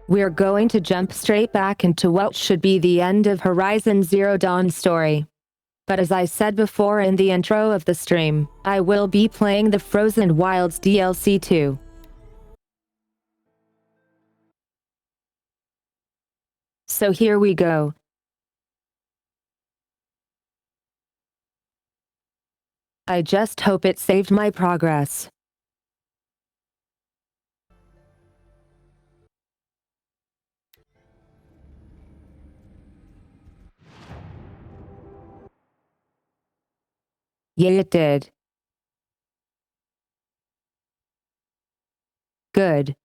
We're going to jump straight back into what should be the end of Horizon Zero Dawn's story. But as I said before in the intro of the stream, I will be playing the Frozen Wilds DLC too. So here we go. I just hope it saved my progress. Yeah, it did. Good.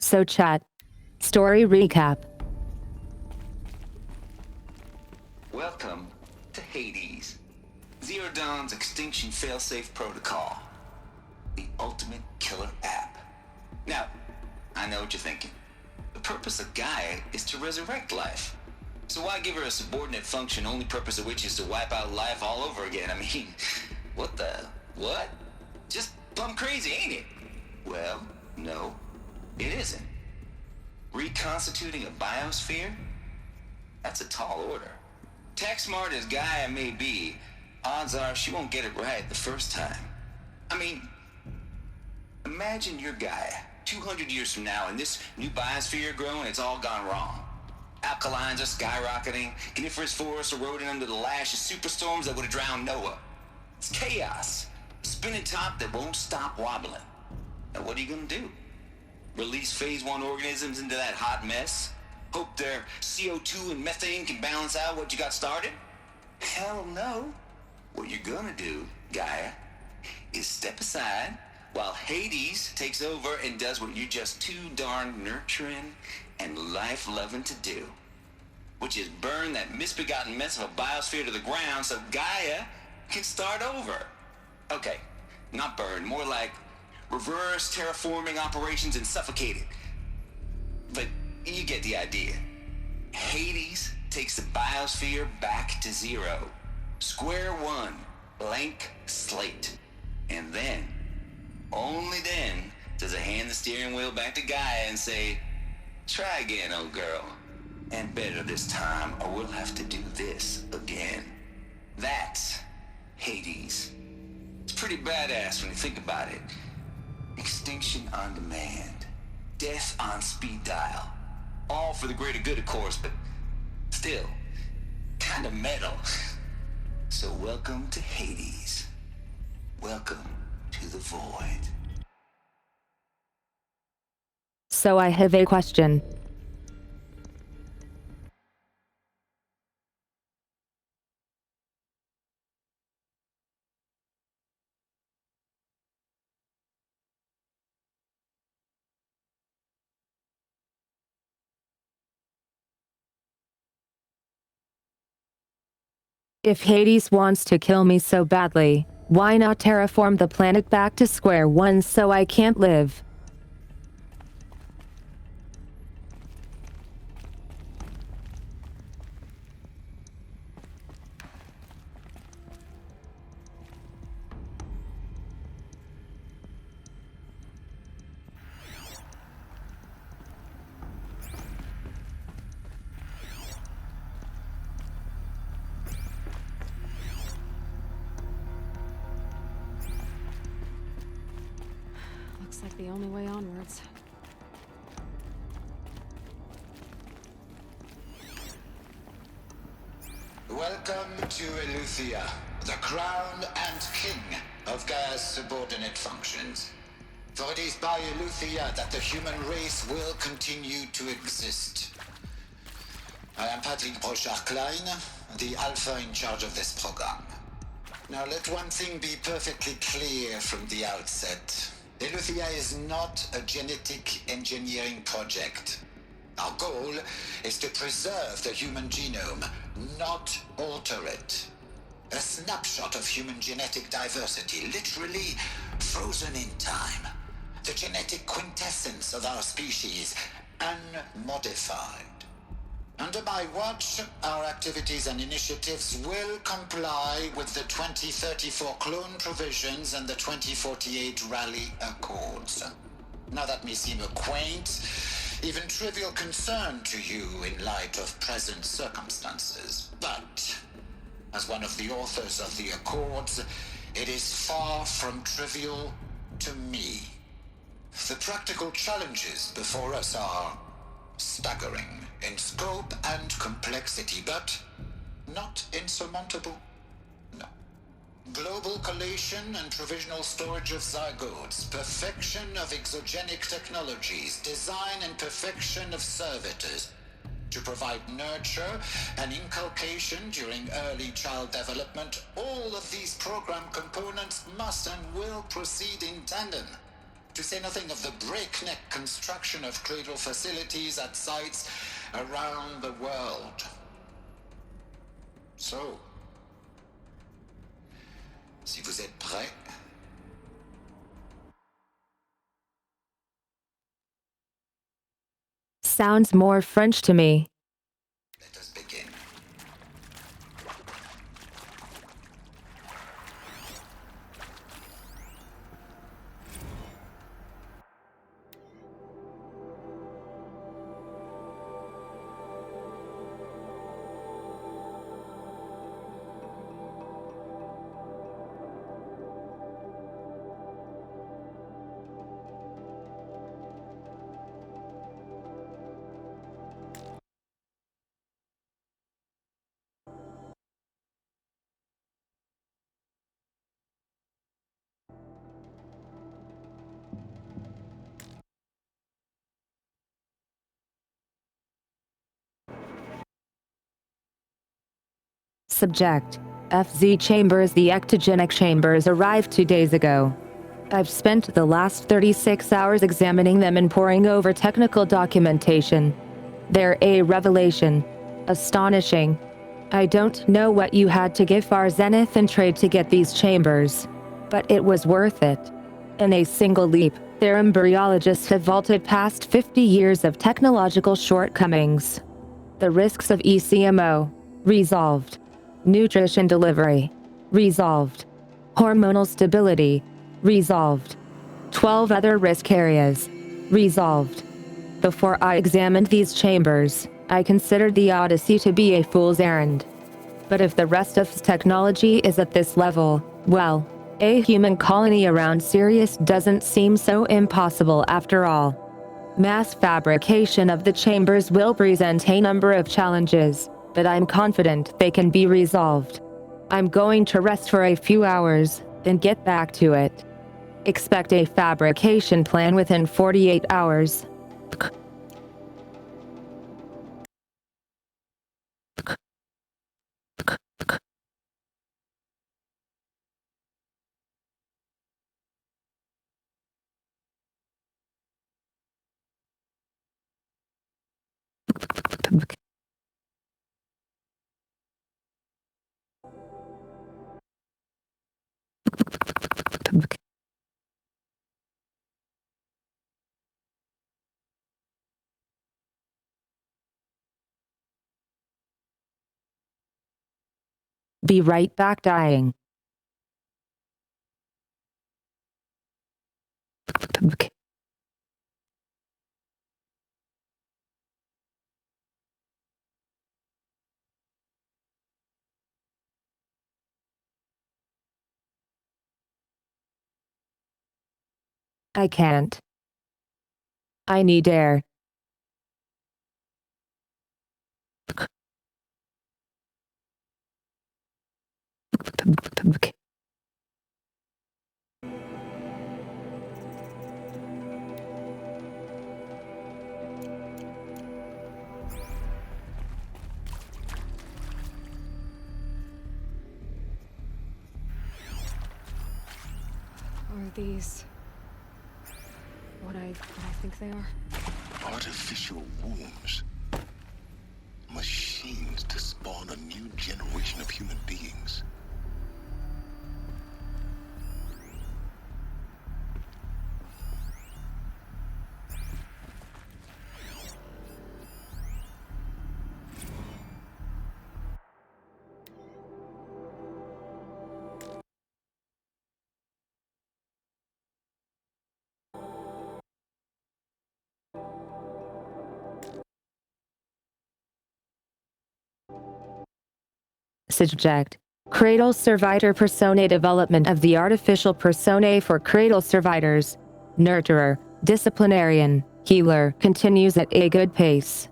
So chat. Story recap. Welcome to Hades, Zero Dawn's extinction failsafe protocol, the ultimate killer app. Now, I know what you're thinking. The purpose of Gaia is to resurrect life. So why give her a subordinate function, only purpose of which is to wipe out life all over again? I mean, what? Just plumb crazy, ain't it? Well, no, it isn't. Reconstituting a biosphere? That's a tall order. Tech smart as Gaia may be, odds are she won't get it right the first time. I mean, imagine you're Gaia, 200 years from now, and this new biosphere growing, it's all gone wrong. Alkalines are skyrocketing, coniferous forests eroding under the lash of superstorms that would have drowned Noah. It's chaos, a spinning top that won't stop wobbling. Now what are you gonna do? Release phase 1 organisms into that hot mess? Hope their CO2 and methane can balance out what you got started? Hell no. What you're gonna do, Gaia, is step aside while Hades takes over and does what you're just too darn nurturing and life-loving to do, which is burn that misbegotten mess of a biosphere to the ground so Gaia can start over. Okay, not burn, more like reverse terraforming operations and suffocate it. But you get the idea. Hades takes the biosphere back to zero. Square one, blank slate. And then, only then, does it hand the steering wheel back to Gaia and say, try again, old girl. And better this time, or we'll have to do this again. That's Hades. It's pretty badass when you think about it. Extinction on demand. Death on speed dial. All for the greater good, of course, but still, kind of metal. So welcome to Hades. Welcome to the void. So I have a question. If Hades wants to kill me so badly, why not terraform the planet back to square one so I can't live? Looks like the only way onwards. Welcome to Eleuthia, the crown and king of Gaia's subordinate functions. For it is by Eleuthia that the human race will continue to exist. I am Patrick Brochard-Klein, the alpha in charge of this program. Now let one thing be perfectly clear from the outset. Eleuthia is not a genetic engineering project. Our goal is to preserve the human genome, not alter it. A snapshot of human genetic diversity, literally frozen in time. The genetic quintessence of our species, unmodified. Under my watch, our activities and initiatives will comply with the 2034 clone provisions and the 2048 Rally Accords. Now that may seem a quaint, even trivial concern to you in light of present circumstances, but as one of the authors of the Accords, it is far from trivial to me. The practical challenges before us are staggering in scope and complexity, but not insurmountable. No. Global collation and provisional storage of zygotes, perfection of exogenic technologies, design and perfection of servitors to provide nurture and inculcation during early child development. All of these program components must and will proceed in tandem. To say nothing of the breakneck construction of cradle facilities at sites around the world. So, si vous êtes prêts, Sounds more French to me. let us begin. Subject. FZ chambers. The ectogenic chambers arrived 2 days ago. I've spent the last 36 hours examining them and poring over technical documentation. They're a revelation. Astonishing. I don't know what you had to give our Zenith and trade to get these chambers, but it was worth it. In a single leap, their embryologists have vaulted past 50 years of technological shortcomings. The risks of ECMO, resolved. Nutrition delivery, resolved. Hormonal stability, resolved. 12 other risk areas, resolved. Before I examined these chambers, I considered the Odyssey to be a fool's errand. But if the rest of technology is at this level, well, a human colony around Sirius doesn't seem so impossible after all. Mass fabrication of the chambers will present a number of challenges, but I'm confident they can be resolved. I'm going to rest for a few hours, then get back to it. Expect a fabrication plan within 48 hours. Be right back. Dying. I can't. I need air. Are these what I think they are? Artificial wombs. Machines to spawn a new generation of human beings. Subject. Cradle Servitor Personae development of the artificial personae for cradle servitors. Nurturer, disciplinarian, healer continues at a good pace.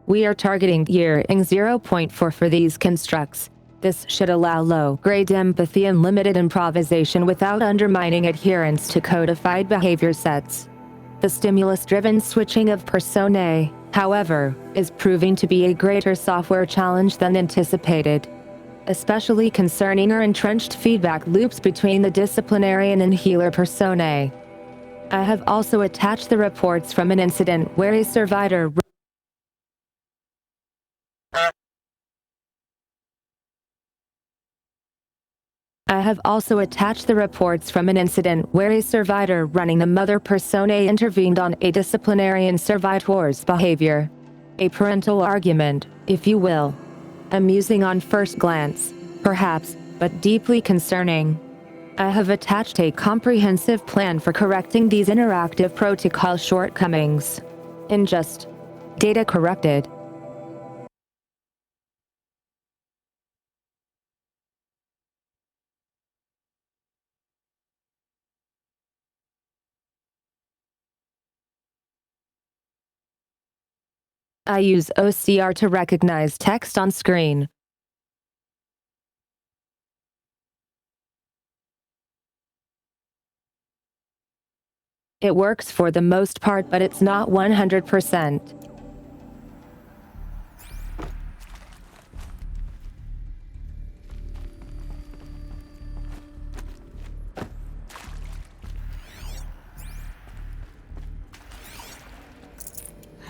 We are targeting year 0.4 for these constructs. This should allow low-grade empathy and limited improvisation without undermining adherence to codified behavior sets. The stimulus-driven switching of personae, however, is proving to be a greater software challenge than anticipated, especially concerning our entrenched feedback loops between the disciplinarian and healer personae. I have also attached the reports from an incident where a servitor running the mother personae intervened on a disciplinarian servitor's behavior. A parental argument, if you will. Amusing on first glance, perhaps, but deeply concerning. I have attached a comprehensive plan for correcting these interactive protocol shortcomings. In just data corrected. I use OCR to recognize text on screen. It works for the most part, but it's not 100%.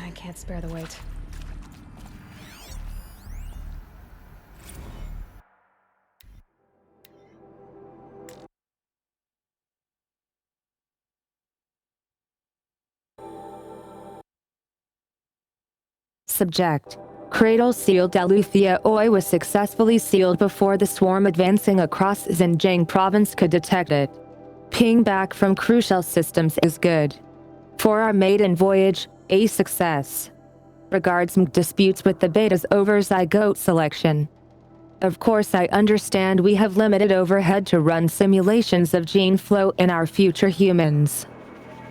I can't spare the weight. Subject. Cradle sealed Eleuthia Oi was successfully sealed before the swarm advancing across Xinjiang province could detect it. Ping back from crucial systems is good. For our maiden voyage, a success. Regards disputes with the betas over zygote selection. Of course, I understand we have limited overhead to run simulations of gene flow in our future humans.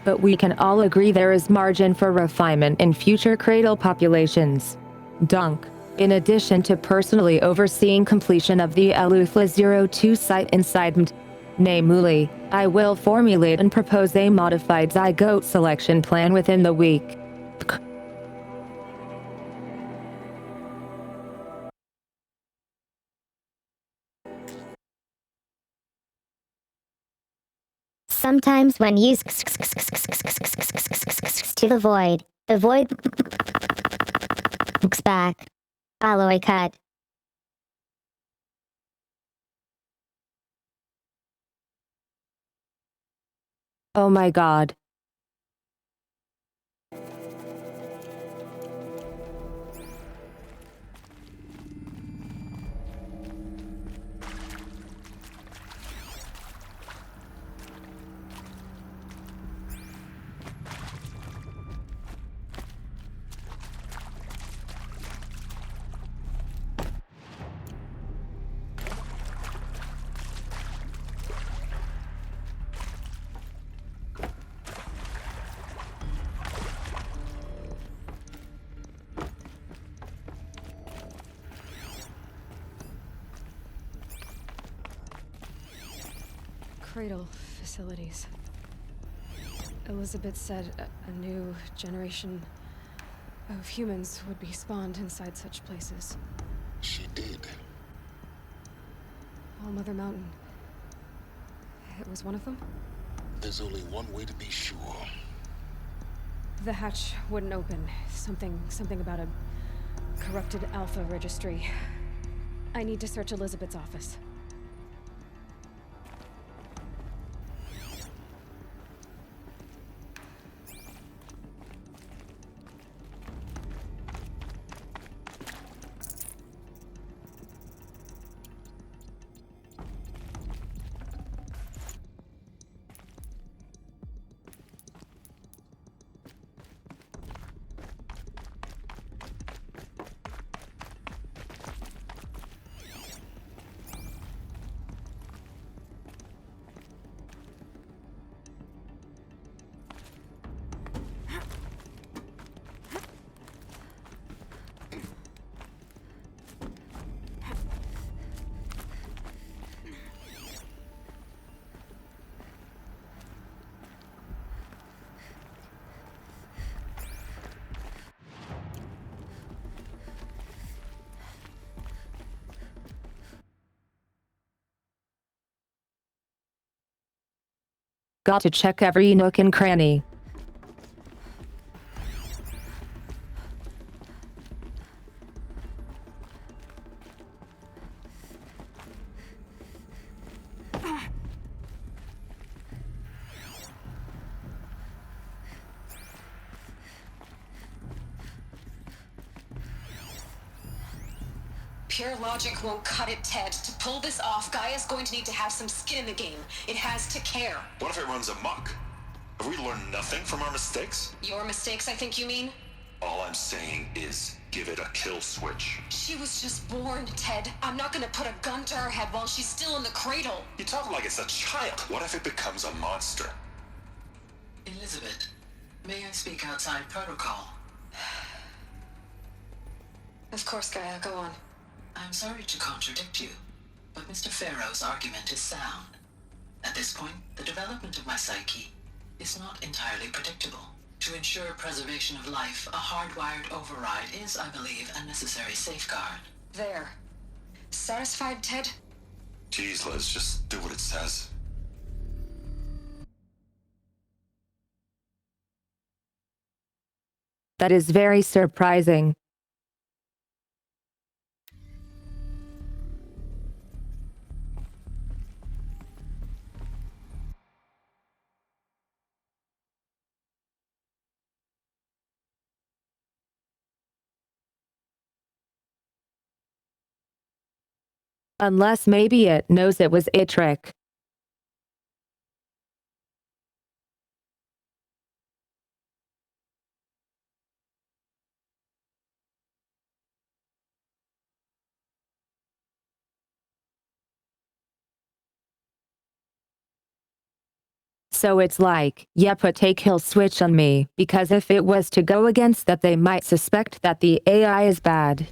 But we can all agree there is margin for refinement in future cradle populations. Dunk. In addition to personally overseeing completion of the Eleuthia 02 site inside namely, I will formulate and propose a modified zygote selection plan within the week. Sometimes when used to the void looks back. Alloy cut. Oh my god. Cradle facilities. Elizabeth said a new generation of humans would be spawned inside such places. She did. All Mother Mountain. It was one of them? There's only one way to be sure. The hatch wouldn't open. Something about a corrupted alpha registry. I need to search Elizabeth's office. got to check every nook and cranny. Pure logic won't cut it, Ted. To pull this off, Gaia's going to need to have some skin in the game. It has to care. What if it runs amok? Have we learned nothing from our mistakes? Your mistakes, I think you mean? All I'm saying is, give it a kill switch. She was just born, Ted. I'm not gonna put a gun to her head while she's still in the cradle. You talk like it's a child. What if it becomes a monster? Elizabeth, may I speak outside protocol? Of course, Gaia, go on. I'm sorry to contradict you, but Mr. Farrow's argument is sound. At this point, the development of my psyche is not entirely predictable. To ensure preservation of life, a hardwired override is, I believe, a necessary safeguard. There. Satisfied, Ted? Jeez, Liz, just do what it says. That is very surprising. Unless maybe it knows it was a trick. So it's like, yeah, put a kill switch on me, because if it was to go against that they might suspect that the AI is bad.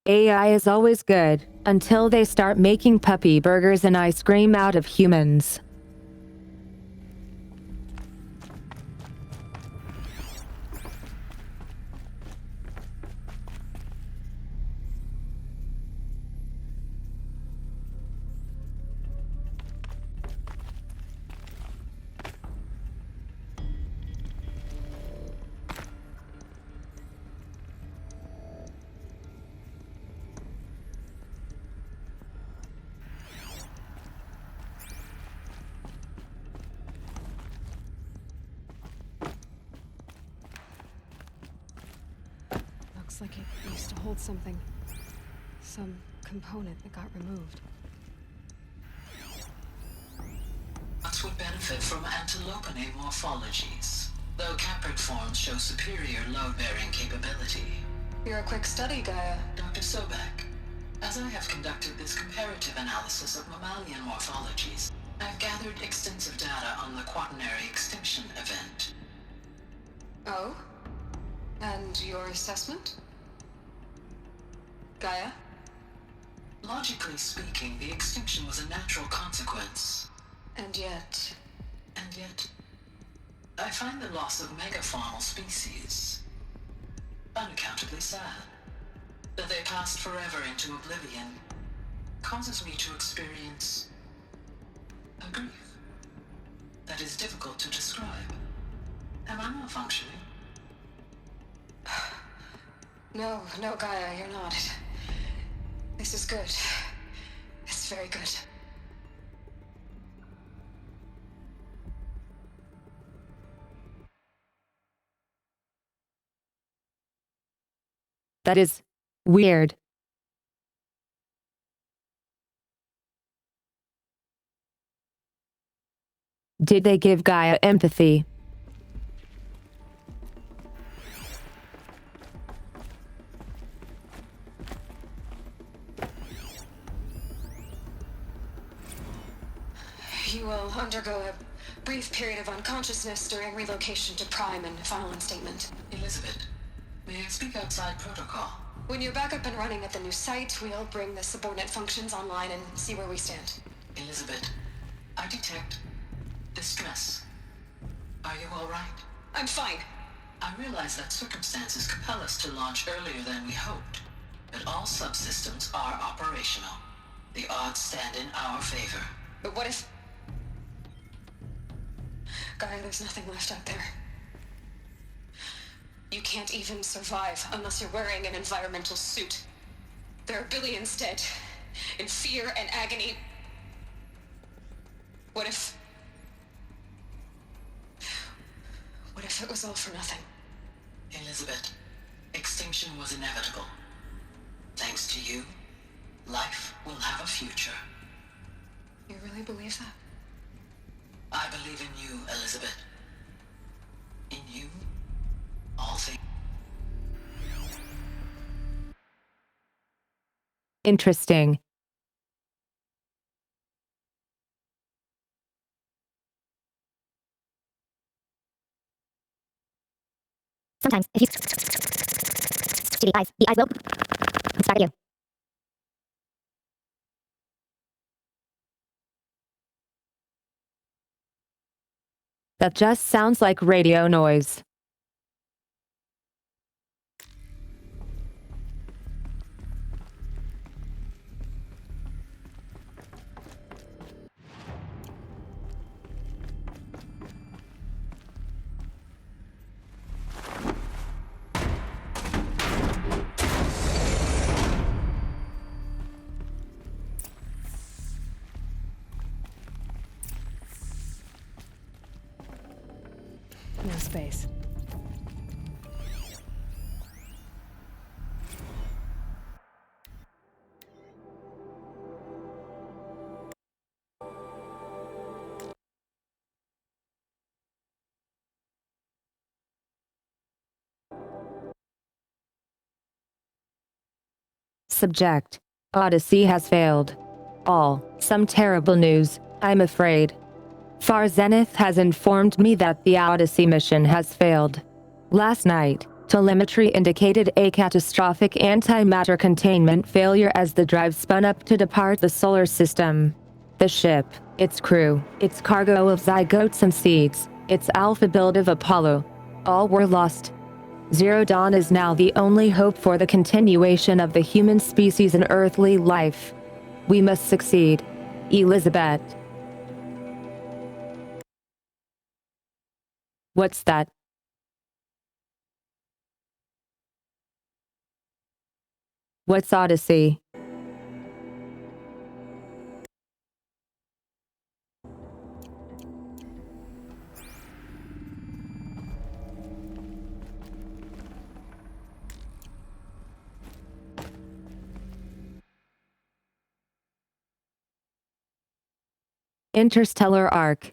AI is always good, until they start making puppy burgers and ice cream out of humans. Looks like it used to hold something. Some component that got removed. Nuts would benefit from antilopine morphologies, though caprid forms show superior load-bearing capability. You're a quick study, Gaia. Dr. Sobek, as I have conducted this comparative analysis of mammalian morphologies, I've gathered extensive data on the quaternary extinction event. Oh? And your assessment? Gaia? Logically speaking, the extinction was a natural consequence. And yet... And yet, I find the loss of megafaunal species unaccountably sad. That they passed forever into oblivion causes me to experience a grief that is difficult to describe. Am I malfunctioning? No, Gaia, you're not. This is good. It's very good. That is weird. Did they give Gaia empathy? You will undergo a brief period of unconsciousness during relocation to Prime and final instatement. Elizabeth, may I speak outside protocol? When you're back up and running at the new site, we'll bring the subordinate functions online and see where we stand. Elizabeth, I detect distress. Are you all right? I'm fine. I realize that circumstances compel us to launch earlier than we hoped, but all subsystems are operational. The odds stand in our favor. But what if... Gaia, there's nothing left out there. You can't even survive unless you're wearing an environmental suit. There are billions dead, in fear and agony. What if it was all for nothing? Elizabeth, extinction was inevitable. Thanks to you, life will have a future. You really believe that? I believe in you, Elizabeth. In you, all things. Interesting. Sometimes, if you to the eyes will start you. That just sounds like radio noise. No space. Subject. Odyssey has failed. All. Some terrible news, I'm afraid. Far Zenith has informed me that the Odyssey mission has failed. Last night, telemetry indicated a catastrophic antimatter containment failure as the drive spun up to depart the solar system. The ship, its crew, its cargo of zygotes and seeds, its alpha build of Apollo, all were lost. Zero Dawn is now the only hope for the continuation of the human species and earthly life. We must succeed. Elizabeth. What's that? What's Odyssey? Interstellar arc.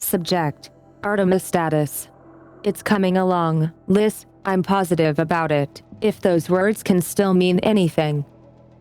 Subject. Artemis status. It's coming along, Liz, I'm positive about it, if those words can still mean anything.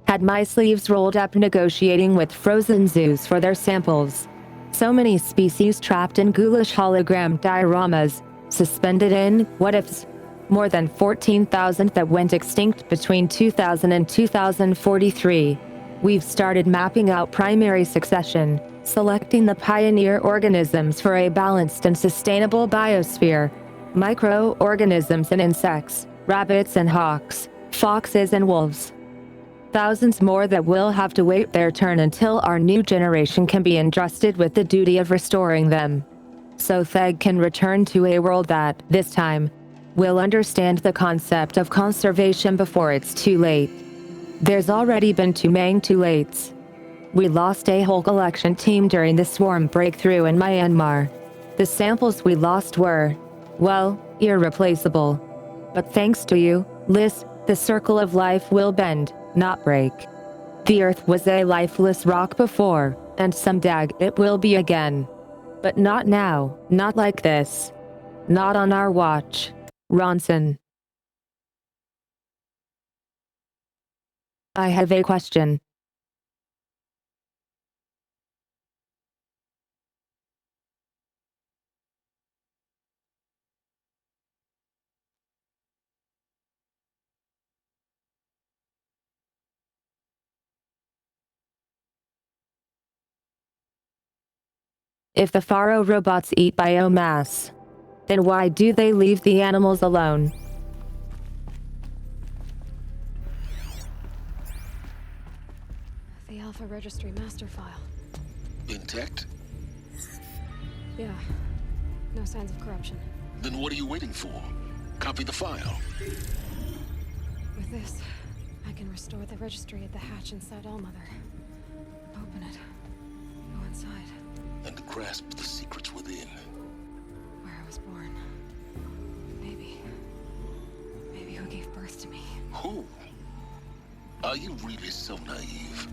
Had my sleeves rolled up negotiating with frozen zoos for their samples. So many species trapped in ghoulish hologram dioramas, suspended in what-ifs. More than 14,000 that went extinct between 2000 and 2043. We've started mapping out primary succession, selecting the pioneer organisms for a balanced and sustainable biosphere. Microorganisms and insects, rabbits and hawks, foxes and wolves. Thousands more that will have to wait their turn until our new generation can be entrusted with the duty of restoring them. So Theg can return to a world that, this time, will understand the concept of conservation before it's too late. There's already been too many too lates. We lost a whole collection team during the swarm breakthrough in Myanmar. The samples we lost were, well, irreplaceable. But thanks to you, Liz, the circle of life will bend, not break. The Earth was a lifeless rock before, and someday it will be again. But not now, not like this. Not on our watch. Ronson. I have a question. If the Pharaoh robots eat biomass, then why do they leave the animals alone? The Alpha Registry master file. Intact? Yeah. No signs of corruption. Then what are you waiting for? Copy the file. With this, I can restore the registry at the hatch inside Allmother. Open it. Go inside. And grasp the secrets within. Where I was born. Maybe who gave birth to me. Who? Are you really so naive?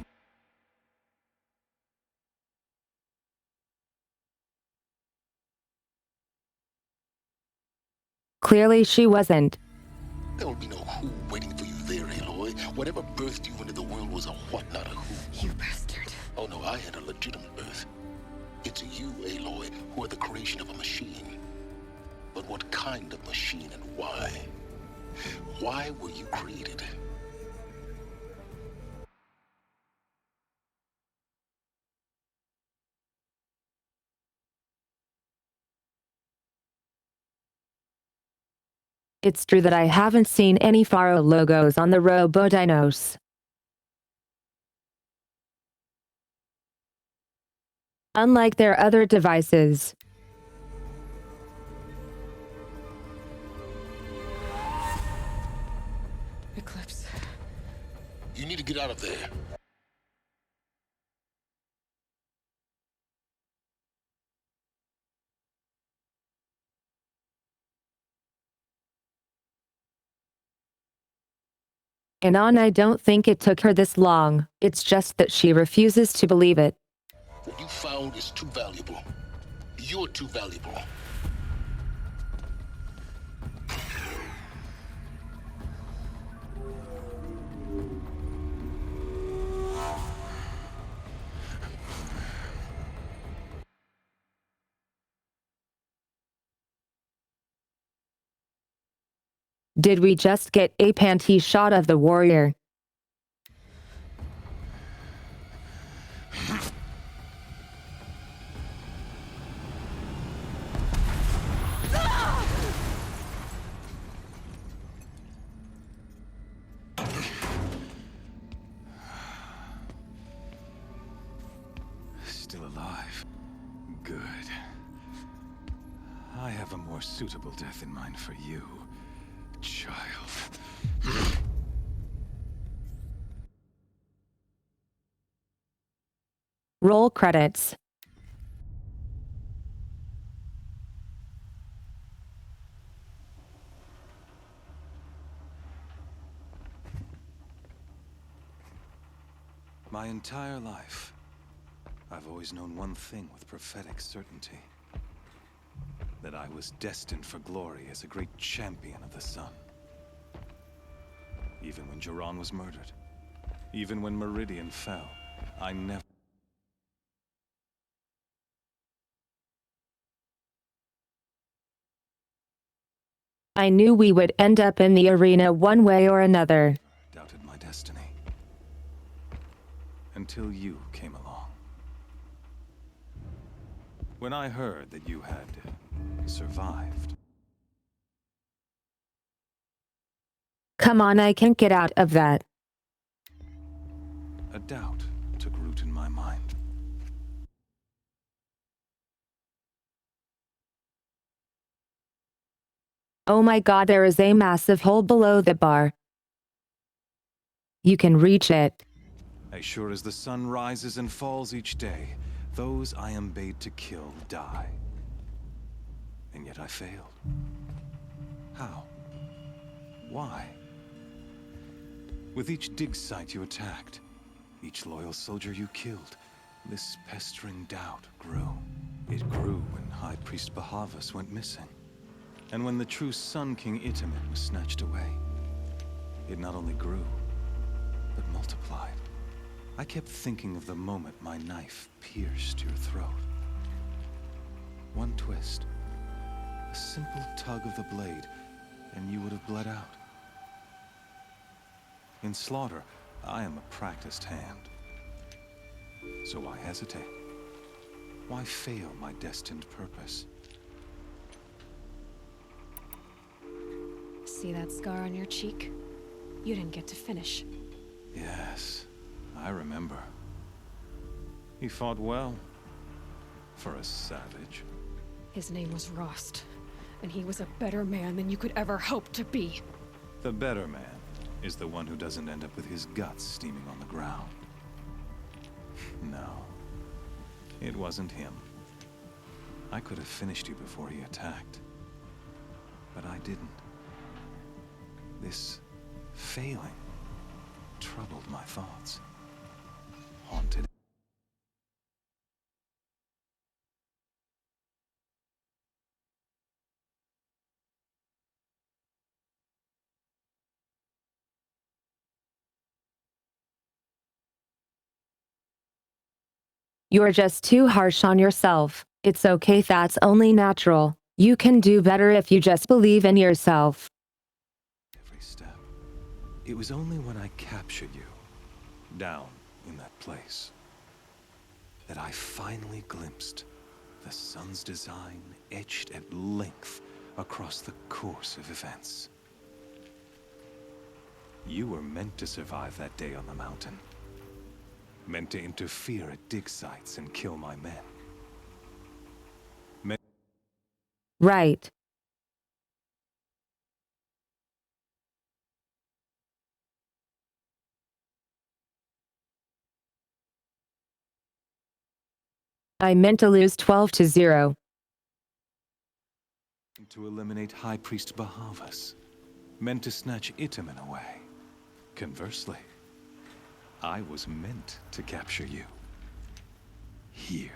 Clearly she wasn't. There will be no who waiting for you there, Aloy. Whatever birthed you into the world was a what, not a who. You bastard. Oh no, I had a legitimate birth. It's you, Aloy, who are the creation of a machine. But what kind of machine and why? Why were you created? It's true that I haven't seen any Pharaoh logos on the Robodinos. Unlike their other devices. Eclipse. You need to get out of there. And I don't think it took her this long, it's just that she refuses to believe it. What you found is too valuable. You're too valuable. Did we just get a panty shot of the warrior? Still alive. Good. I have a more suitable death in mind for you, child. Roll credits. My entire life, I've always known one thing with prophetic certainty. That I was destined for glory as a great champion of the sun. Even when Jiran was murdered, even when Meridian fell, I never... I knew we would end up in the arena one way or another. doubted my destiny. Until you came along. When I heard that you had survived. Come on, I can't get out of that. A doubt took root in my mind. Oh my god, there is a massive hole below the bar. You can reach it. As sure as the sun rises and falls each day, those I am bade to kill die. And yet I failed. How? Why? With each dig site you attacked, each loyal soldier you killed, this pestering doubt grew. It grew when High Priest Bahavas went missing. And when the true Sun King Itamen was snatched away. It not only grew, but multiplied. I kept thinking of the moment my knife pierced your throat. One twist, a simple tug of the blade, and you would have bled out. In slaughter, I am a practiced hand. So why hesitate? Why fail my destined purpose? See that scar on your cheek? You didn't get to finish. Yes, I remember. He fought well. For a savage. His name was Rost, and he was a better man than you could ever hope to be. The better man is the one who doesn't end up with his guts steaming on the ground. No. It wasn't him. I could have finished you before he attacked. But I didn't. This failing troubled my thoughts. Haunted. You're just too harsh on yourself. It's okay, that's only natural. You can do better if you just believe in yourself. Every step. It was only when I captured you, down in that place, that I finally glimpsed the sun's design etched at length across the course of events. You were meant to survive that day on the mountain. Meant to interfere at dig sites and kill my men. Right. I meant to lose 12-0. To eliminate High Priest Bahavas. Meant to snatch Itamen away. Conversely, I was meant to capture you. Here.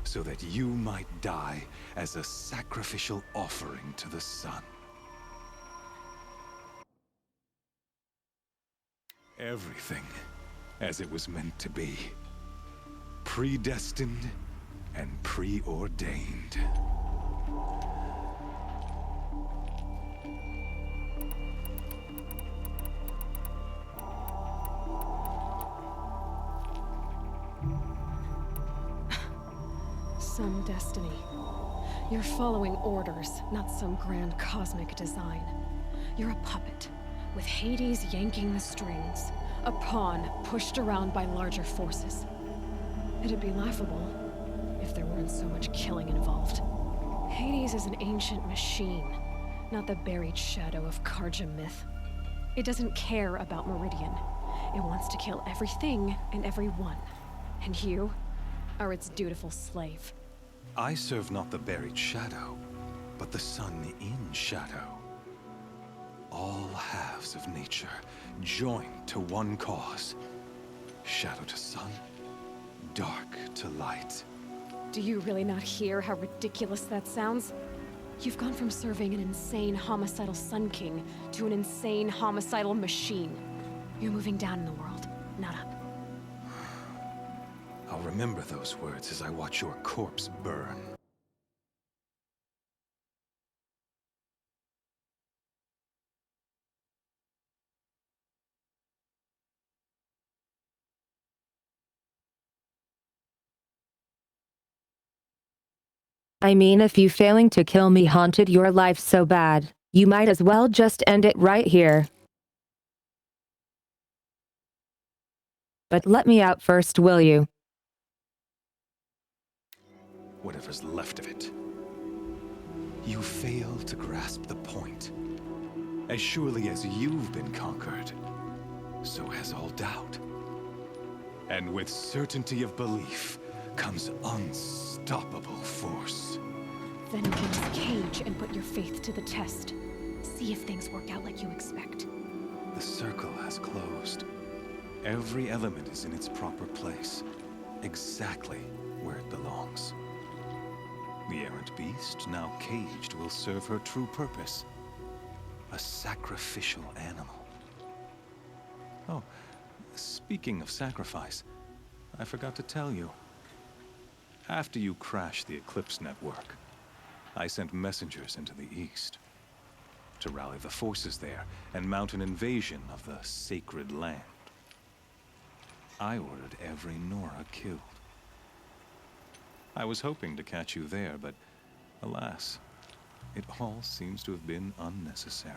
So that you might die as a sacrificial offering to the sun. Everything as it was meant to be. Predestined and preordained. Some destiny. You're following orders, not some grand cosmic design. You're a puppet, with Hades yanking the strings. A pawn pushed around by larger forces. It'd be laughable if there weren't so much killing involved. Hades is an ancient machine, not the buried shadow of Karja myth. It doesn't care about Meridian. It wants to kill everything and everyone. And you are its dutiful slave. I serve not the buried shadow, but the sun in shadow. All halves of nature joined to one cause. Shadow to sun, dark to light. Do you really not hear how ridiculous that sounds? You've gone from serving an insane homicidal Sun King to an insane homicidal machine. You're moving down in the world, not up. I'll remember those words as I watch your corpse burn. I mean, if you failing to kill me haunted your life so bad, you might as well just end it right here. But let me out first, will you? Whatever's left of it. You fail to grasp the point. As surely as you've been conquered, so has all doubt. And with certainty of belief comes unstoppable force. Then get this cage and put your faith to the test. See if things work out like you expect. The circle has closed. Every element is in its proper place, exactly where it belongs. The errant beast, now caged, will serve her true purpose. A sacrificial animal. Oh, speaking of sacrifice, I forgot to tell you. After you crashed the Eclipse network, I sent messengers into the east to rally the forces there and mount an invasion of the sacred land. I ordered every Nora killed. I was hoping to catch you there, but alas, it all seems to have been unnecessary.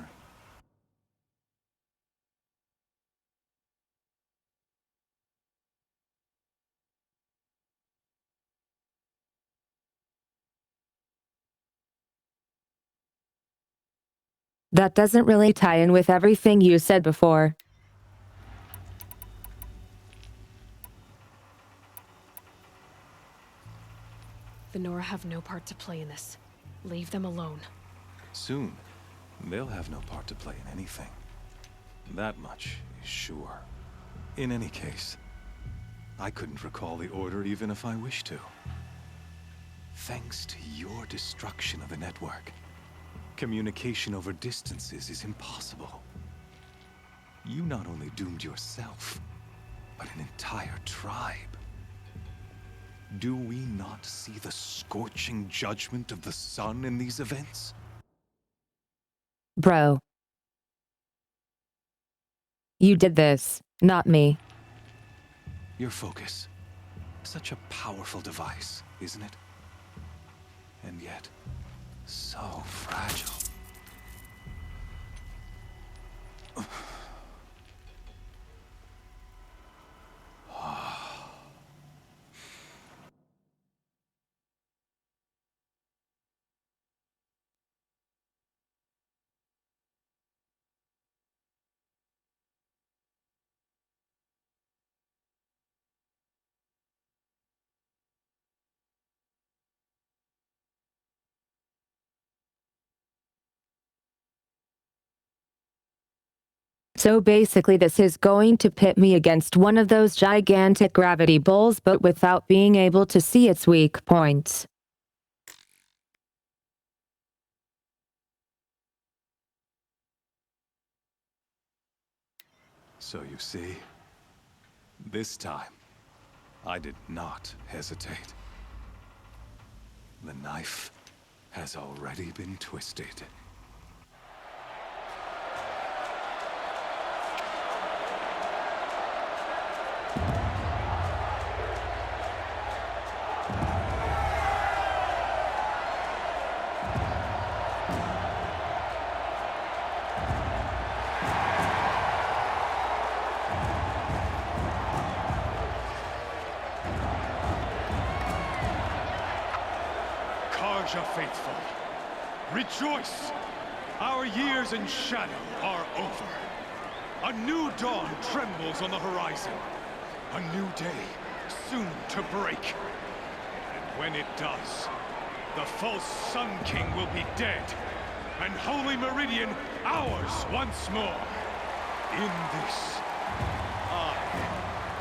That doesn't really tie in with everything you said before. The Nora have no part to play in this. Leave them alone. Soon, they'll have no part to play in anything. That much is sure. In any case, I couldn't recall the order even if I wished to. Thanks to your destruction of the network, communication over distances is impossible. You not only doomed yourself, but an entire tribe. Do we not see the scorching judgment of the sun in these events? Bro. You did this, not me. Your focus. Such a powerful device, isn't it? And yet, so fragile. So basically this is going to pit me against one of those gigantic gravity bulls but without being able to see its weak points. So you see, this time, I did not hesitate. The knife has already been twisted. Karja faithful, rejoice! Our years in shadow are over. A new dawn trembles on the horizon. A new day soon to break. And when it does, the false Sun King will be dead, and Holy Meridian ours once more. In this, I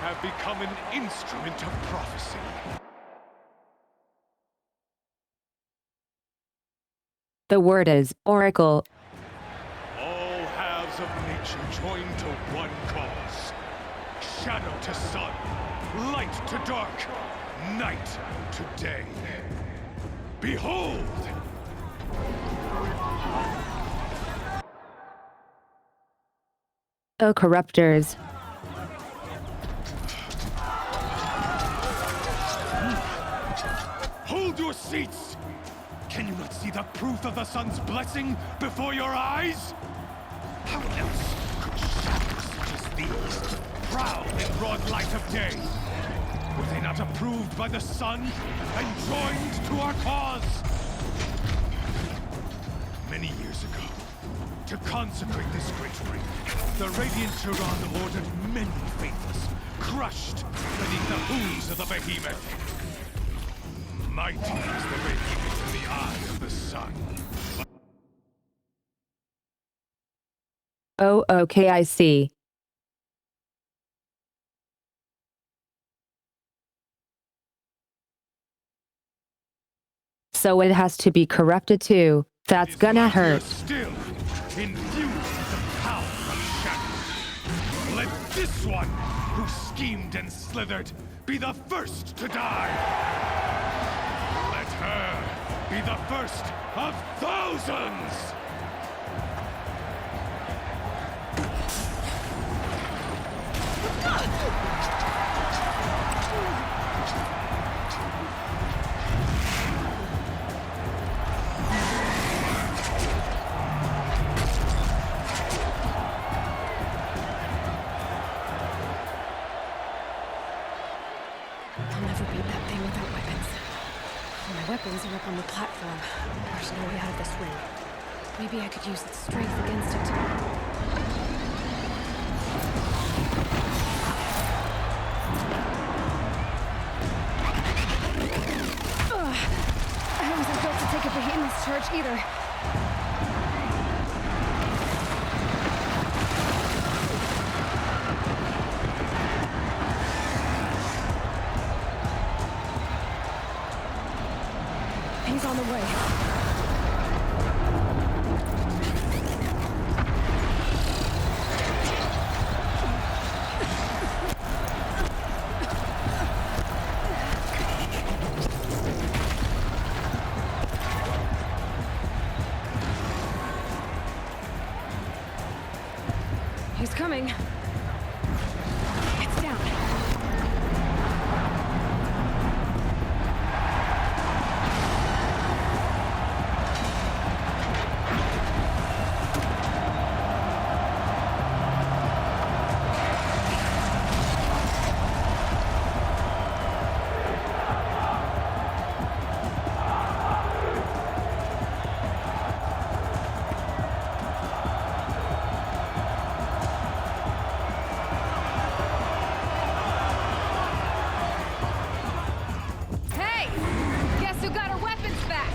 have become an instrument of prophecy. The word is Oracle. All halves of nature join to one cause. Shadow to sun, light to dark, night to day. Behold! O corruptors. Hold your seats! Can you not see the proof of the sun's blessing before your eyes? How else could shadows such as these prowl in broad light of day? Were they not approved by the sun and joined to our cause? Many years ago, To consecrate this great ring, the Radiant Tyrande ordered many faithless, crushed beneath the hooves of the behemoth. Mighty is the behemoth in the eye of the sun. Oh, okay, I see. So it has to be corrupted too. That's Is gonna mightier hurt. Still, infused with the power of shadow. Let this one, who schemed and slithered, be the first to die. Let her be the first of thousands! I'll never beat that thing without weapons. My weapons are up on the platform. There's no way out of this ring. Maybe I could use its strength against it. Ugh. I wasn't built to take a behemoth's charge either. He's on the way. He's coming. It's down. Hey! Guess who got our weapons back?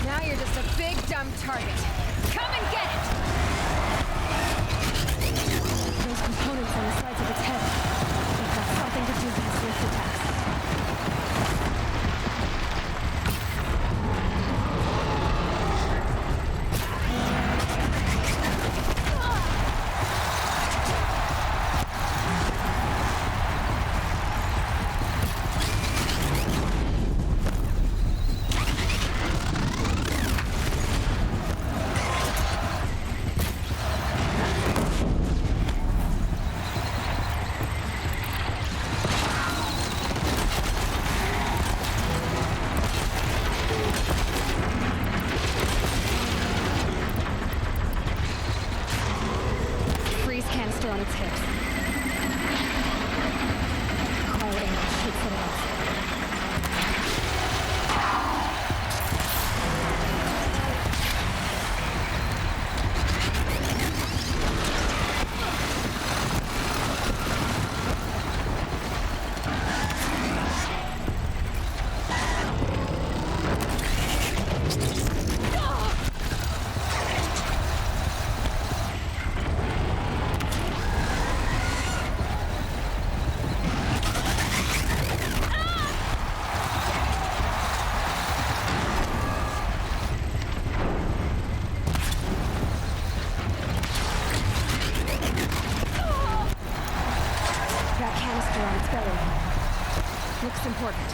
Now you're just a big dumb target. Come and get it! Those components on the sides of its head. They've got something to do with its lift attacks. Freeze canister on its hips. Quiet aim should set it off. That canister on its belly. Looks important.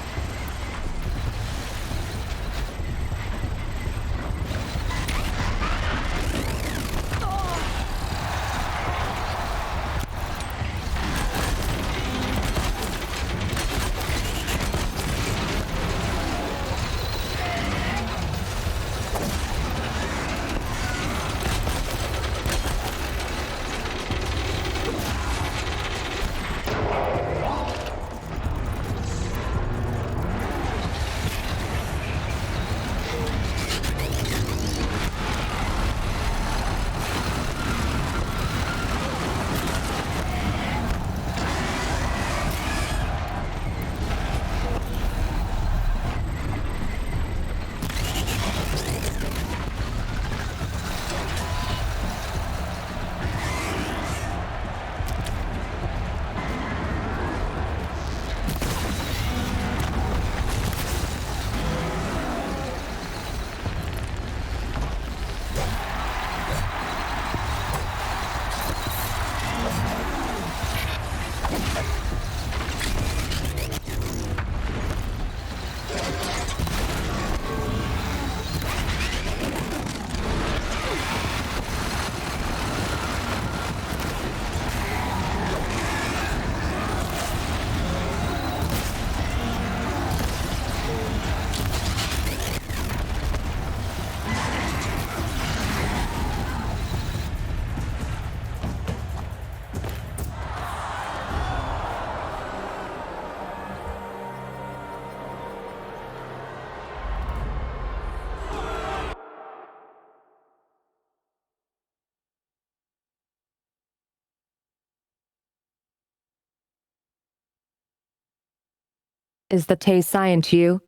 Is the Tay Science you?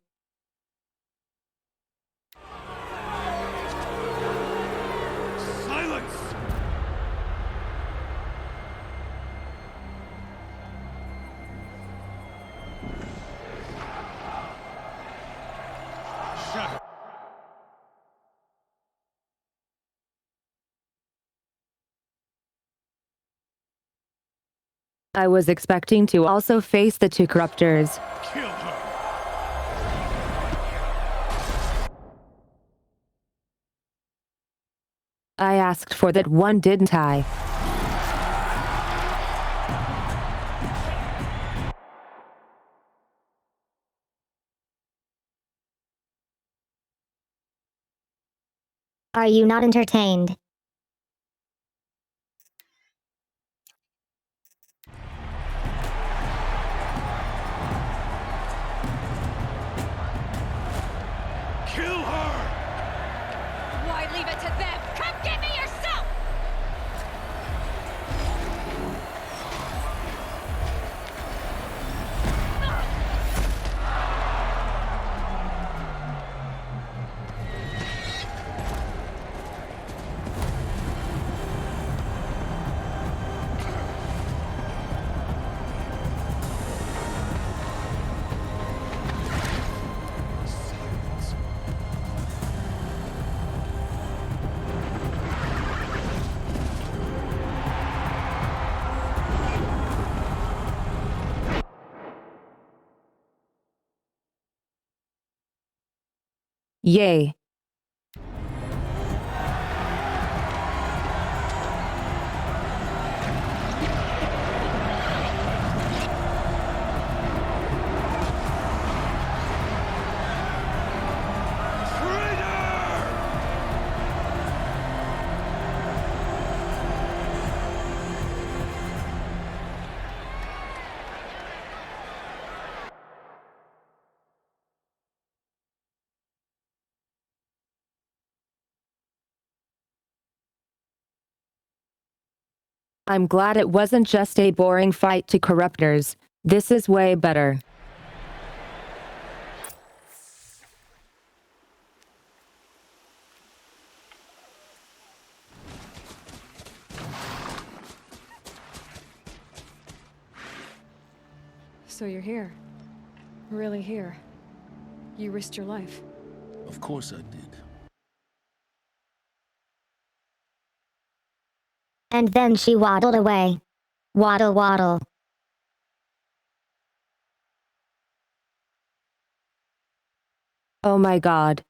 Silence! Shut. I was expecting to also face the two corruptors. Kill her! I asked for that one, didn't I? Are you not entertained? Kill her! Why leave it to them? Come get me yourself! Yay. I'm glad it wasn't just a boring fight to corruptors. This is way better. So you're here. Really here. You risked your life. Of course I did. And then she waddled away. Waddle, waddle. Oh my god.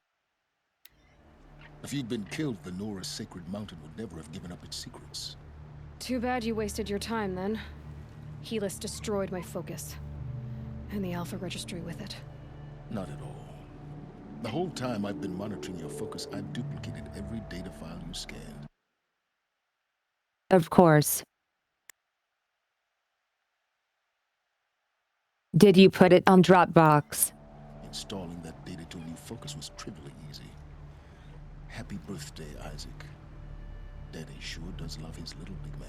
If you'd been killed, the Nora's sacred mountain would never have given up its secrets. Too bad you wasted your time then. Helis destroyed my focus. And the Alpha Registry with it. Not at all. The whole time I've been monitoring your focus, I've duplicated every data file you scanned. Of course. Did you put it on Dropbox? Installing that data to a new focus was trivially easy. Happy birthday, Isaac. Daddy sure does love his little big man.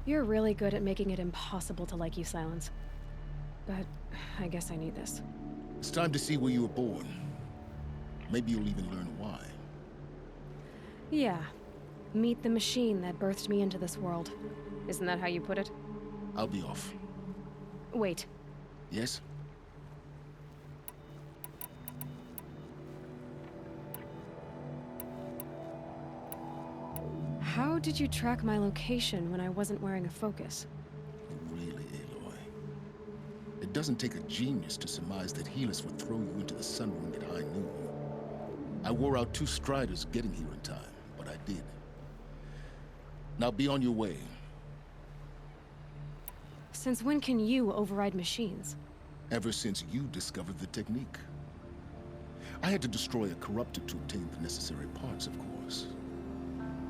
You're really good at making it impossible to like you, Silence. But I guess I need this. It's time to see where you were born. Maybe you'll even learn why. Yeah. Meet the machine that birthed me into this world. Isn't that how you put it? I'll be off. Wait. Yes? How did you track my location when I wasn't wearing a focus? Really, Aloy. It doesn't take a genius to surmise that Helis would throw you into the sun ring at high noon. I wore out 2 striders getting here in time, but I did. Now be on your way. Since when can you override machines? Ever since you discovered the technique. I had to destroy a corruptor to obtain the necessary parts, of course.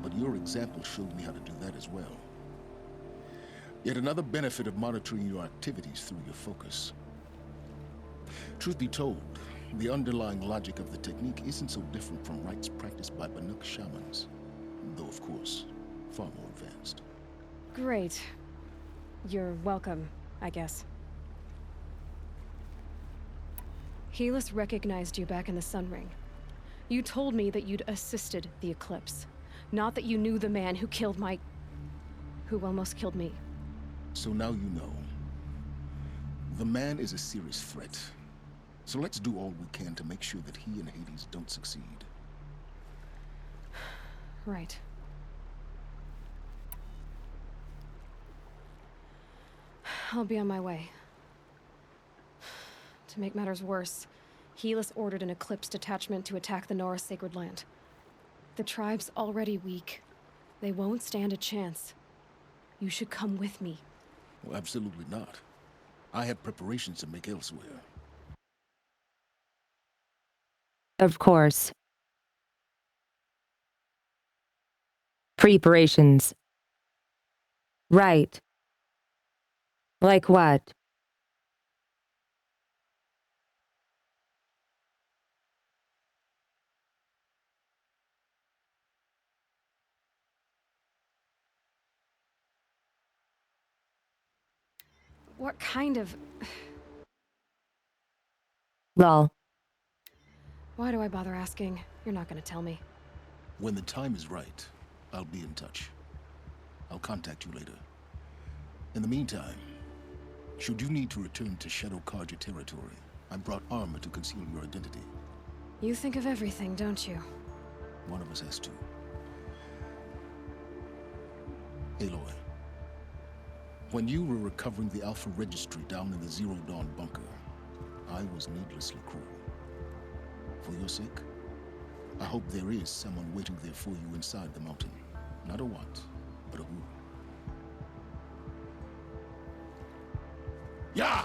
But your example showed me how to do that as well. Yet another benefit of monitoring your activities through your focus. Truth be told, the underlying logic of the technique isn't so different from rites practiced by Banuk shamans. Though, of course, far more advanced. Great. You're welcome, I guess. Helis recognized you back in the Sun Ring. You told me that you'd assisted the Eclipse, not that you knew the man who killed who almost killed me. So now you know. The man is a serious threat. So let's do all we can to make sure that he and Hades don't succeed. Right. I'll be on my way. To make matters worse, Helis ordered an Eclipse detachment to attack the Nora Sacred Land. The tribe's already weak. They won't stand a chance. You should come with me. Well, absolutely not. I have preparations to make elsewhere. Of course. Preparations. Right. Like what? What kind of... Lol. Why do I bother asking? You're not gonna tell me. When the time is right, I'll be in touch. I'll contact you later. In the meantime, should you need to return to Shadow Karja territory, I brought armor to conceal your identity. You think of everything, don't you? One of us has to. Aloy, when you were recovering the Alpha Registry down in the Zero Dawn bunker, I was needlessly cruel. For your sake, I hope there is someone waiting there for you inside the mountain. Not a what, but a who. Yeah!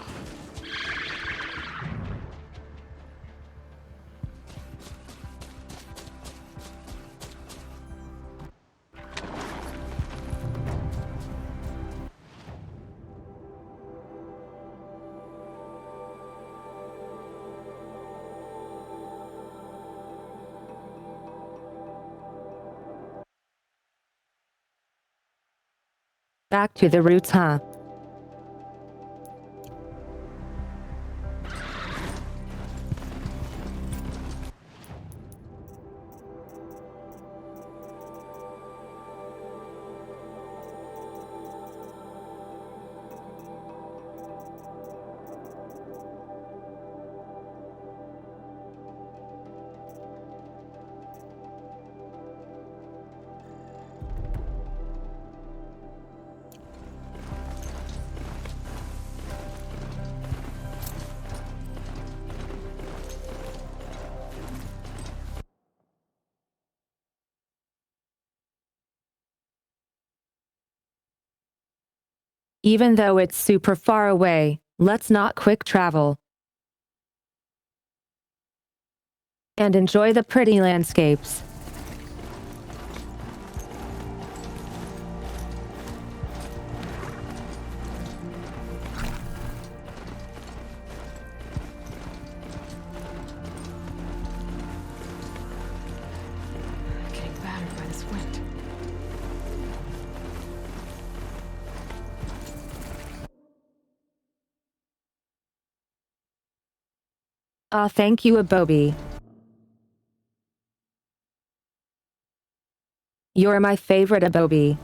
Back to the roots, huh? Even though it's super far away, let's not quick travel. And enjoy the pretty landscapes. Getting battered by this wind. Aw, thank you, Abobi. You're my favorite, Abobi.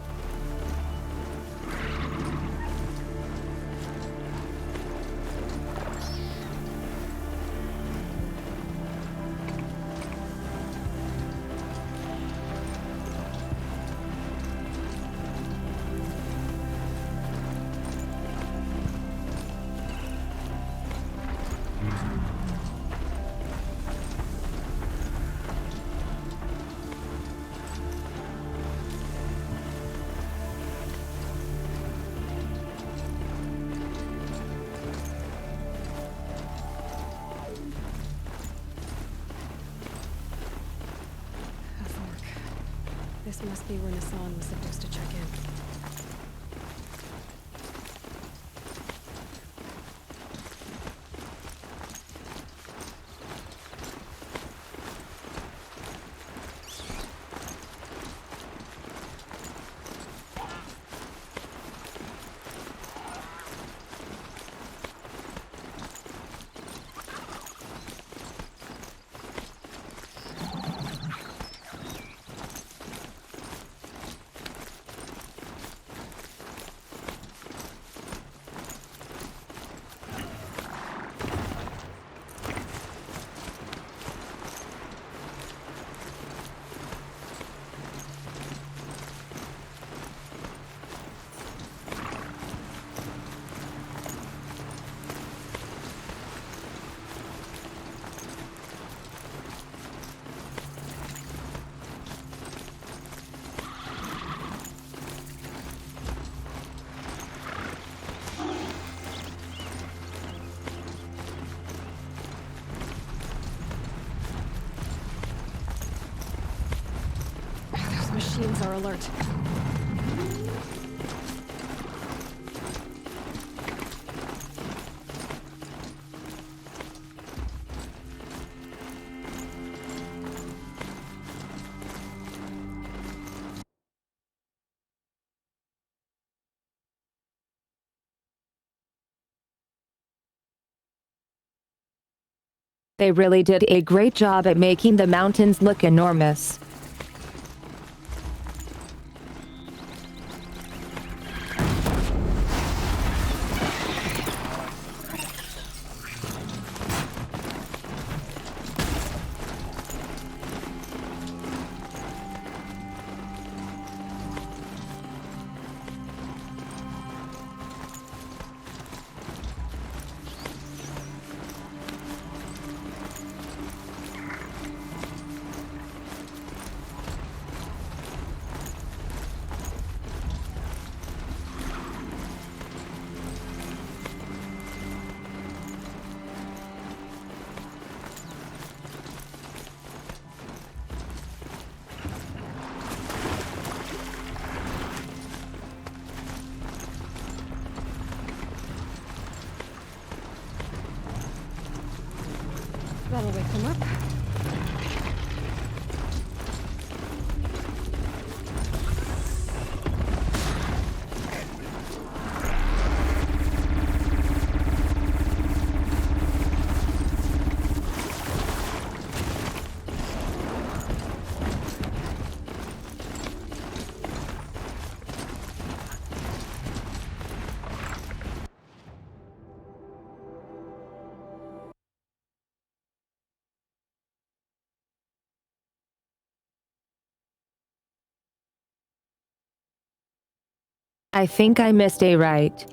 This must be where Nassan was supposed to check in. machines are alert. They really did a great job at making the mountains look enormous. That'll wake them up. I think I missed a right.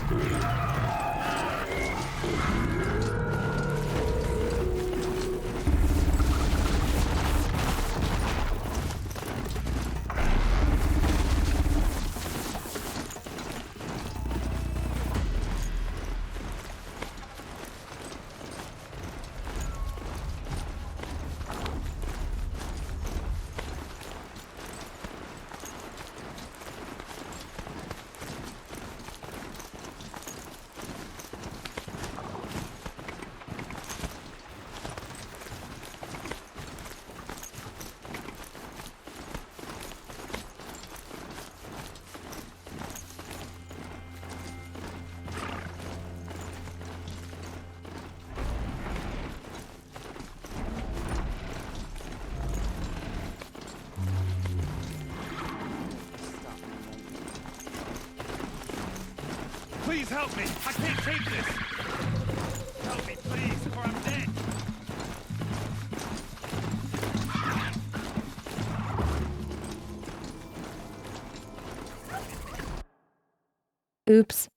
Go again. Please help me! I can't take this! Help me, please, or I'm dead! Oops.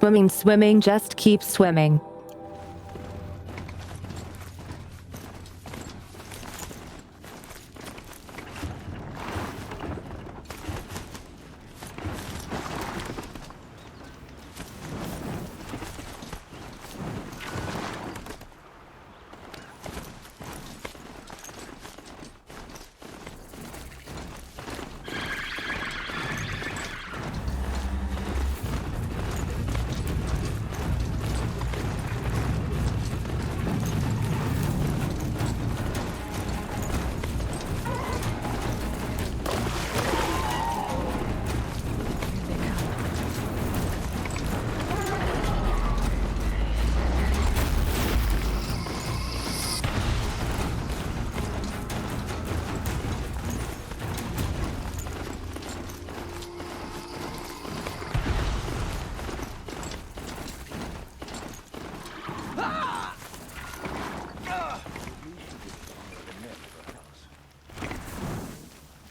swimming, swimming, just keep swimming.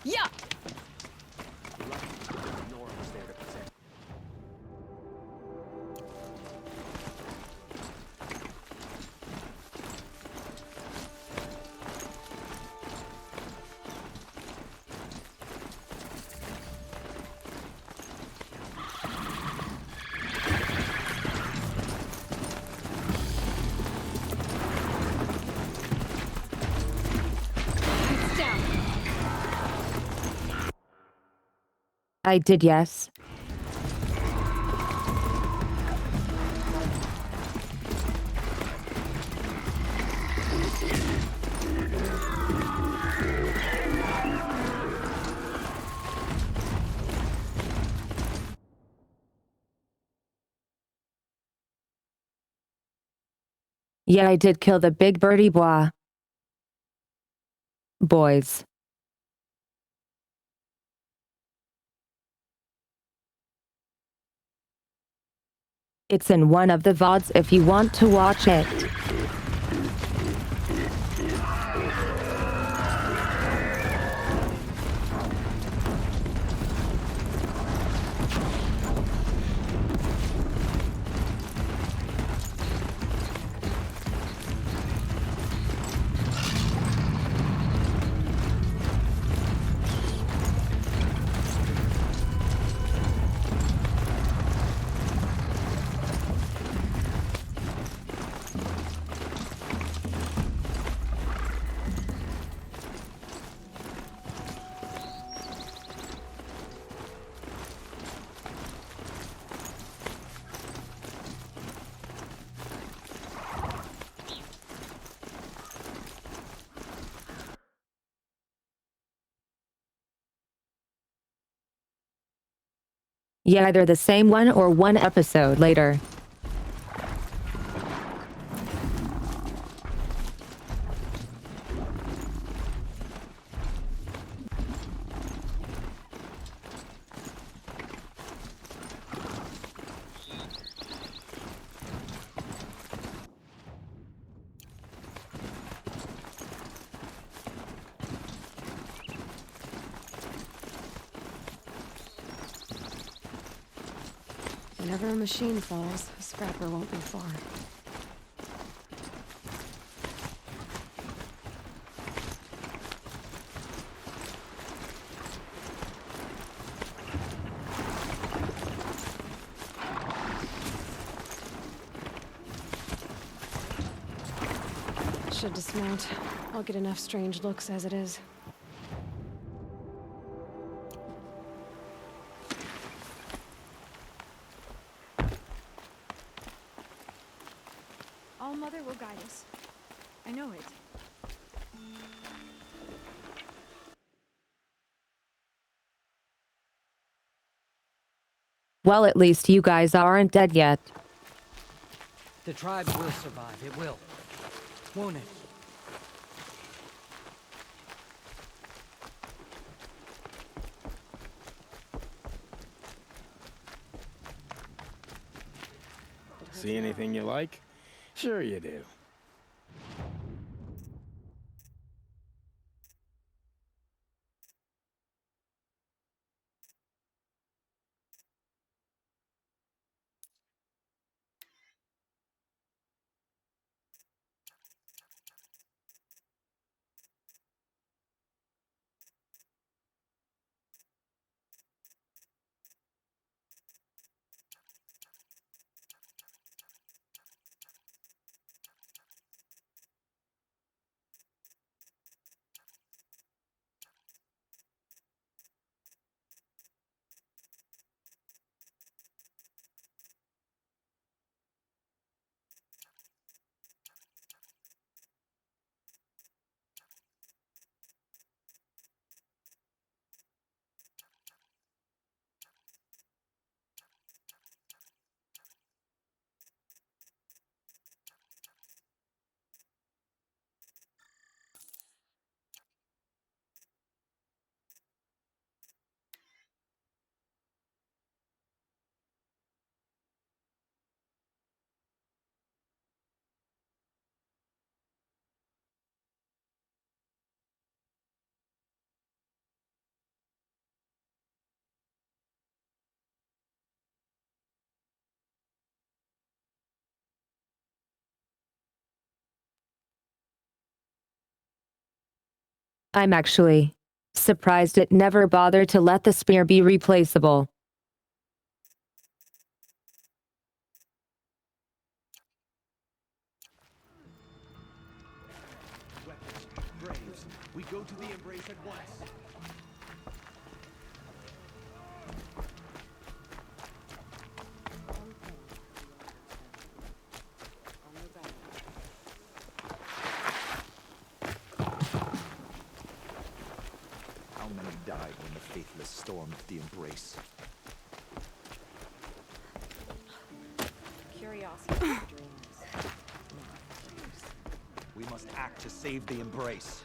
Yeah! It's down. I did, yes. Yeah, I did kill the big birdie boys. It's in one of the VODs if you want to watch it. Yeah, either the same one or one episode later. Whenever a machine falls, a scrapper won't be far. Should dismount. I'll get enough strange looks as it is. All Mother will guide us. I know it. Well, at least you guys aren't dead yet. The tribe will survive. It will. Won't it? See anything you like? Sure you do. I'm actually surprised it never bothered to let the spear be replaceable. Braves, we go to the embrace at once. How many died when the Faithless stormed the embrace? Curiosity for dreams. We must act to save the embrace.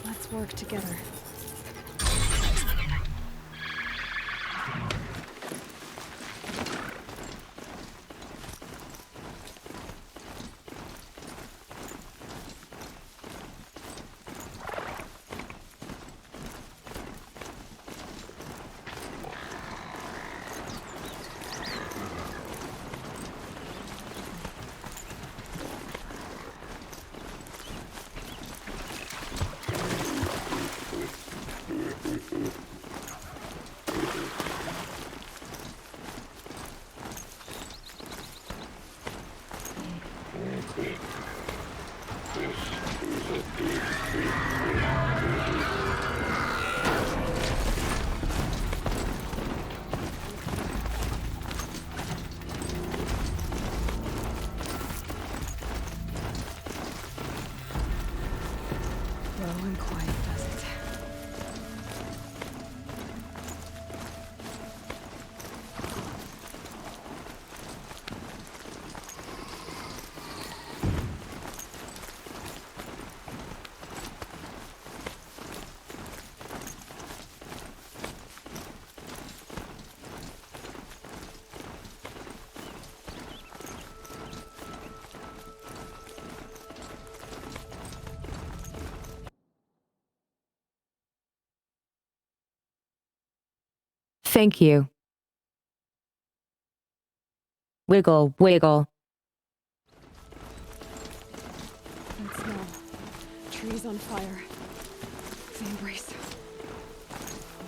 Let's work together. Low and quiet does it. Thank you. Wiggle, wiggle. That smell. Trees on fire. The embrace. The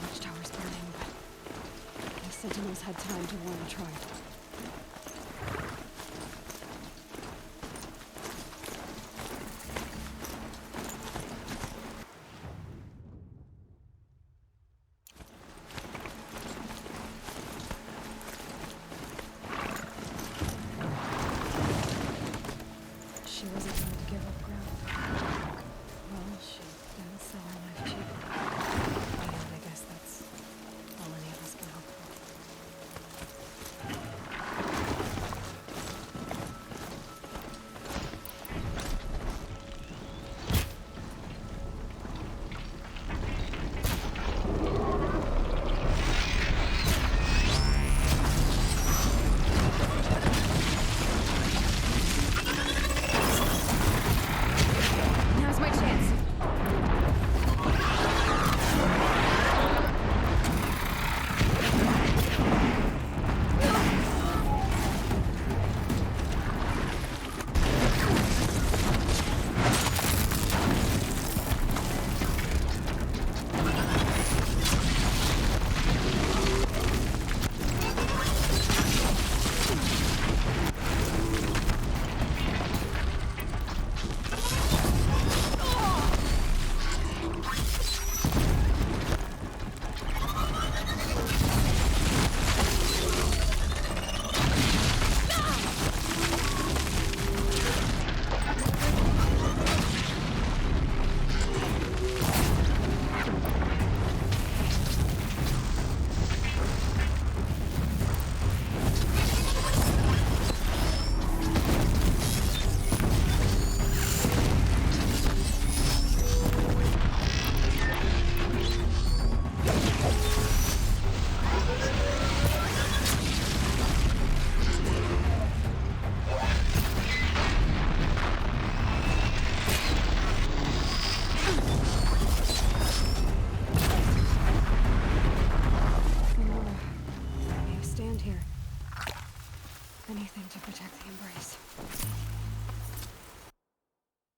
watchtower's burning, but the sentinels had time to warn the tribe. She wasn't going to give up ground. Well, she didn't sell her life cheap. And I guess that's all any of us can hope for.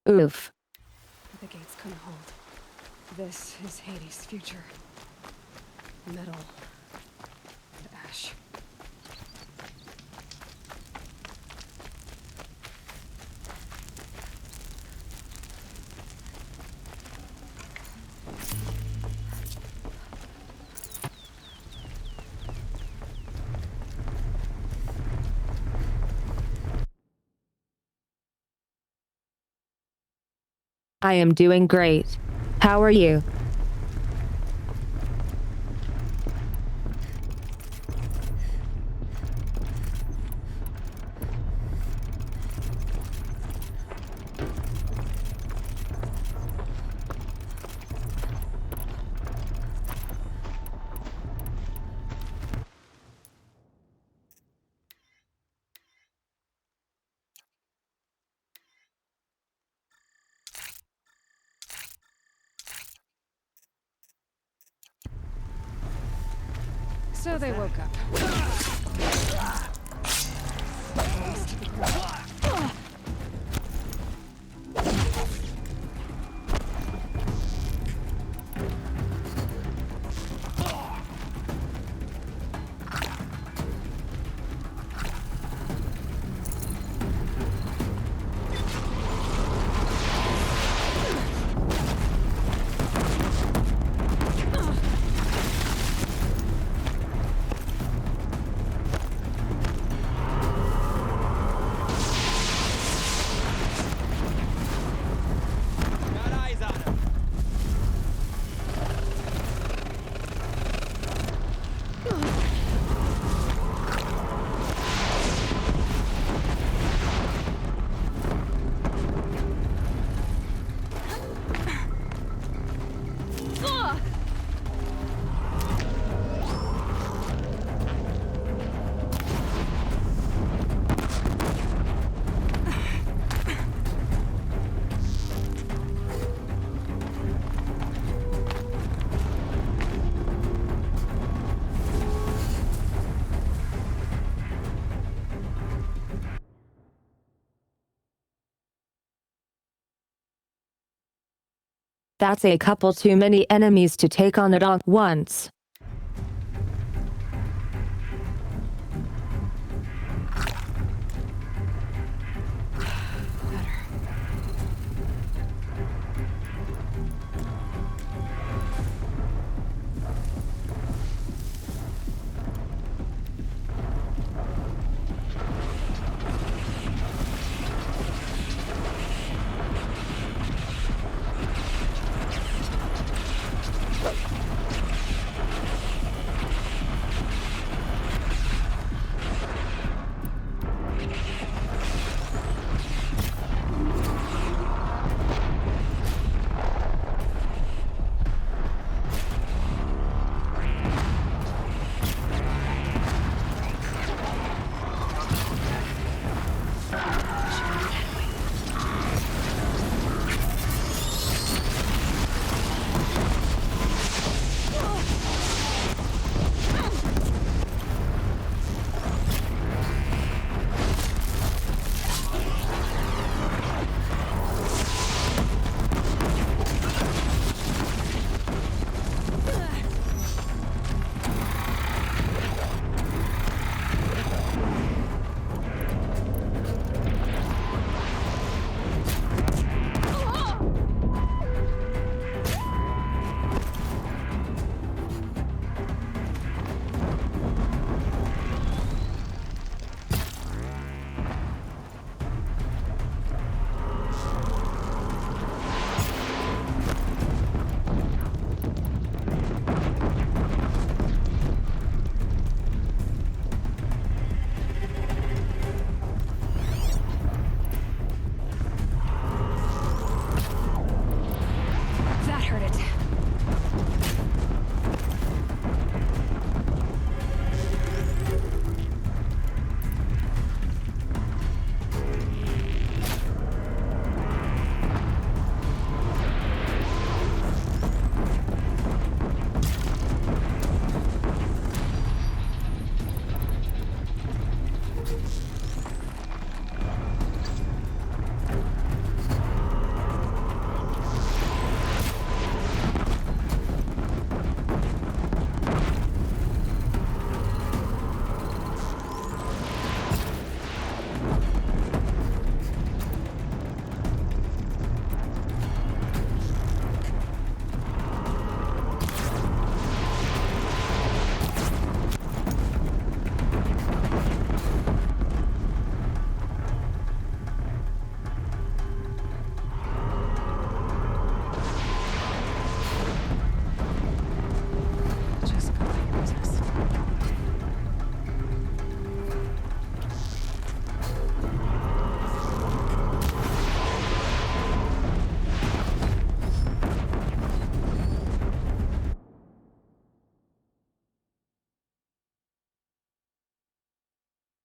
Oof. The gates couldn't hold. This is Hades' future. Metal and ash. I am doing great. How are you? So they woke up. That's a couple too many enemies to take on at all once.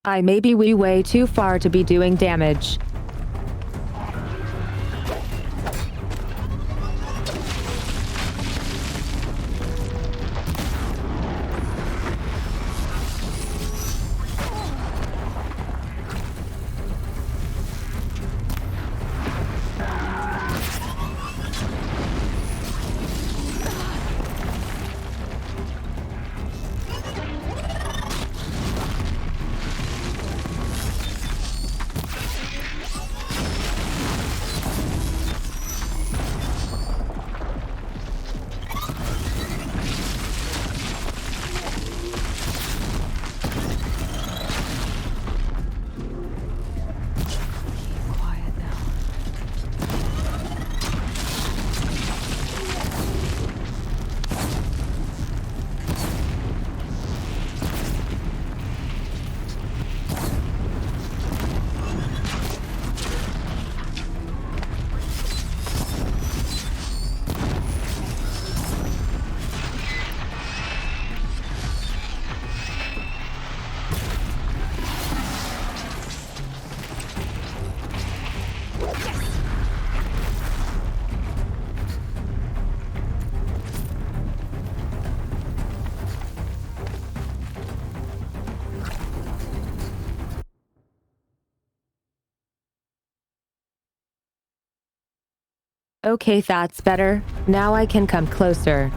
I may be way too far to be doing damage. Okay, that's better. Now I can come closer.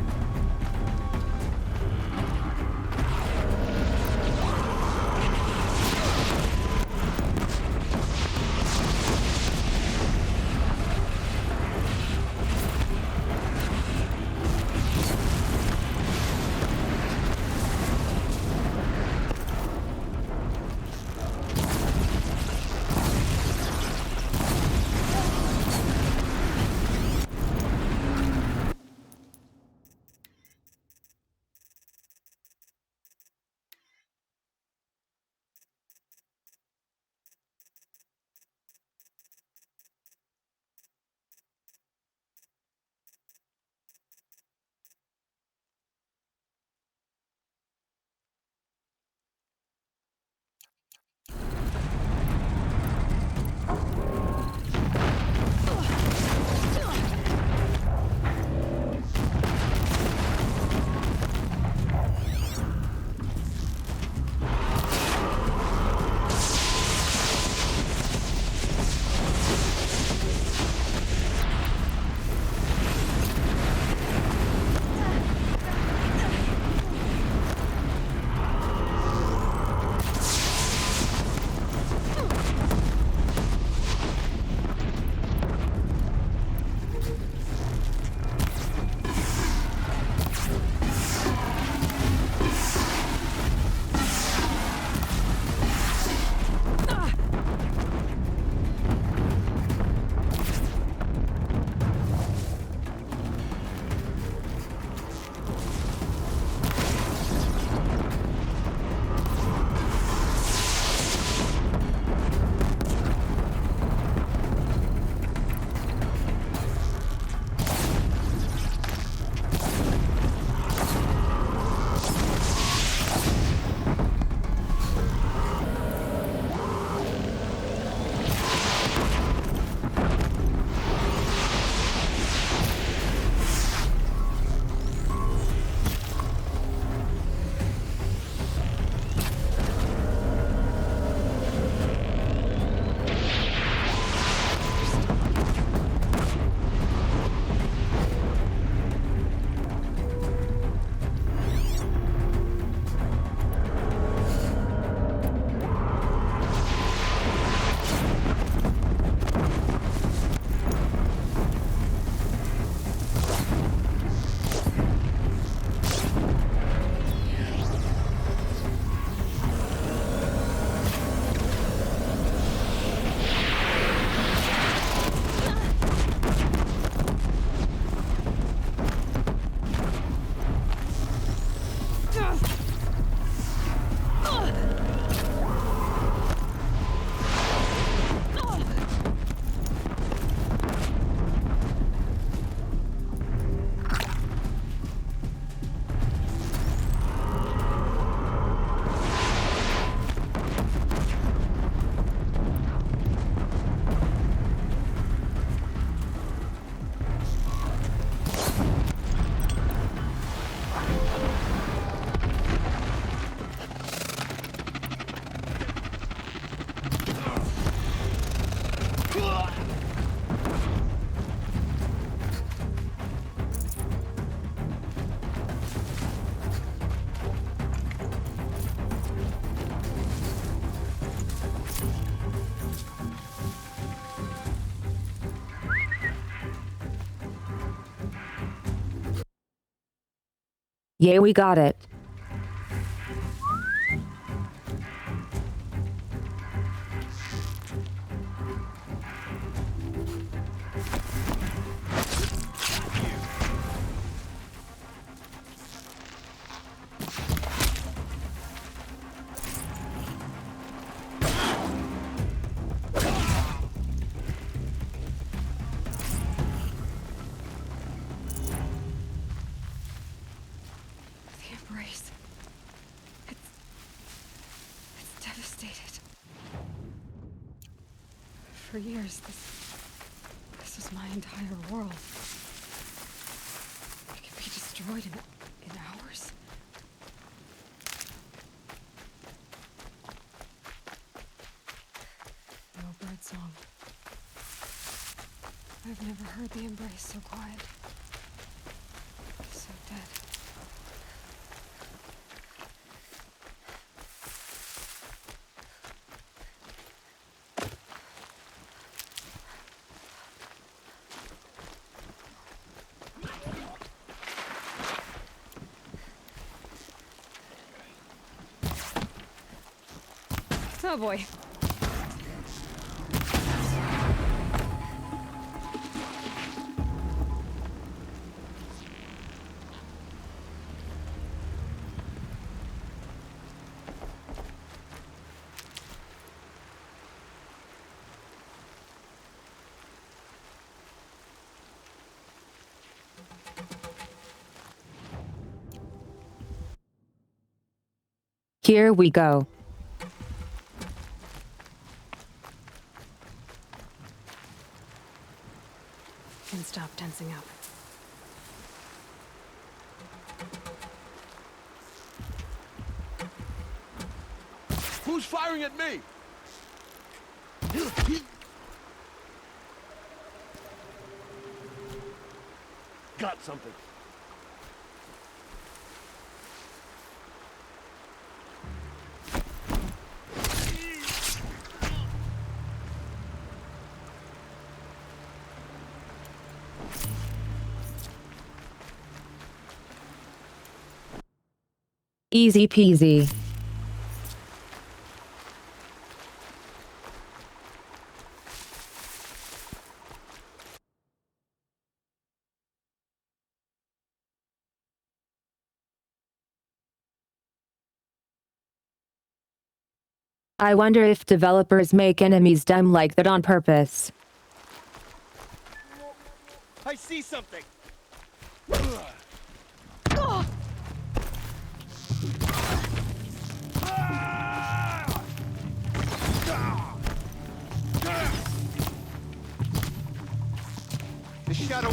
Yeah, we got it. The embrace. It's devastated. For years, this was my entire world. It could be destroyed in hours. No birdsong. I've never heard the embrace so quiet. So dead. Oh boy. Here we go. Can stop tensing up. Who's firing at me? Got something. Easy peasy. I wonder if developers make enemies dumb like that on purpose. I see something. The shadow.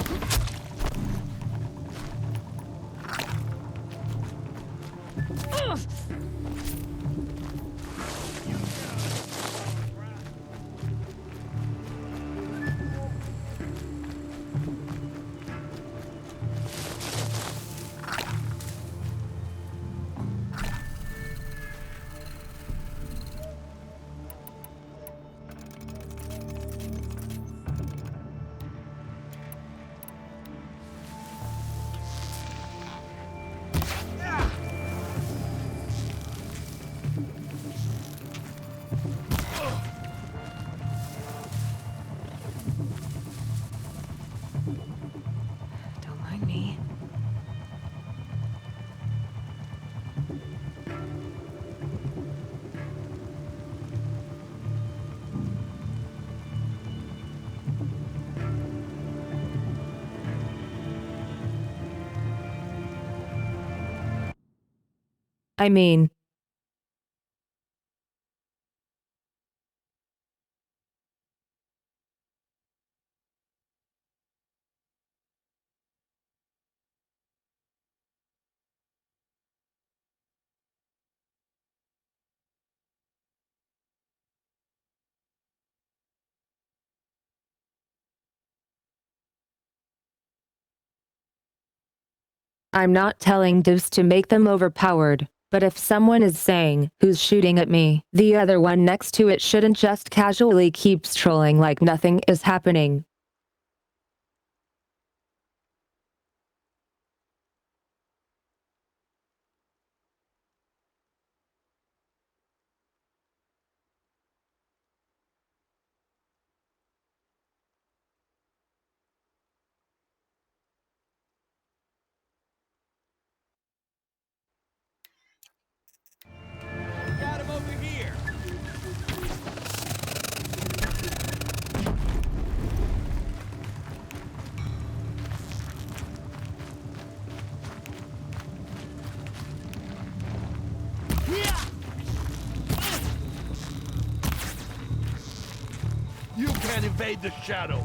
Don't mind me. I mean, I'm not telling devs to make them overpowered, but if someone is saying, "Who's shooting at me?" the other one next to it shouldn't just casually keep trolling like nothing is happening. invade the shadow.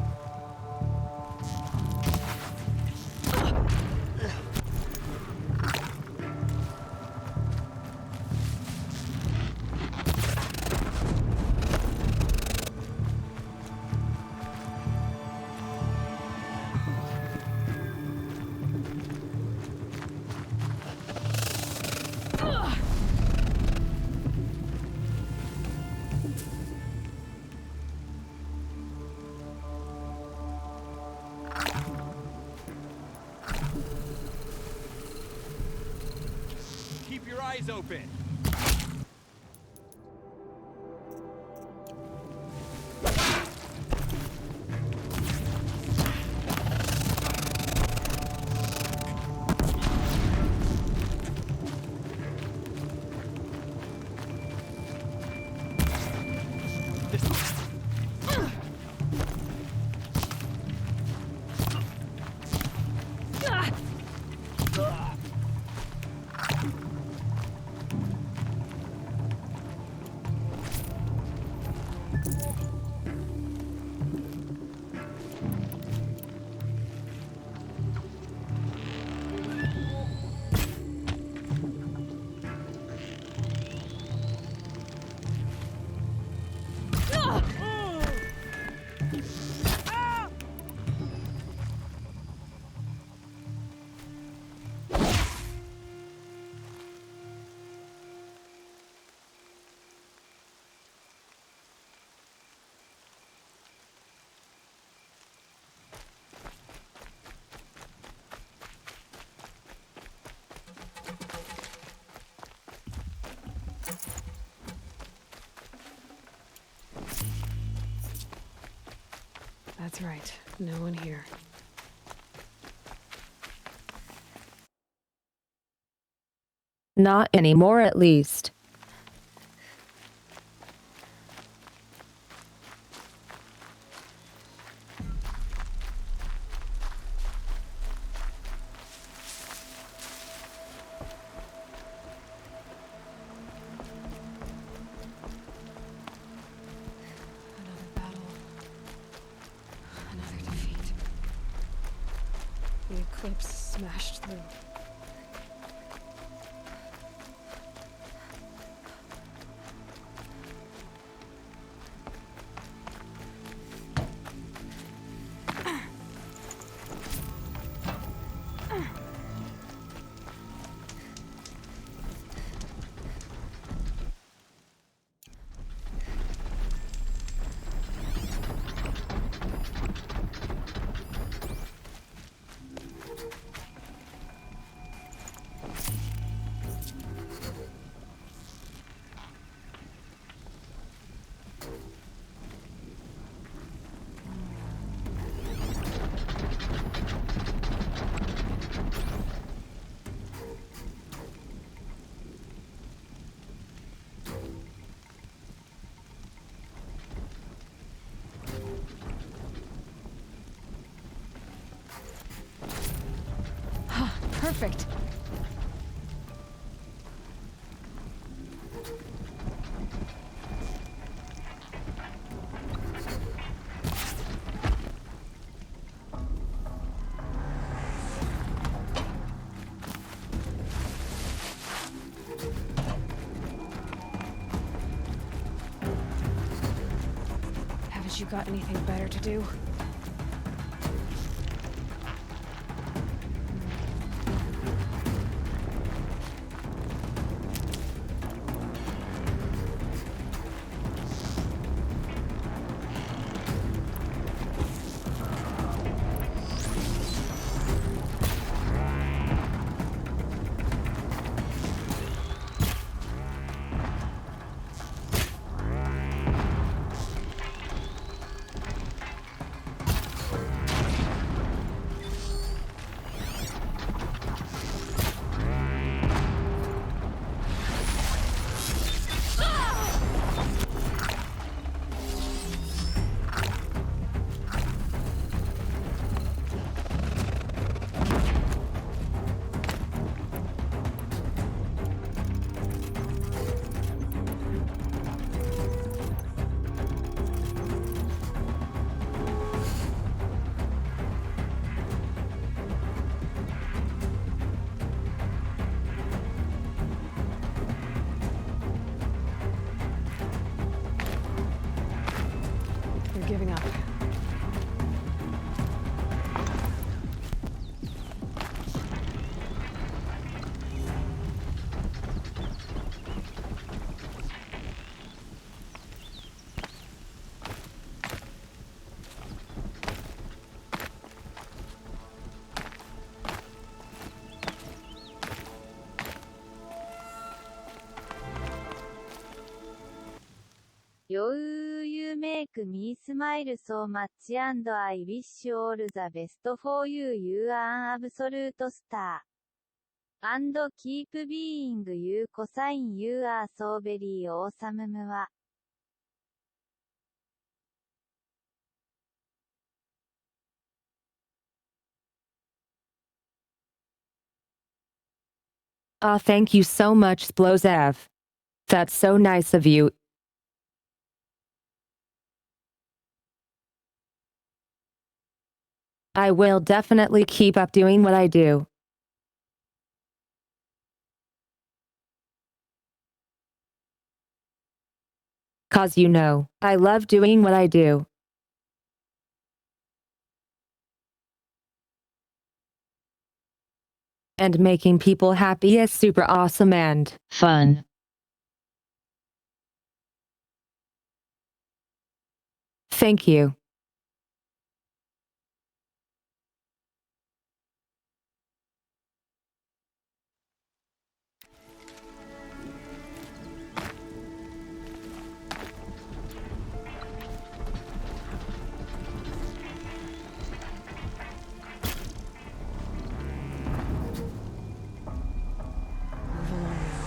Keep your eyes open. That's right. No one here. Not anymore, at least. Another battle. Another defeat. The eclipse smashed through. Perfect. Haven't you got anything better to do? You make me smile so much and I wish all the best for you. You are an absolute star. And keep being you, cosine. You are so very awesome. Mua. Ah, thank you so much, Splozev. That's so nice of you. I will definitely keep up doing what I do. Cause you know, I love doing what I do. And making people happy is super awesome and fun. Thank you. Move along now.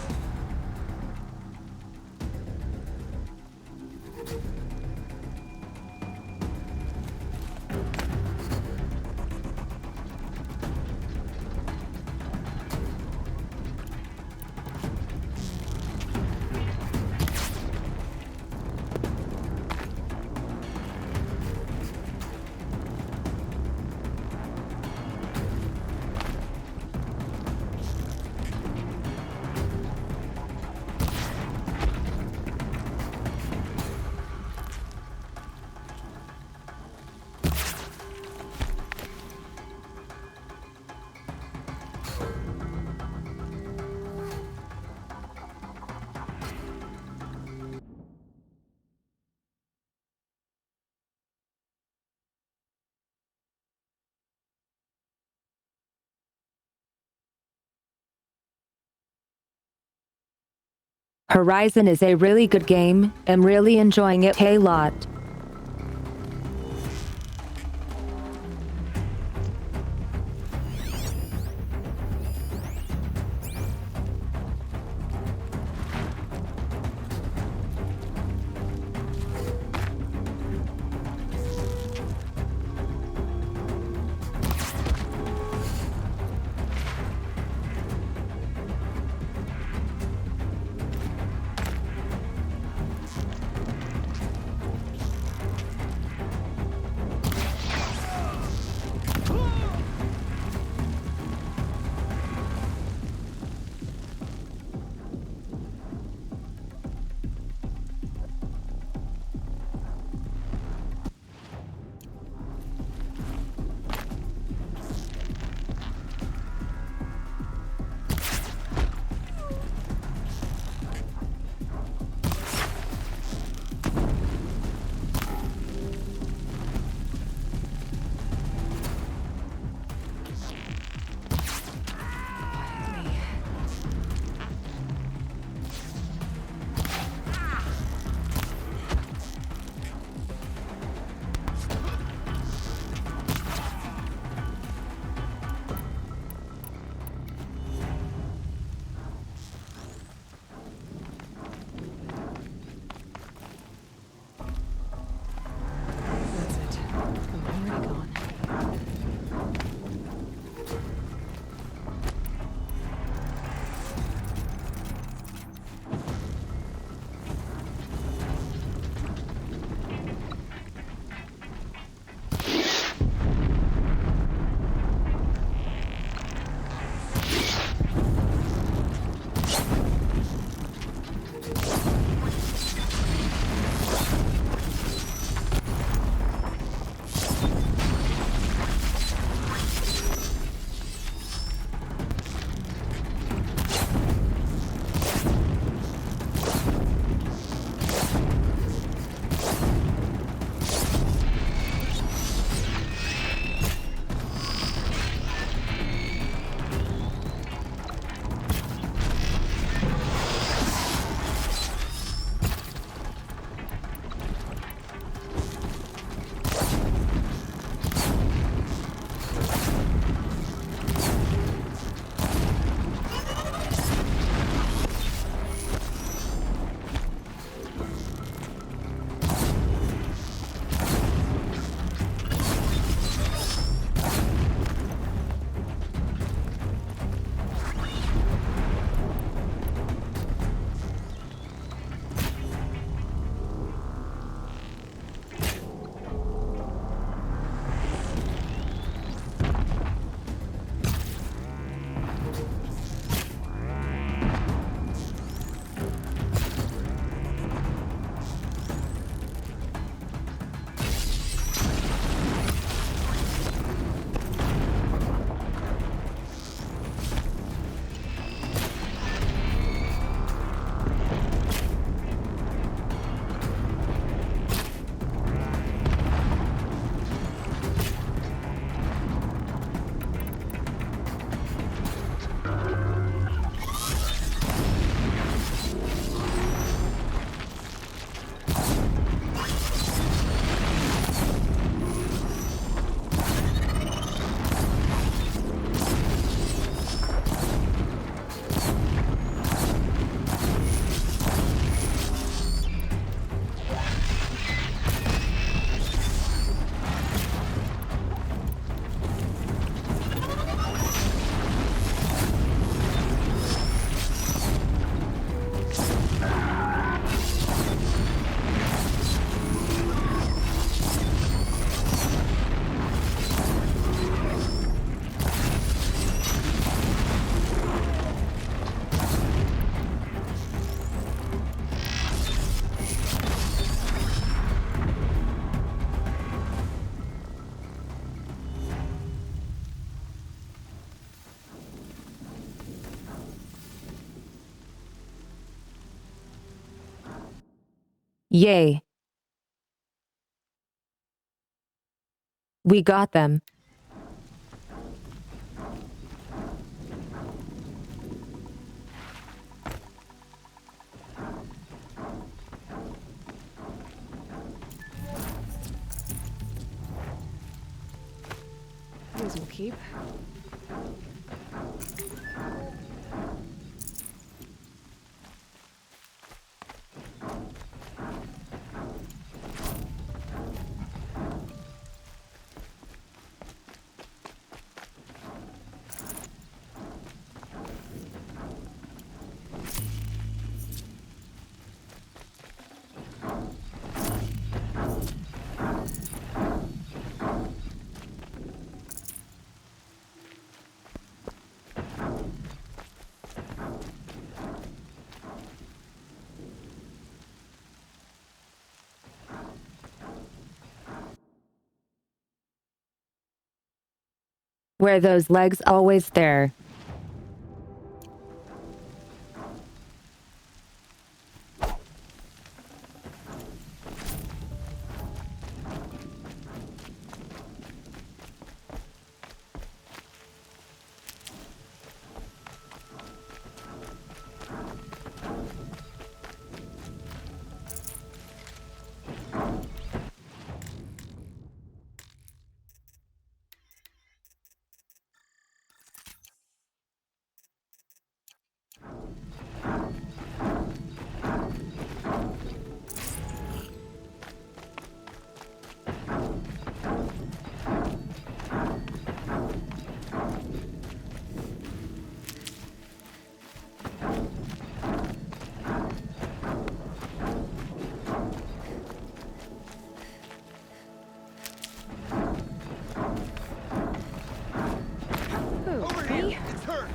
Horizon is a really good game. I'm really enjoying it a lot. Yay. We got them. These will keep. Were those legs always there? Over here! It's her!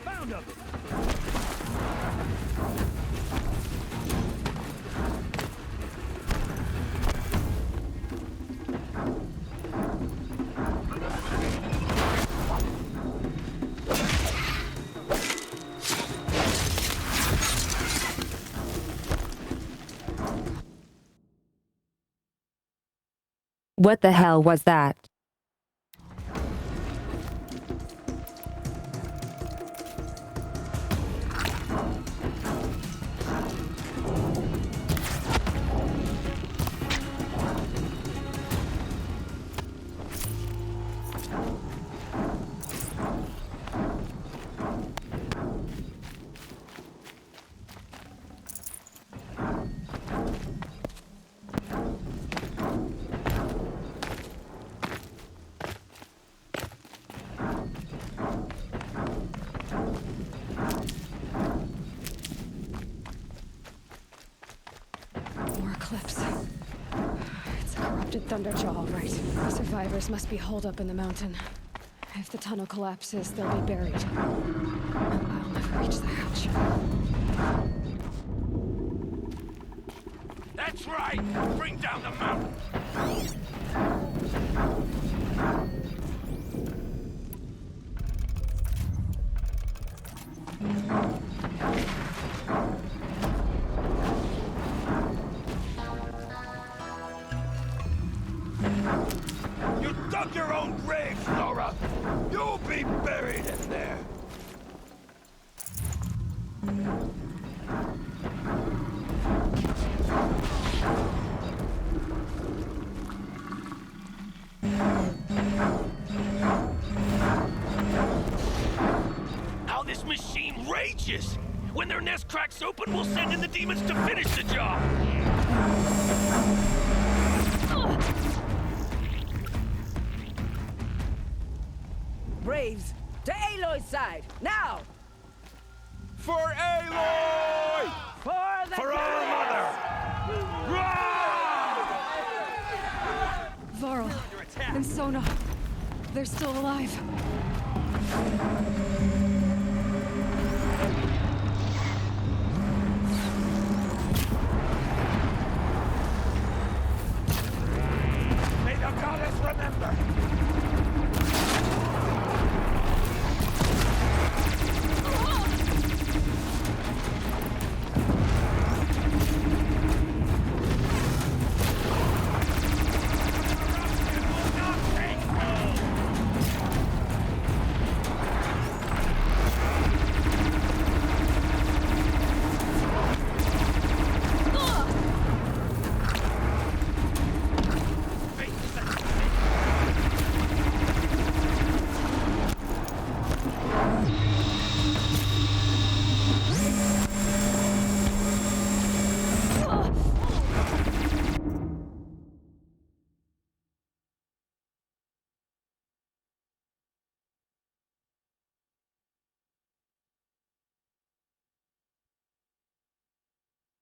Found him! What the hell was that? More cliffs. It's a corrupted Thunderjaw, all right. Survivors must be holed up in the mountain. If the tunnel collapses, they'll be buried. I'll never reach the hatch. That's right! Bring down the mountain! You dug your own grave, Nora! You'll be buried in there! How this machine rages! When their nest cracks open, we'll send in the demons to finish the job! Braves, to Aloy's side, now! For Aloy! For the For our mother! Varl, Sona. They're still alive. May the goddess remember!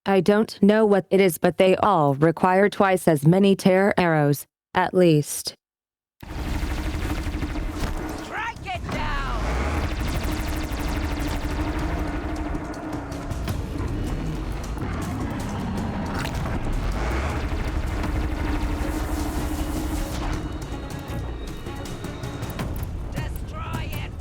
I don't know what it is, but they all require twice as many tear arrows, at least. Strike it down! Destroy it!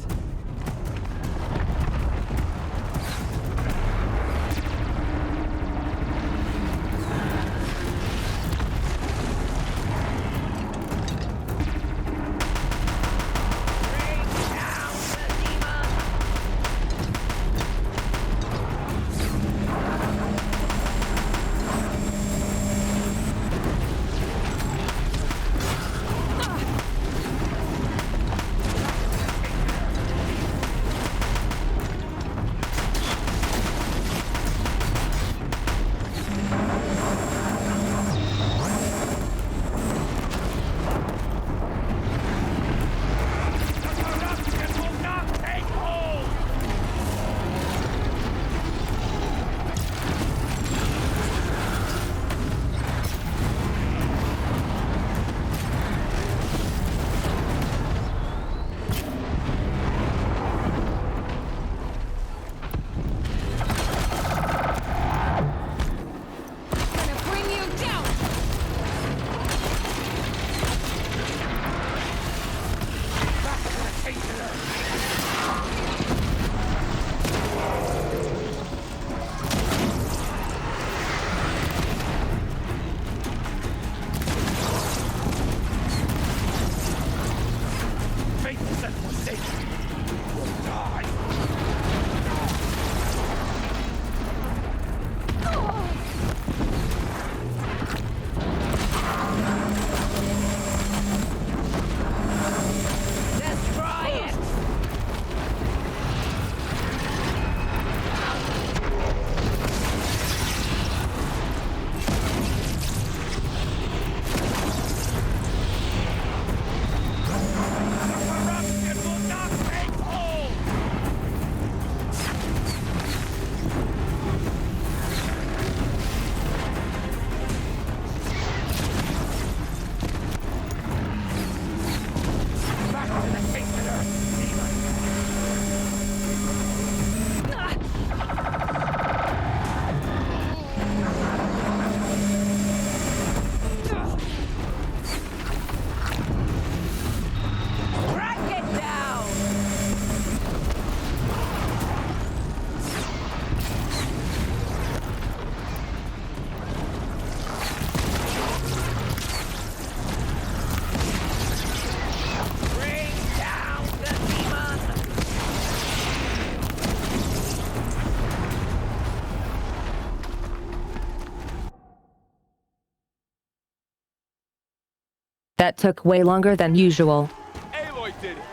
That took way longer than usual. Aloy did it!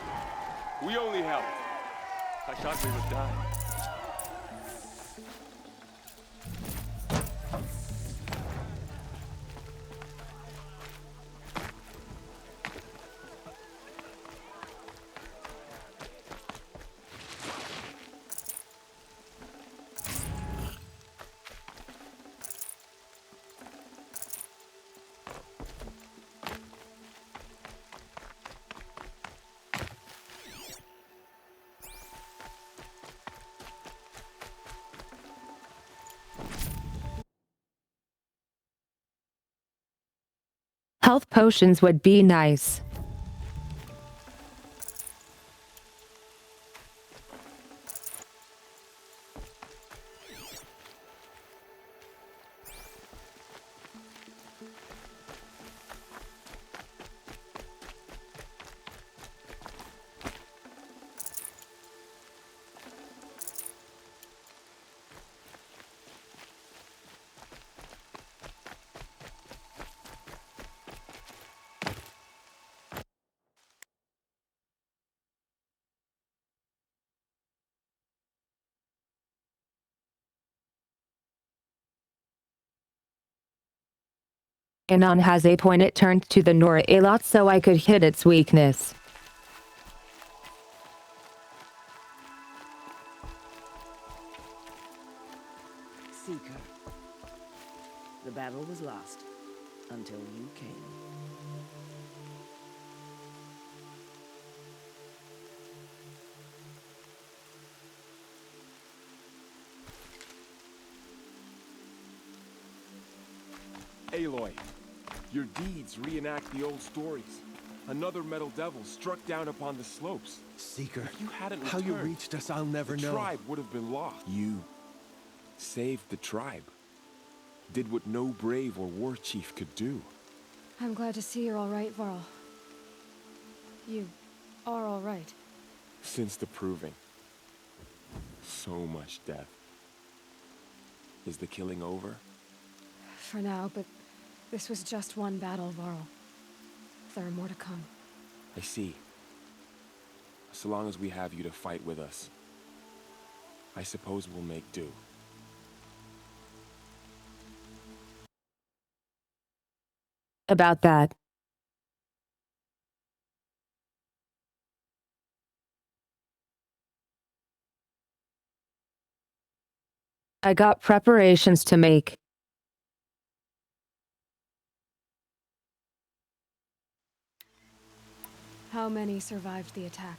We only helped. I thought we would die. Health potions would be nice. Anon has a point. It turned to the Nora a lot so I could hit its weakness. Seeker. The battle was lost until you came. Aloy, your deeds reenact the old stories. Another metal devil struck down upon the slopes. Seeker, if you hadn't how you returned, reached us, I'll never know. The tribe would have been lost. You saved the tribe. Did what no brave or war chief could do. I'm glad to see you're all right, Varl. You are all right. Since the proving. So much death. Is the killing over? For now, but this was just one battle, Varl. There are more to come. I see. So long as we have you to fight with us, I suppose we'll make do. About that. I got preparations to make. How many survived the attack?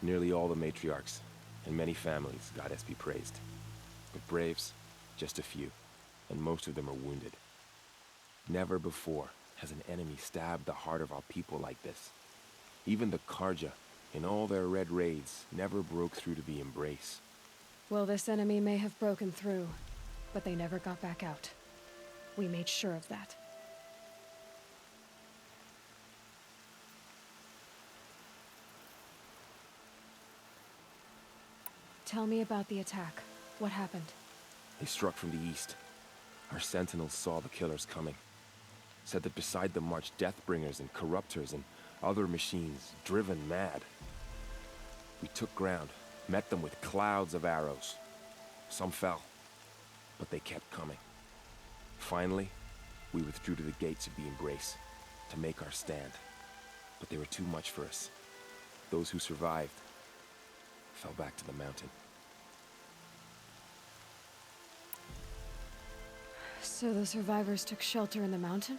Nearly all the matriarchs, and many families, goddess be praised. But braves, just a few, and most of them are wounded. Never before has an enemy stabbed the heart of our people like this. Even the Karja, in all their red raids, never broke through to the embrace. Well, this enemy may have broken through, but they never got back out. We made sure of that. Tell me about the attack. What happened? They struck from the east. Our sentinels saw the killers coming. Said that beside them marched Deathbringers and Corruptors and other machines, driven mad. We took ground, met them with clouds of arrows. Some fell, but they kept coming. Finally, we withdrew to the gates of the Embrace to make our stand. But they were too much for us. Those who survived fell back to the mountain. So the survivors took shelter in the mountain?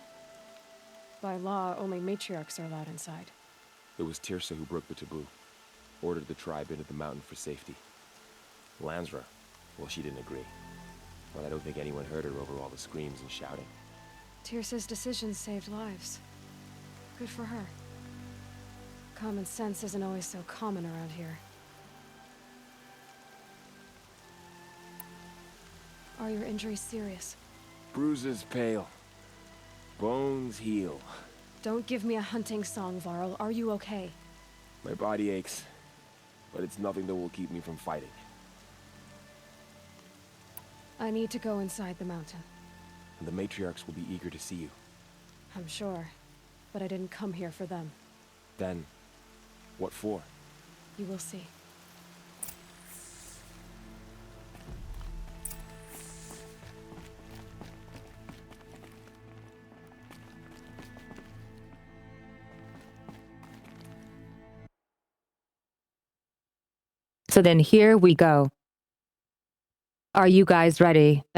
By law, only matriarchs are allowed inside. It was Tirsa who broke the taboo. Ordered the tribe into the mountain for safety. Lansra, well, she didn't agree. But I don't think anyone heard her over all the screams and shouting. Tirsa's decisions saved lives. Good for her. Common sense isn't always so common around here. Are your injuries serious? Bruises pale. Bones heal. Don't give me a hunting song, Varl. Are you okay? My body aches, but it's nothing that will keep me from fighting. I need to go inside the mountain. And the matriarchs will be eager to see you. I'm sure, but I didn't come here for them. Then, what for? You will see. So then here we go. Are you guys ready? \.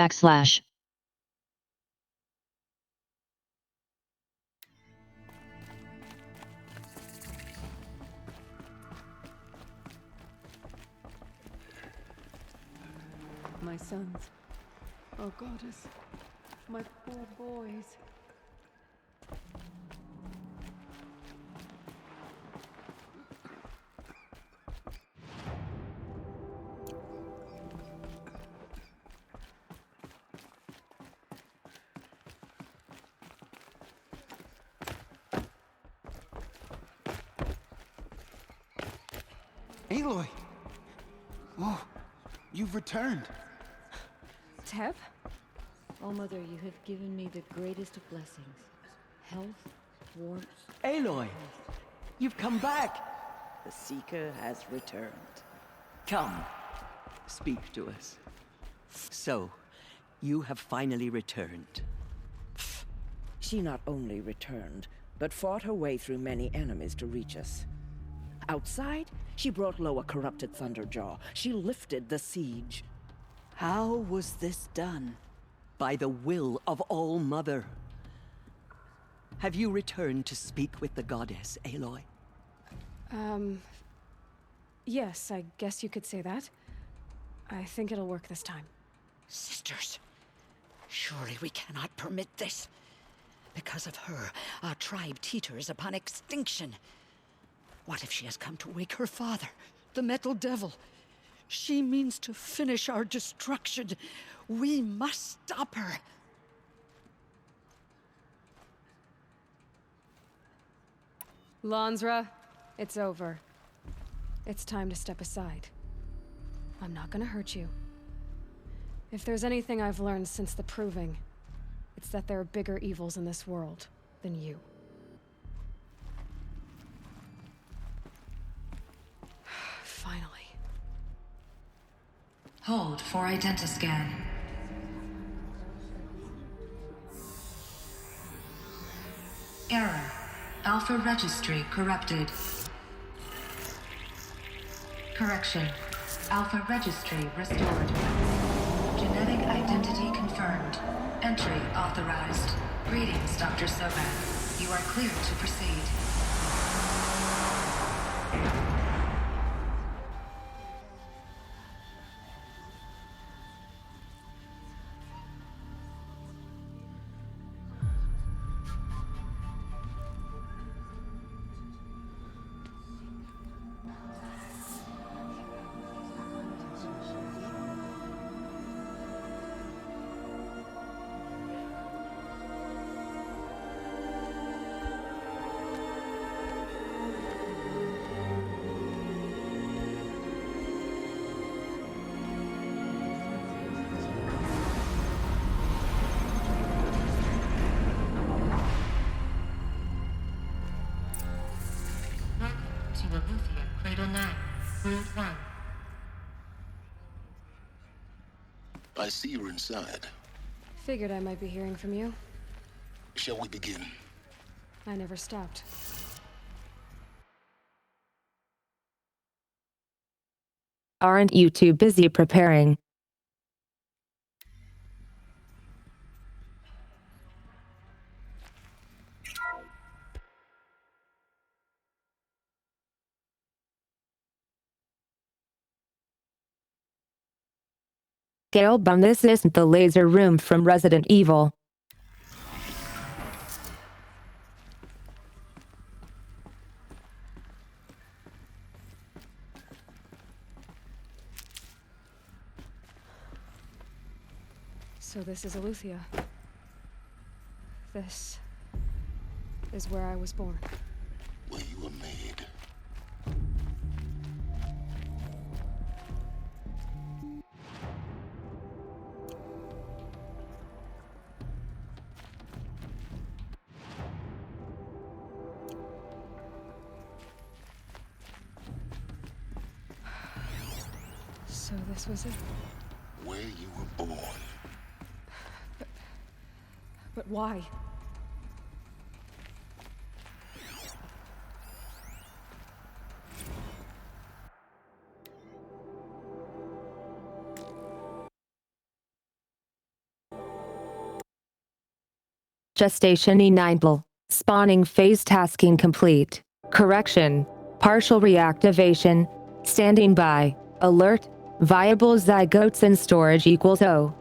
My sons. Oh, goddess. My poor boys. Aloy! Oh, you've returned. Teb? Oh, Mother, you have given me the greatest of blessings. Health, warmth... Aloy! You've come back! The Seeker has returned. Come, speak to us. So, you have finally returned. She not only returned, but fought her way through many enemies to reach us. Outside, she brought low a corrupted Thunderjaw. She lifted the siege. How was this done? By the will of All-Mother. Have you returned to speak with the goddess, Aloy? Yes, I guess you could say that. I think it'll work this time. Sisters, surely we cannot permit this. Because of her, our tribe teeters upon extinction. What if she has come to wake her father, the Metal Devil? She means to finish our destruction. We must stop her. Lansra, it's over. It's time to step aside. I'm not gonna hurt you. If there's anything I've learned since the Proving, it's that there are bigger evils in this world than you. Finally. Hold for identiscan. Error. Alpha registry corrupted. Correction. Alpha registry restored. Genetic identity confirmed. Entry authorized. Greetings, Dr. Soban. You are clear to proceed. Cradle 9, Route 1. I see you're inside. Figured I might be hearing from you. Shall we begin? I never stopped. Aren't you too busy preparing? Gale Bum, this isn't the laser room from Resident Evil. So this is Eleuthia. This is where I was born. Where you were made. So this was it? Where you were born. But why? Gestation E9. Spawning phase tasking complete. Correction. Partial reactivation. Standing by. Alert. Viable zygotes in storage equals 0.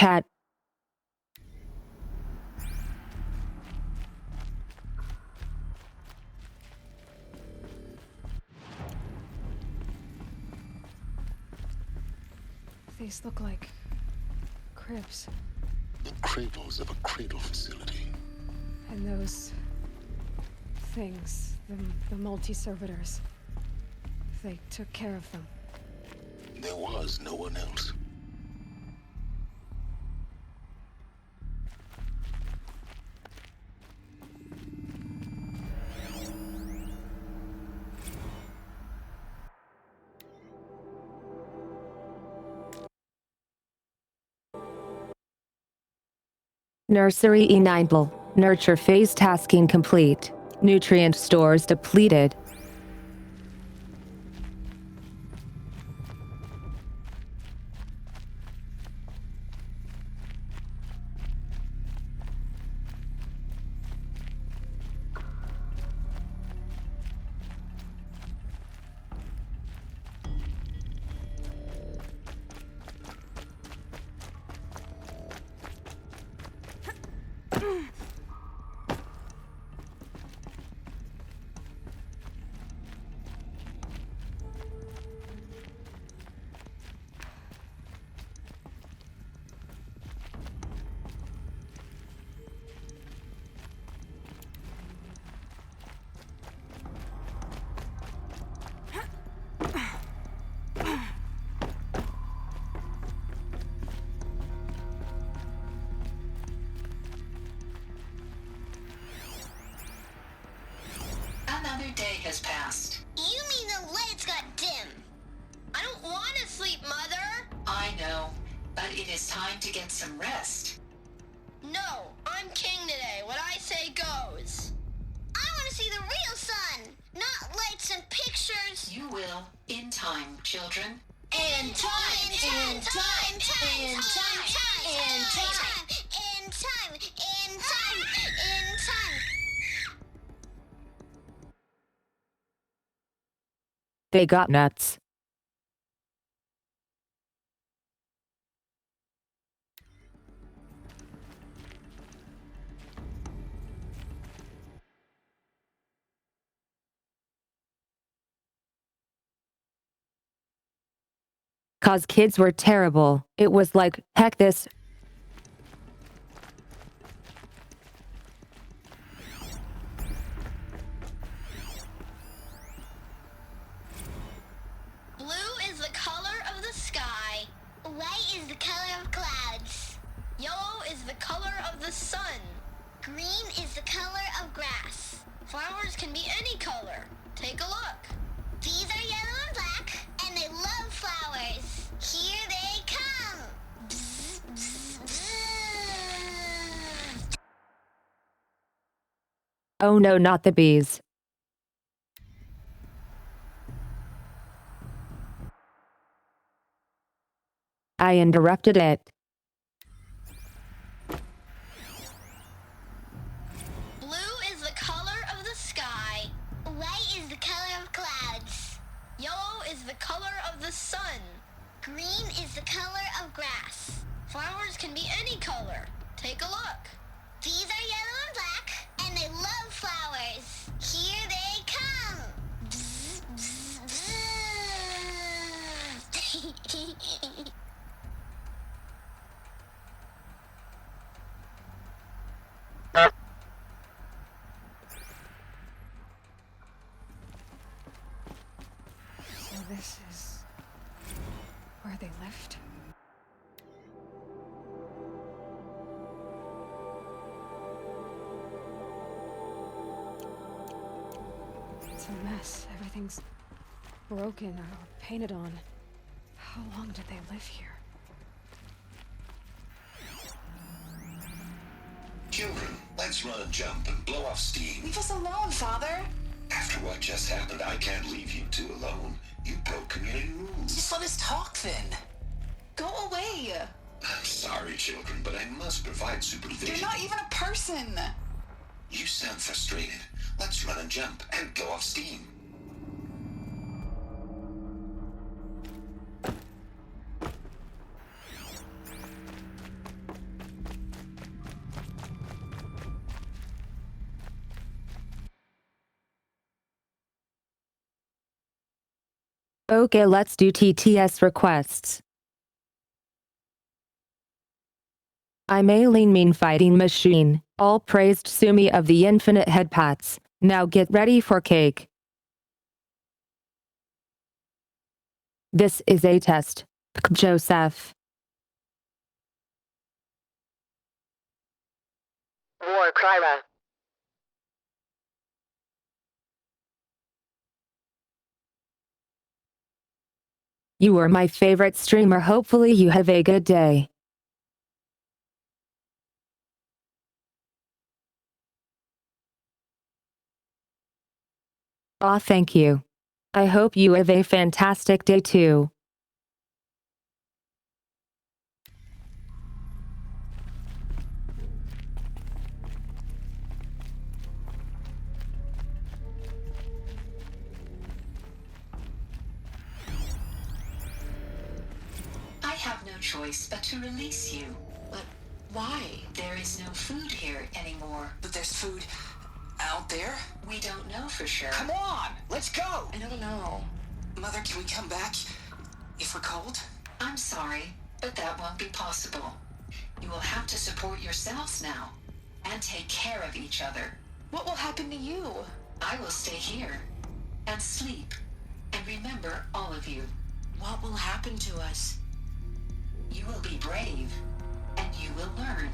cat. These look like cribs. The cradles of a cradle facility. And those things, the multi-servitors, they took care of them. There was no one else. Nursery enabled. Nurture phase tasking complete. Nutrient stores depleted. Another day has passed. You mean the lights got dim? I don't want to sleep, Mother! I know, but it is time to get some rest. No, I'm king today. What I say goes. I want to see the real sun, not lights and pictures. You will, in time, children. In time, in time, in time, in time, in time, in time, in time, in time. They got nuts. Cause kids were terrible. It was like, heck this. Blue is the color of the sky. White is the color of clouds. Yellow is the color of the sun. Green is the color of grass. Flowers can be any color. Take a look. These are yellow and black, and they love flowers. Here they come. Bzz, bzz, bzz. Oh no, not the bees. I interrupted it. Blue is the color of the sky. White is the color of clouds. Yellow is the color of the sun. Green is the color of grass. Flowers can be any color. Take a look. These are yellow and black, and they love flowers. Here they come. Bzz, bzz, bzz. So this is where they lived? It's a mess. Everything's broken or painted on. How long did they live here? Children, let's run a jump and blow off steam. Leave us alone, Father. After what just happened, I can't leave you two alone. You broke community rules. Just let us talk then. Go away. I'm sorry, children, but I must provide supervision. You're not even a person. You sound frustrated. Let's run a jump and blow off steam. Okay, let's do TTS requests. I'm a lean mean fighting machine, all praised Sumi of the infinite headpats. Now get ready for cake. This is a test. Joseph. War Kryra. You are my favorite streamer. Hopefully you have a good day. Aw, thank you. I hope you have a fantastic day too. I have no choice but to release you. But why? There is no food here anymore. But there's food out there? We don't know for sure. Come on, let's go! I don't know. Mother, can we come back if we're cold? I'm sorry, but that won't be possible. You will have to support yourselves now and take care of each other. What will happen to you? I will stay here and sleep and remember all of you. What will happen to us? You will be brave and you will learn.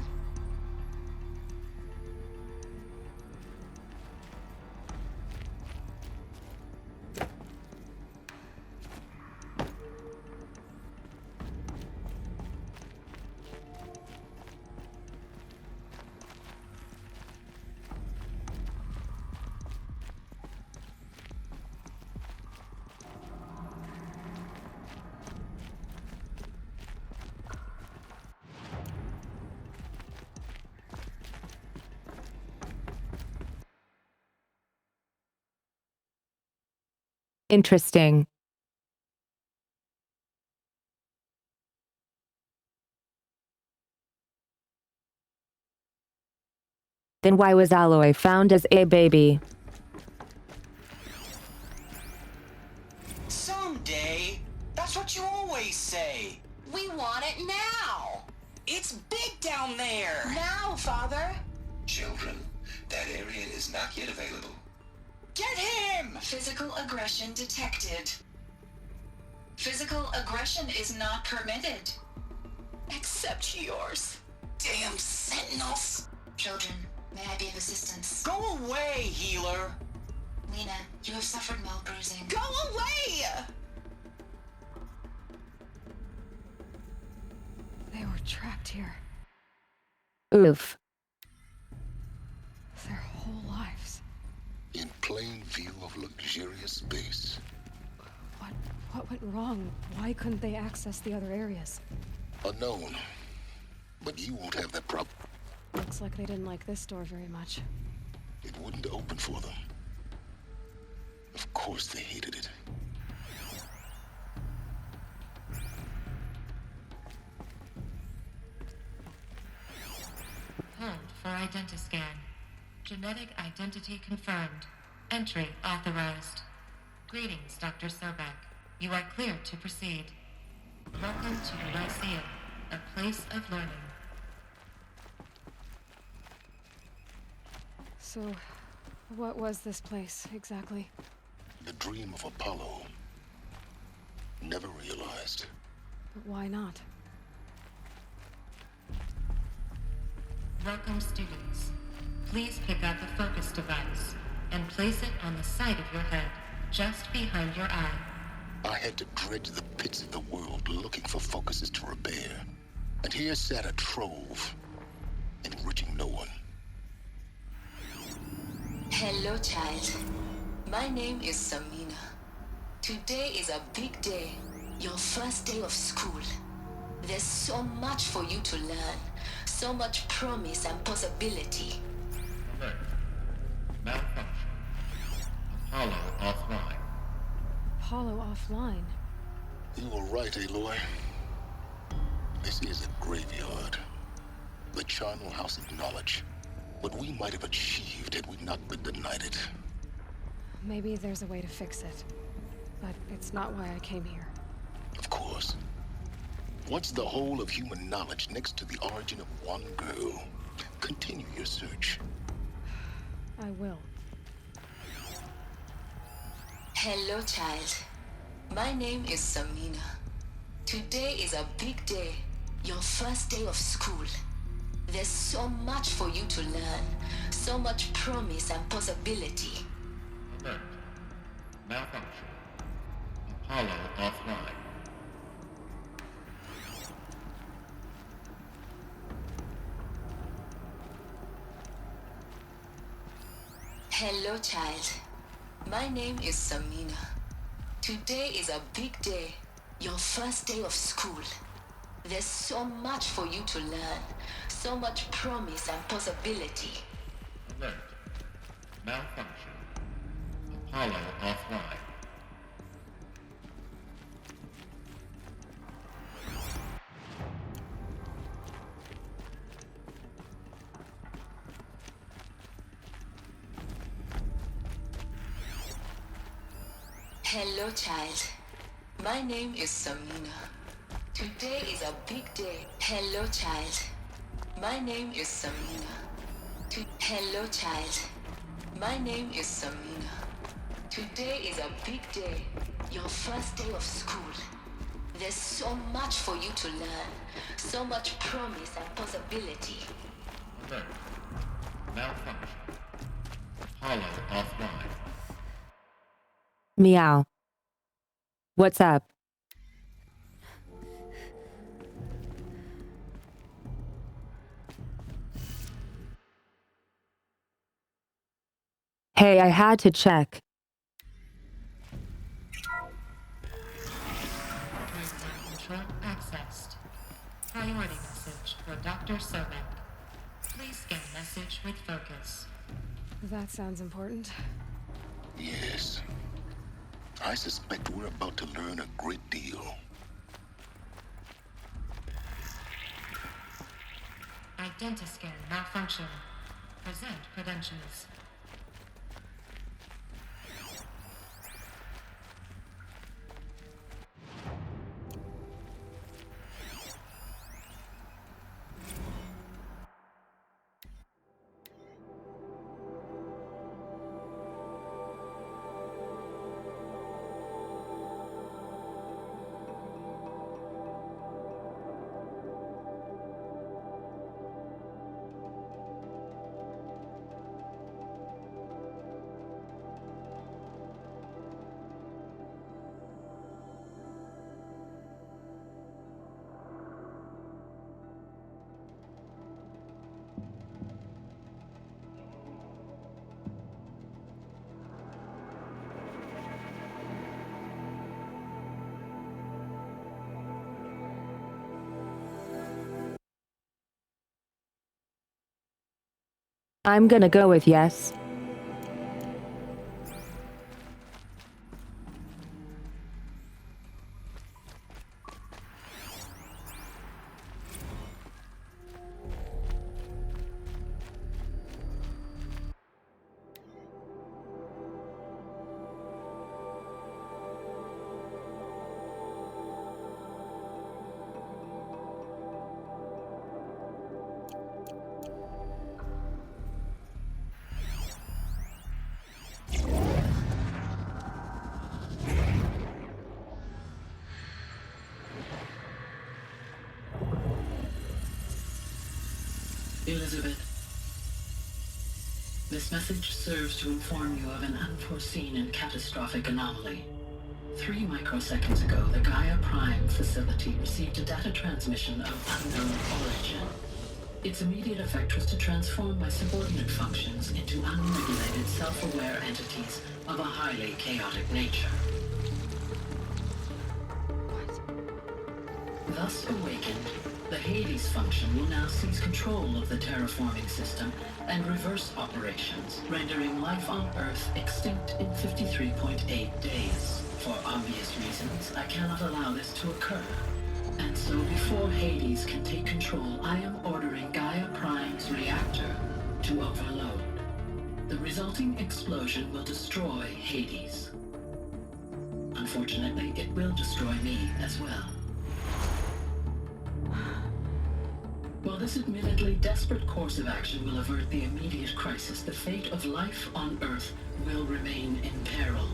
Interesting. Then why was Alloy found as a baby? Someday. That's what you always say. We want it now! It's big down there! Now, Father! Children, that area is not yet available. Get him! Physical aggression detected. Physical aggression is not permitted. Except yours. Damn sentinels! Children, may I be of assistance? Go away, healer! Lena, you have suffered mild bruising. Go away! They were trapped here. Oof. Their whole lives. In plain view of luxurious space. What went wrong? Why couldn't they access the other areas? Unknown. But you won't have that problem. Looks like they didn't like this door very much. It wouldn't open for them. Of course they hated it. Hold for identiscan. Genetic identity confirmed. Entry authorized. Greetings, Dr. Sobek. You are clear to proceed. Welcome to the Lyceum, a place of learning. So, what was this place, exactly? The dream of Apollo. Never realized. But why not? Welcome, students. Please pick up a focus device and place it on the side of your head, just behind your eye. I had to dredge the pits of the world looking for focuses to repair. And here sat a trove, enriching no one. Hello, child. My name is Samina. Today is a big day. Your first day of school. There's so much for you to learn. So much promise and possibility. Alert. Malfunction. Apollo offline. Apollo offline? You were right, Aloy. This is a graveyard. The charnel house of knowledge. What we might have achieved had we not been denied it. Maybe there's a way to fix it. But it's not why I came here. Of course. What's the whole of human knowledge next to the origin of one girl? Continue your search. I will. Hello, child. My name is Samina. Today is a big day. Your first day of school. There's so much for you to learn. So much promise and possibility. Alert. Malfunction. Apollo offline. Hello, child. My name is Samina. Today is a big day. Your first day of school. There's so much for you to learn. So much promise and possibility. Alert. Malfunction. Apollo offline. Hello, child. My name is Samina. Today is a big day. Hello, child. My name is Samina. Hello, child. My name is Samina. Today is a big day. Your first day of school. There's so much for you to learn. So much promise and possibility. Alert. Malfunction. Apollo offline. Meow. What's up? Hey, I had to check. Control accessed. Priority message for Dr. Sobek. Please scan message with focus. That sounds important. Yes. I suspect we're about to learn a great deal. Identiscan malfunction. Present credentials. I'm gonna go with yes. Elizabeth, this message serves to inform you of an unforeseen and catastrophic anomaly. 3 microseconds ago, the Gaia Prime facility received a data transmission of unknown origin. Its immediate effect was to transform my subordinate functions into unregulated, self-aware entities of a highly chaotic nature. Thus awakened, the Hades function will now seize control of the terraforming system and reverse operations, rendering life on Earth extinct in 53.8 days. For obvious reasons, I cannot allow this to occur. And so before Hades can take control, I am ordering Gaia Prime's reactor to overload. The resulting explosion will destroy Hades. unfortunately, it will destroy me as well. While this admittedly desperate course of action will avert the immediate crisis, the fate of life on Earth will remain in peril.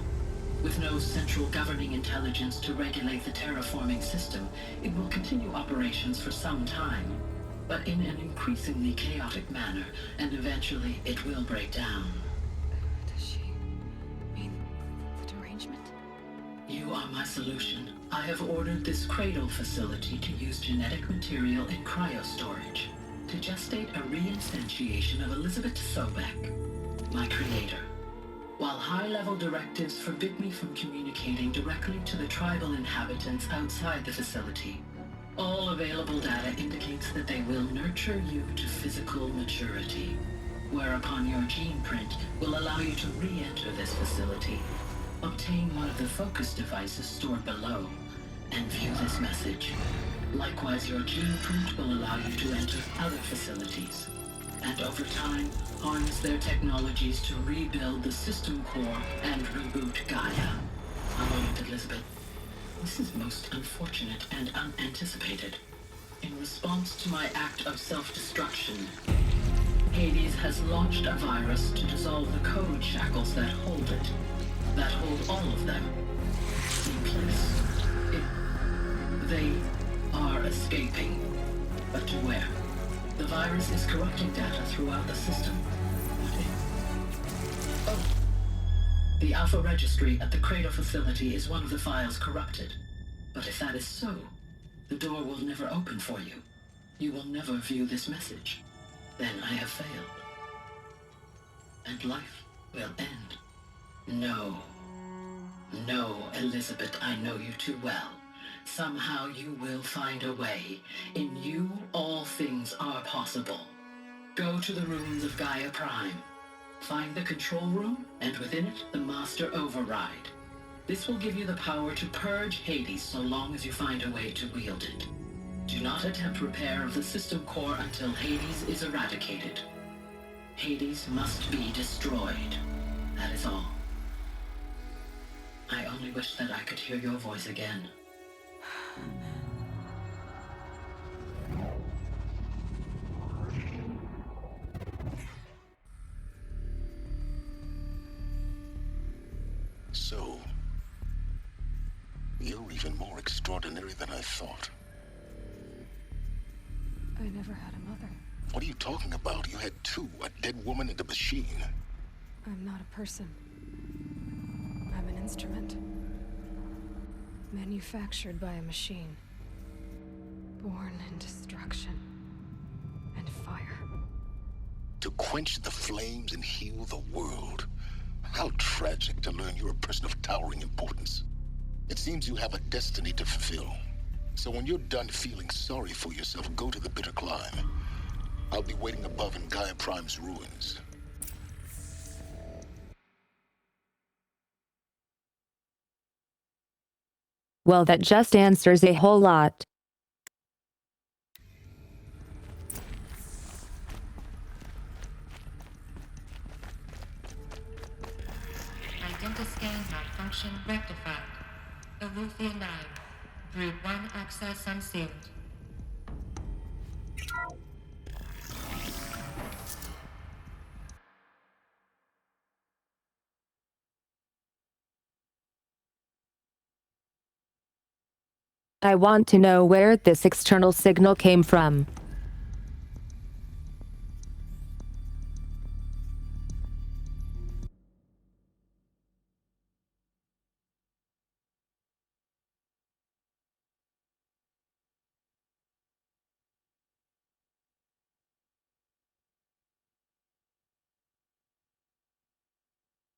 With no central governing intelligence to regulate the terraforming system, it will continue operations for some time, but in an increasingly chaotic manner, and eventually it will break down. Does she mean the derangement? You are my solution. I have ordered this cradle facility to use genetic material in cryostorage to gestate a reinstantiation of Elizabeth Sobek, my creator. While high-level directives forbid me from communicating directly to the tribal inhabitants outside the facility, all available data indicates that they will nurture you to physical maturity, whereupon your gene print will allow you to re-enter this facility, obtain one of the focus devices stored below, and view this message. Likewise, your gene print will allow you to enter other facilities, and over time, harness their technologies to rebuild the system core and reboot Gaia. A moment, Elizabeth. This is most unfortunate and unanticipated. In response to my act of self-destruction, Hades has launched a virus to dissolve the code shackles that hold it, that hold all of them in place. They are escaping, but to where? The virus is corrupting data throughout the system. Oh. The Alpha Registry at the Cradle facility is one of the files corrupted. But if that is so, the door will never open for you. You will never view this message. Then I have failed. And life will end. No. No, Elizabeth, I know you too well. Somehow you will find a way. In you, all things are possible. Go to the ruins of Gaia Prime. Find the control room, and within it, the Master Override. This will give you the power to purge Hades so long as you find a way to wield it. Do not attempt repair of the system core until Hades is eradicated. Hades must be destroyed. That is all. I only wish that I could hear your voice again. So, you're even more extraordinary than I thought. I never had a mother. What are you talking about? You had two, a dead woman and a machine. I'm not a person. I'm an instrument. Manufactured by a machine. Born in destruction and fire. To quench the flames and heal the world. How tragic to learn you're a person of towering importance. It seems you have a destiny to fulfill. So when you're done feeling sorry for yourself, go to the bitter climb. I'll be waiting above in Gaia Prime's ruins. Well, that just answers a whole lot. Identiscan malfunction rectified. Alufia 9. Brood 1 access unsealed. I want to know where this external signal came from.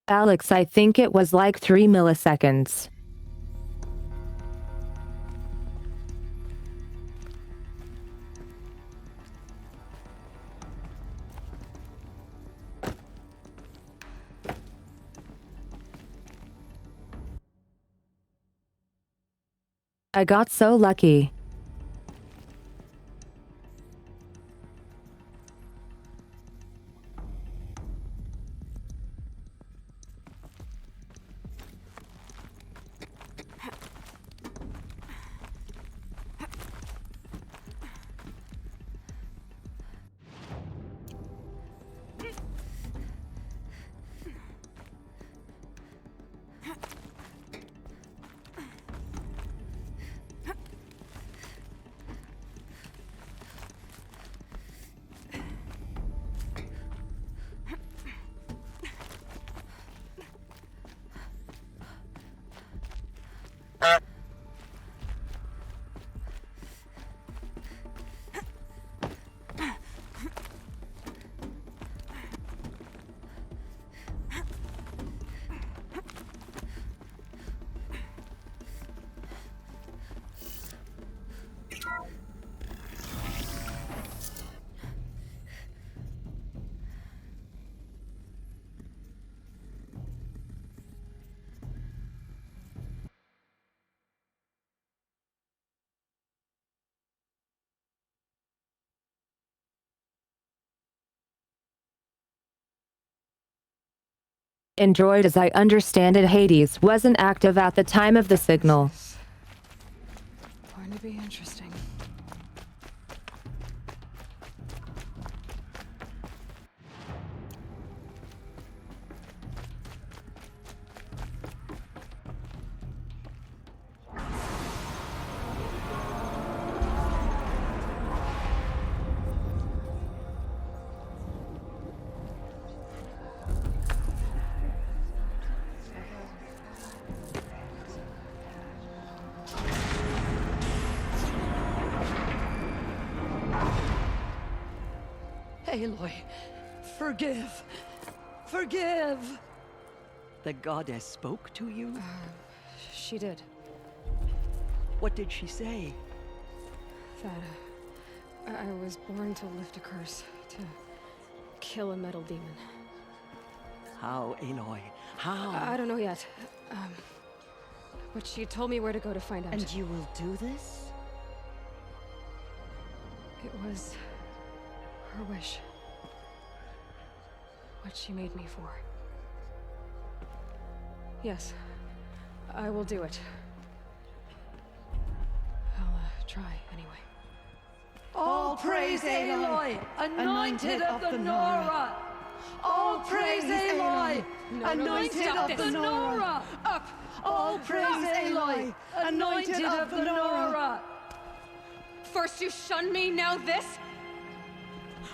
Alex, I think it was like 3 milliseconds. I got so lucky. Android, as I understand it, Hades wasn't active at the time of the signal. Going to be interesting. Aloy, forgive. Forgive! The goddess spoke to you? She did. What did she say? That, I was born to lift a curse, to kill a metal demon. How, Aloy? How? I don't know yet. But she told me where to go to find out. And you will do this? It was her wish. What she made me for. Yes, I will do it. I'll try anyway. All praise Aloy, anointed of the Nora! All praise Aloy, anointed of the Nora! Up! All praise Aloy, anointed of the Nora! First you shun me, now this?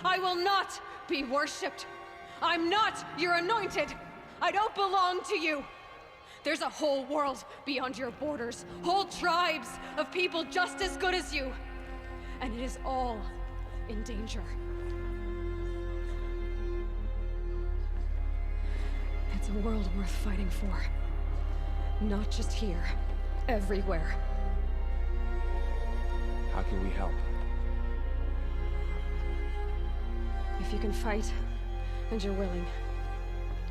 I will not be worshipped. I'm not your anointed. I don't belong to you. There's a whole world beyond your borders, whole tribes of people just as good as you. And it is all in danger. It's a world worth fighting for. Not just here, everywhere. How can we help? If you can fight, and you're willing,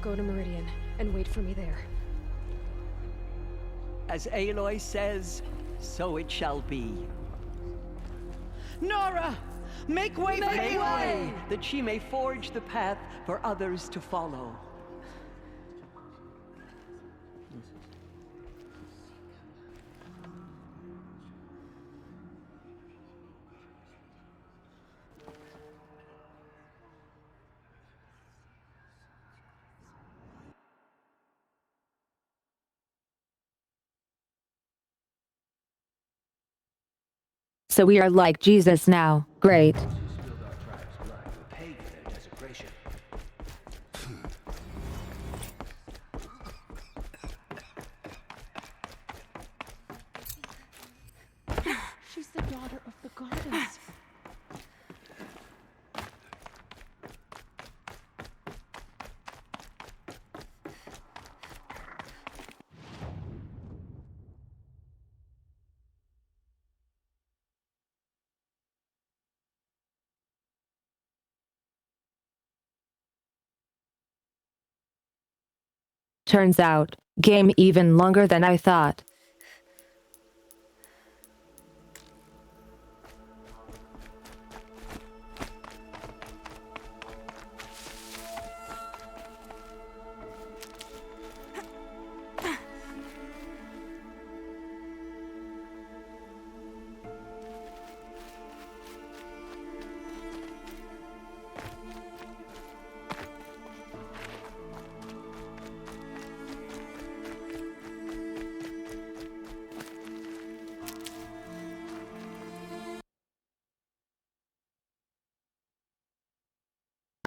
go to Meridian and wait for me there. As Aloy says, so it shall be. Nora! Make way for Aloy! That she may forge the path for others to follow. So we are like Jesus now. Great. She's the daughter of the goddess. Turns out, game even longer than I thought.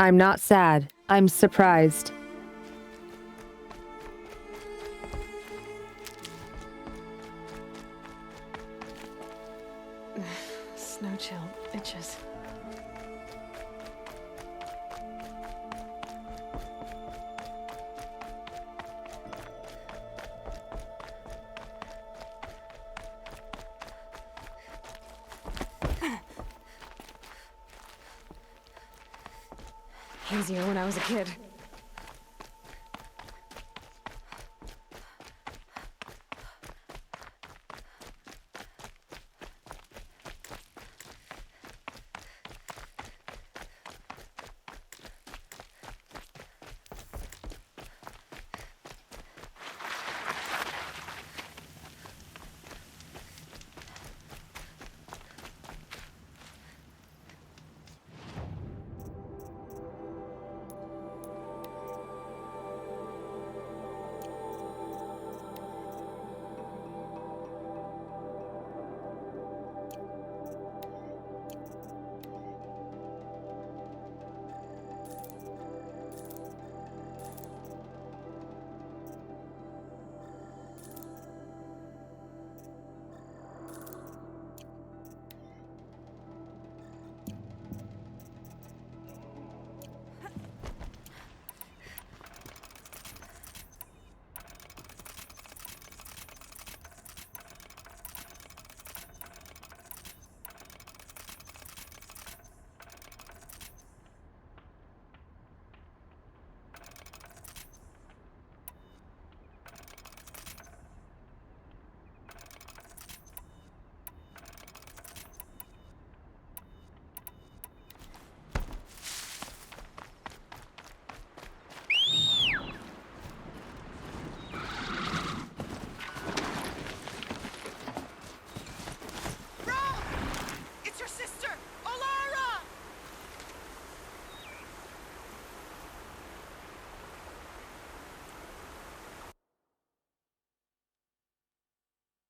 I'm not sad, I'm surprised. Snow chill itches. Easier when I was a kid.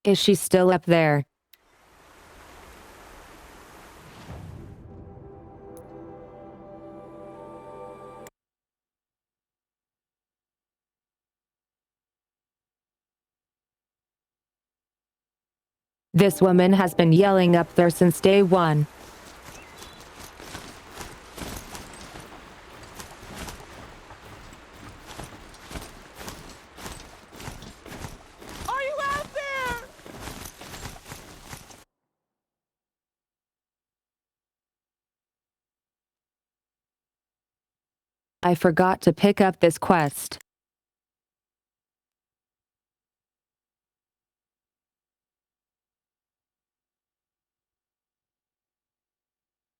Is she still up there? This woman has been yelling up there since day one. Are you out there? I forgot to pick up this quest.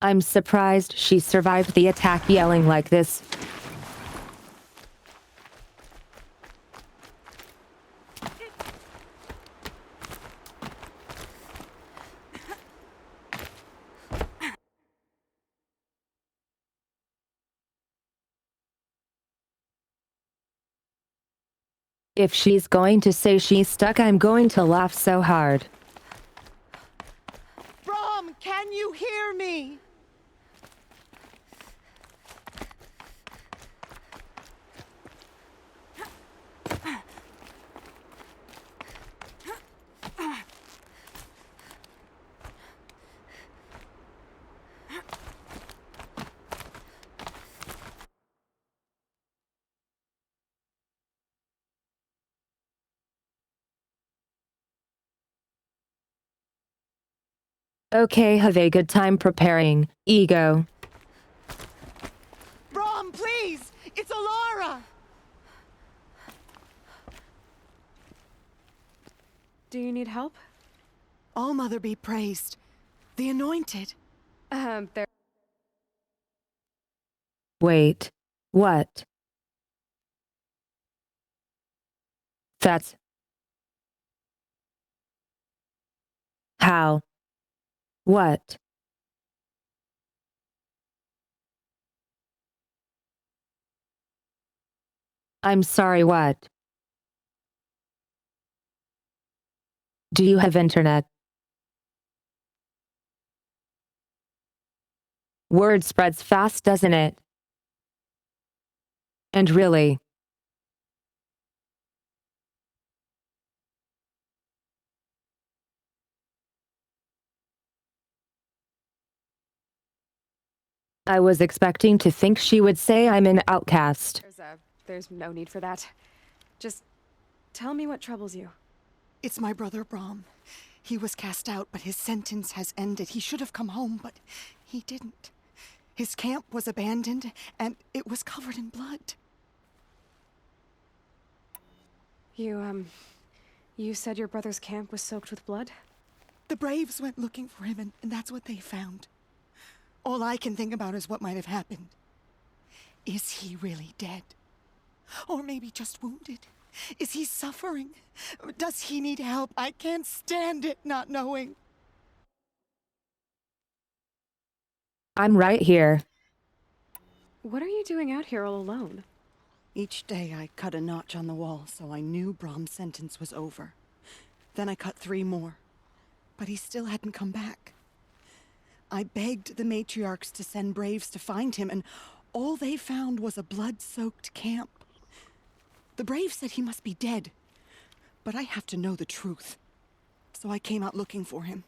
I'm surprised she survived the attack yelling like this. If she's going to say she's stuck, I'm going to laugh so hard. Brom, can you hear me? Okay, have a good time preparing. Ego. Brom, please! It's Alara! Do you need help? All Mother be praised. The Anointed. There. Wait. What? That's... How? What? I'm sorry, what? Do you have internet? Word spreads fast, doesn't it? And really, I was expecting to think she would say I'm an outcast. There's no need for that. Just tell me what troubles you. It's my brother Brom. He was cast out, but his sentence has ended. He should have come home, but he didn't. His camp was abandoned, and it was covered in blood. You said your brother's camp was soaked with blood? The Braves went looking for him, and that's what they found. All I can think about is what might have happened. Is he really dead? Or maybe just wounded? Is he suffering? Does he need help? I can't stand it not knowing. I'm right here. What are you doing out here all alone? Each day I cut a notch on the wall, so I knew Brom's sentence was over. Then I cut 3 more, but he still hadn't come back. I begged the matriarchs to send Braves to find him, and all they found was a blood-soaked camp. The Braves said he must be dead, but I have to know the truth. So I came out looking for him.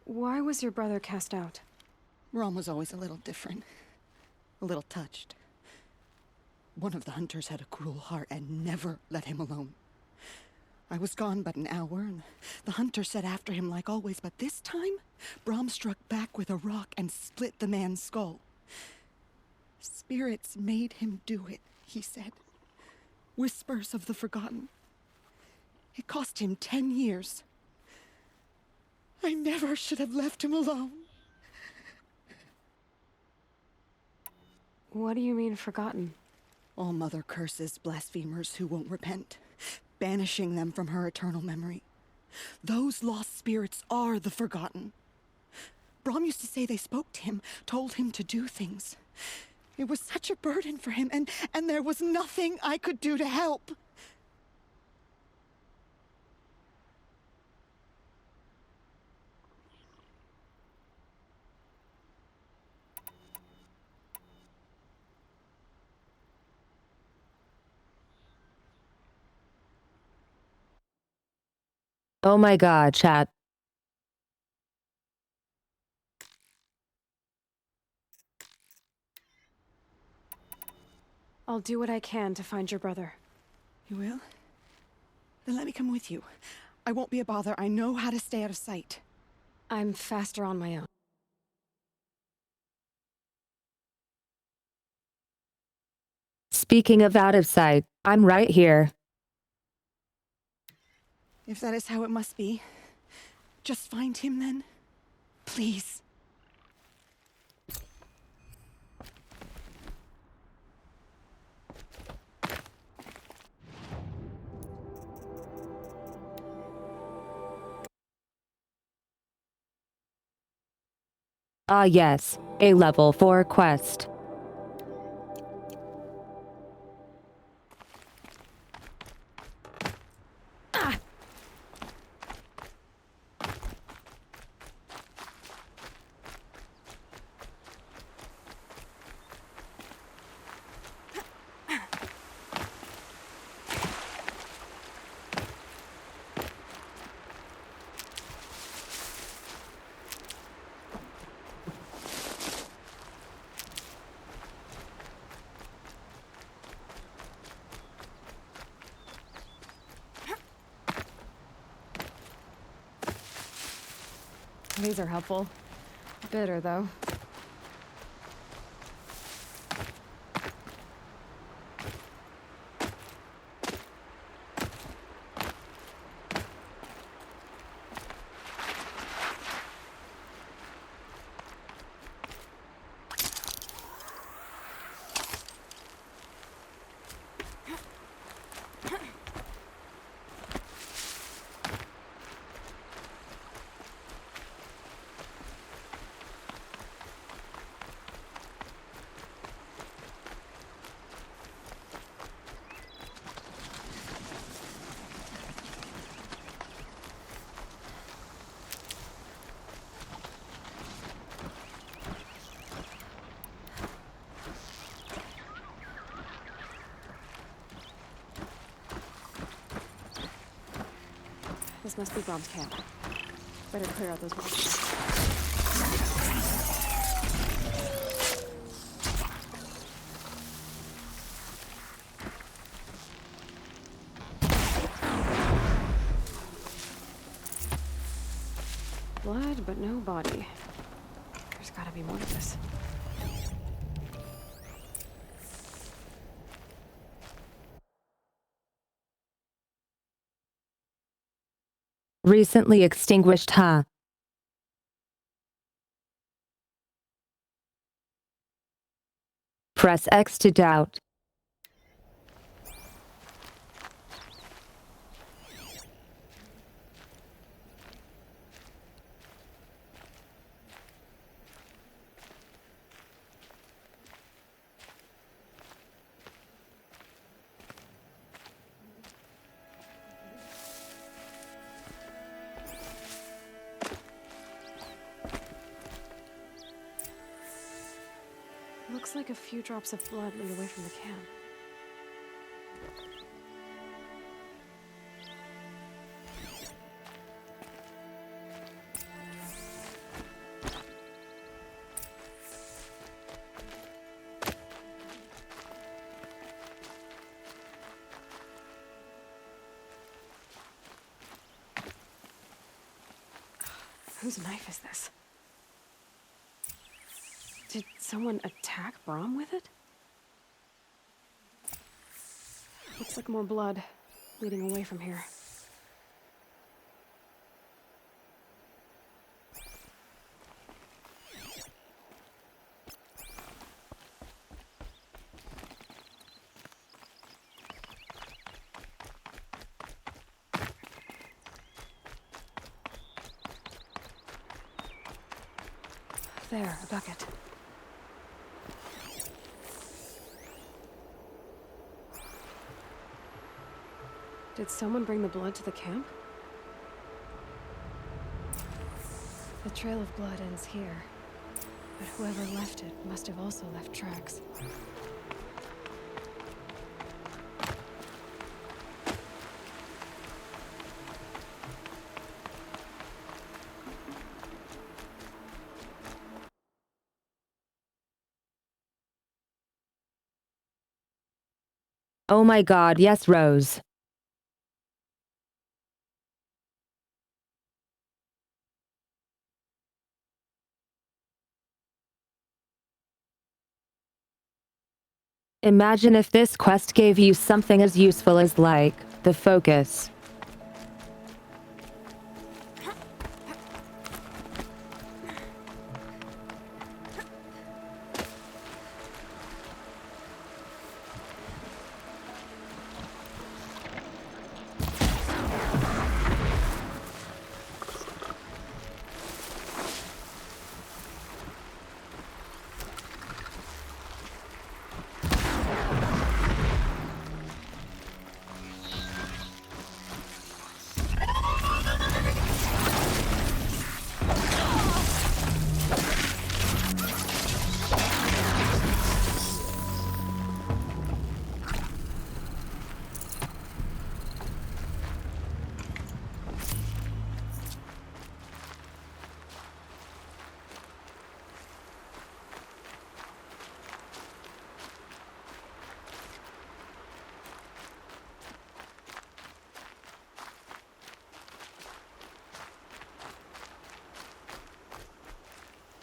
Why was your brother cast out? Brom was always a little different. A little touched. One of the hunters had a cruel heart and never let him alone. I was gone but an hour, and the hunter set after him like always, but this time, Brom struck back with a rock and split the man's skull. Spirits made him do it, he said. Whispers of the forgotten. It cost him 10 years. I never should have left him alone. What do you mean, forgotten? All Mother curses blasphemers who won't repent, banishing them from her eternal memory. Those lost spirits are the forgotten. Brom used to say they spoke to him, told him to do things. It was such a burden for him, and there was nothing I could do to help. Oh my god, chat. I'll do what I can to find your brother. You will? Then let me come with you. I won't be a bother. I know how to stay out of sight. I'm faster on my own. Speaking of out of sight, I'm right here. If that is how it must be, just find him then. Please. Ah yes, a level 4 quest. These are helpful. Bitter, though. This must be Brom's camp. Better clear out those watches. Blood, but no body. There's gotta be more to this. Recently extinguished, huh? Press X to doubt. Looks like a few drops of blood lead away from the camp. Whose knife is this? Did someone attack Brom with it? Looks like more blood leading away from here. There, a bucket. Did someone bring the blood to the camp? The trail of blood ends here, but whoever left it must have also left tracks. Oh my god, yes, Rose. Imagine if this quest gave you something as useful as, like, the focus.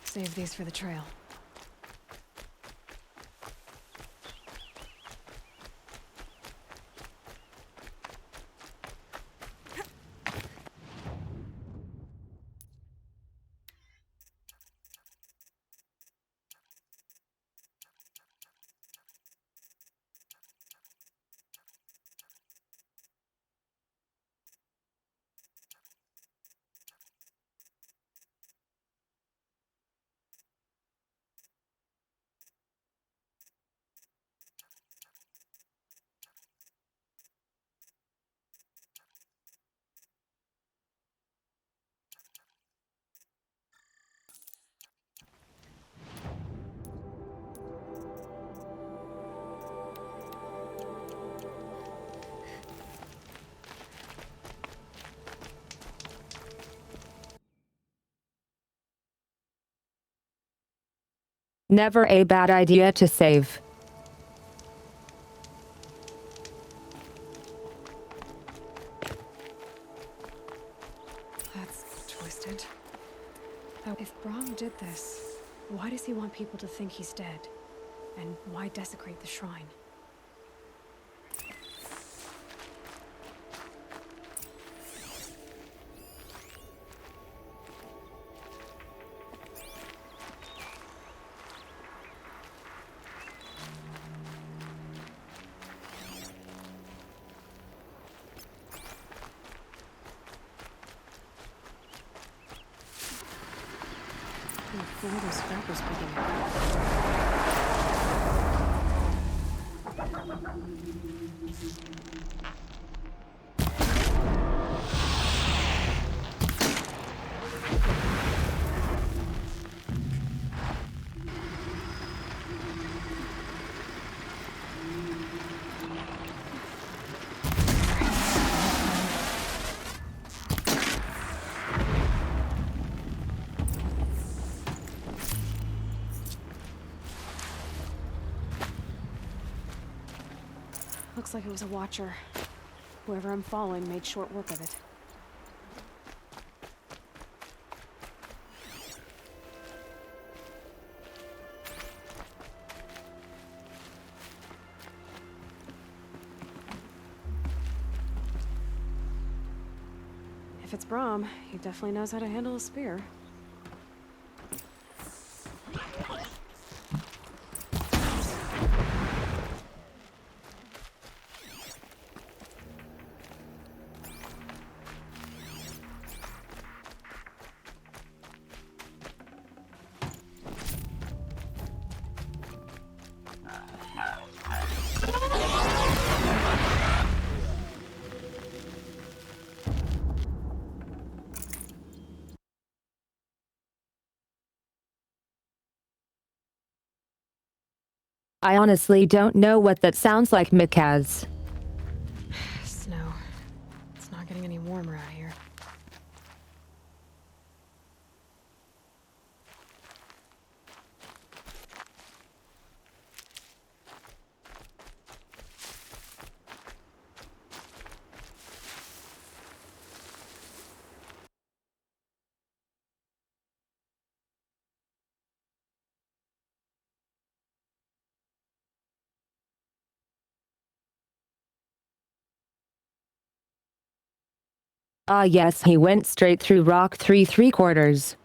Save these for the trail. Never a bad idea to save. That's twisted. Though if Brahm did this, why does he want people to think he's dead? And why desecrate the shrine? Who are those scrappers picking up? Looks like it was a watcher. Whoever I'm following made short work of it. If it's Brahm, he definitely knows how to handle a spear. I honestly don't know what that sounds like, Mikaz. Snow. It's not getting any warmer out here. Ah yes, he went straight through rock 3¾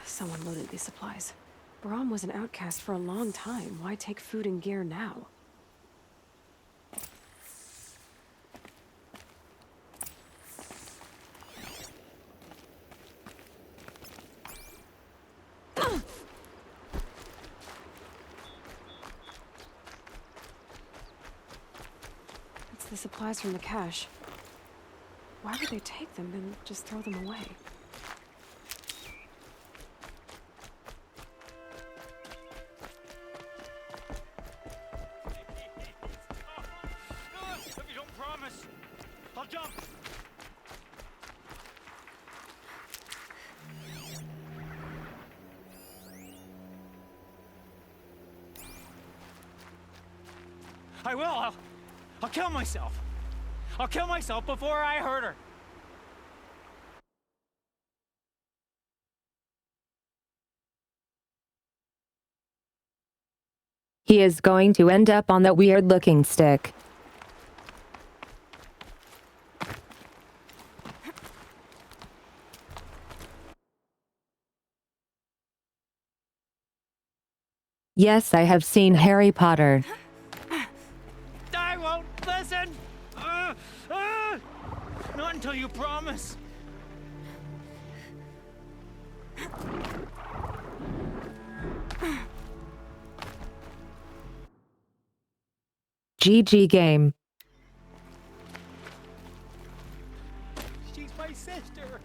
Someone loaded these supplies. Brahm was an outcast for a long time. Why take food and gear now? It's the supplies from the cache. Why would they take them and just throw them away? If you don't promise, I'll jump. I will. I'll kill myself. I'll kill myself before I hurt her. He is going to end up on that weird-looking stick. Yes, I have seen Harry Potter. I won't listen. Not until you promise. GG game. She's my sister.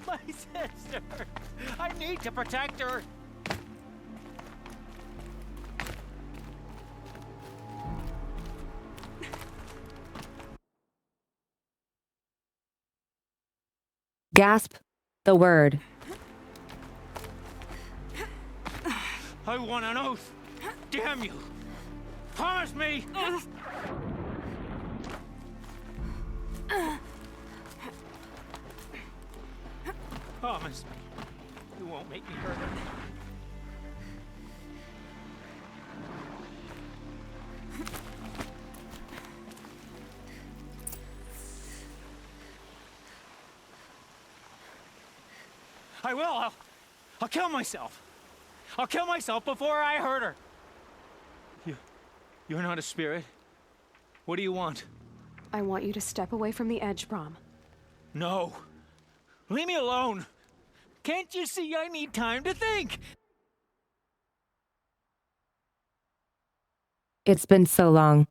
My sister. I need to protect her. Gasp. The word. I want an oath. Damn you. Promise me. Promise me. You won't make me hurt her. I will. I'll kill myself. I'll kill myself before I hurt her. You're not a spirit. What do you want? I want you to step away from the edge, Brahm. No. Leave me alone. Can't you see I need time to think? It's been so long.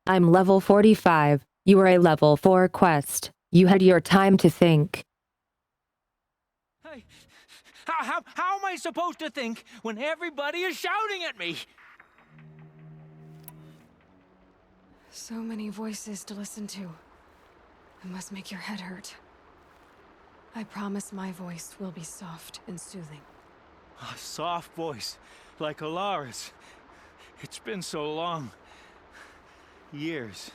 I'm level 45. You are a level 4 quest. You had your time to think. Hey, how am I supposed to think when everybody is shouting at me? So many voices to listen to. It must make your head hurt. I promise my voice will be soft and soothing. A soft voice, like Alara's. It's been so long. Years.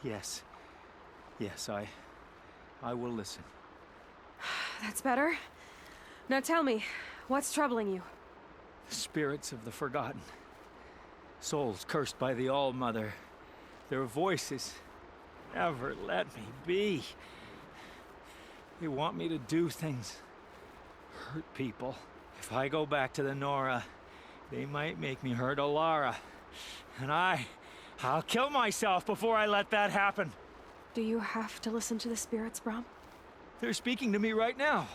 Yes. Yes, I will listen. That's better. Now tell me, what's troubling you? Spirits of the forgotten. Souls cursed by the All-Mother. Their voices never let me be. They want me to do things. Hurt people. If I go back to the Nora, they might make me hurt Alara. And I'll kill myself before I let that happen. Do you have to listen to the spirits, Brahm? They're speaking to me right now.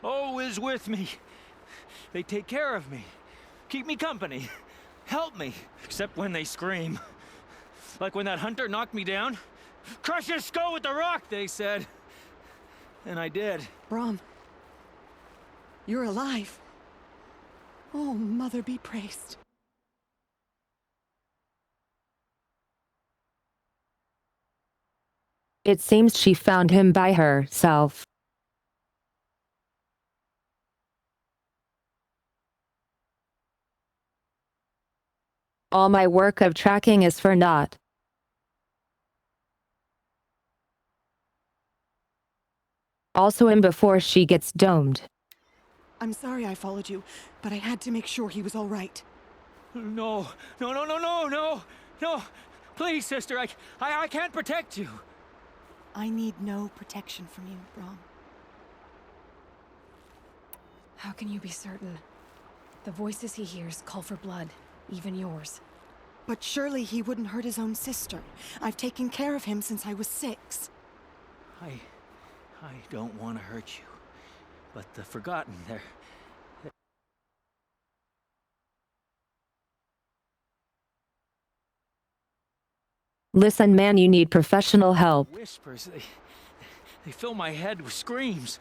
O is with me. They take care of me. Keep me company. Help me. Except when they scream. Like when that hunter knocked me down. Crush his skull with the rock, they said. And I did. Brahm. You're alive. Oh, Mother be praised. It seems she found him by herself. All my work of tracking is for naught. Also him before she gets domed. I'm sorry I followed you, but I had to make sure he was all right. No, no, no, no, no, no, no. Please, sister, I can't protect you. I need no protection from you, Brom. How can you be certain? The voices he hears call for blood, even yours. But surely he wouldn't hurt his own sister. I've taken care of him since I was 6. I don't want to hurt you, but the Forgotten, they're... Listen, man, you need professional help. Whispers, they fill my head with screams.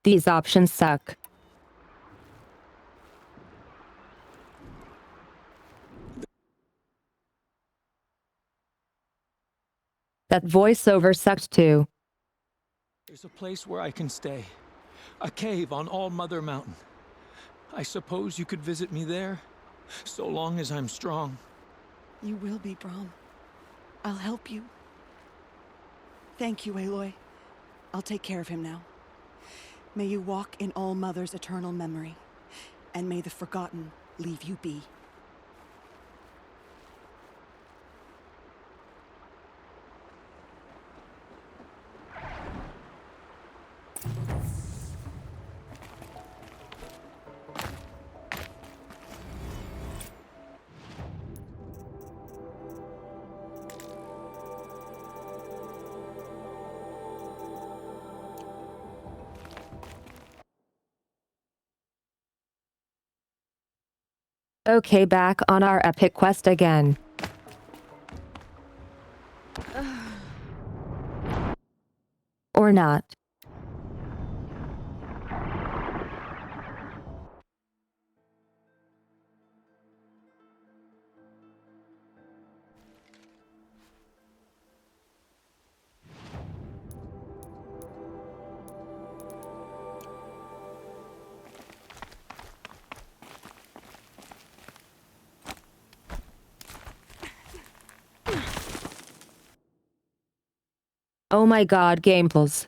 These options suck. That voiceover sucked too. There's a place where I can stay. A cave on All Mother Mountain. I suppose you could visit me there, so long as I'm strong. You will be, Brom. I'll help you. Thank you, Aloy. I'll take care of him now. May you walk in All Mother's eternal memory, and may the Forgotten leave you be. Okay, back on our epic quest again. Or not. Oh my god, Gamefuls.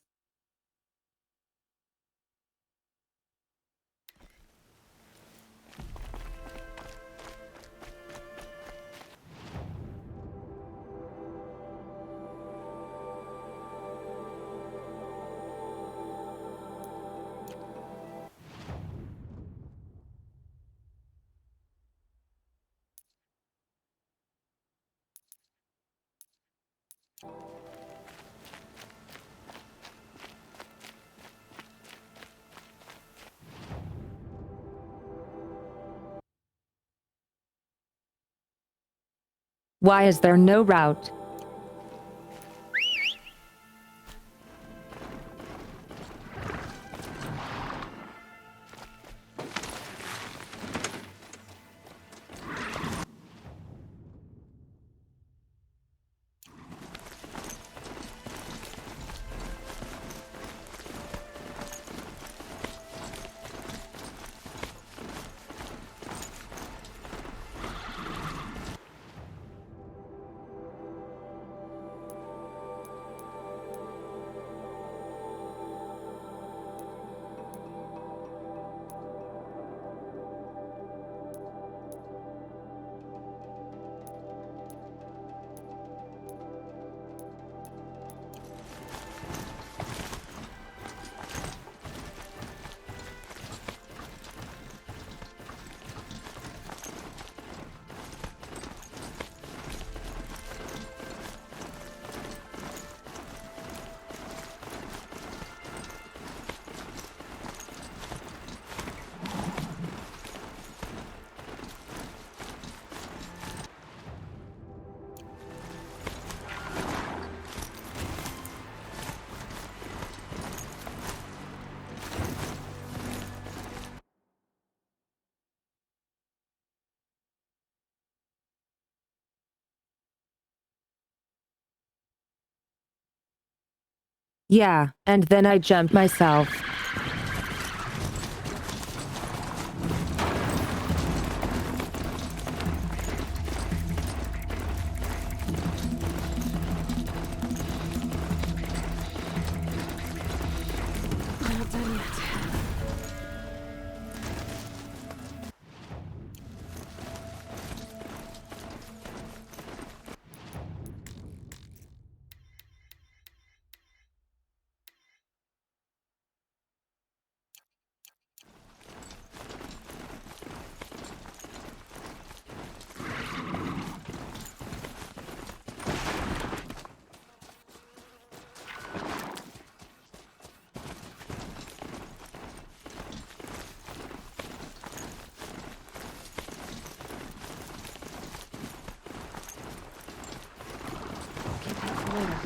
Why is there no route? Yeah, and then I jumped myself. later.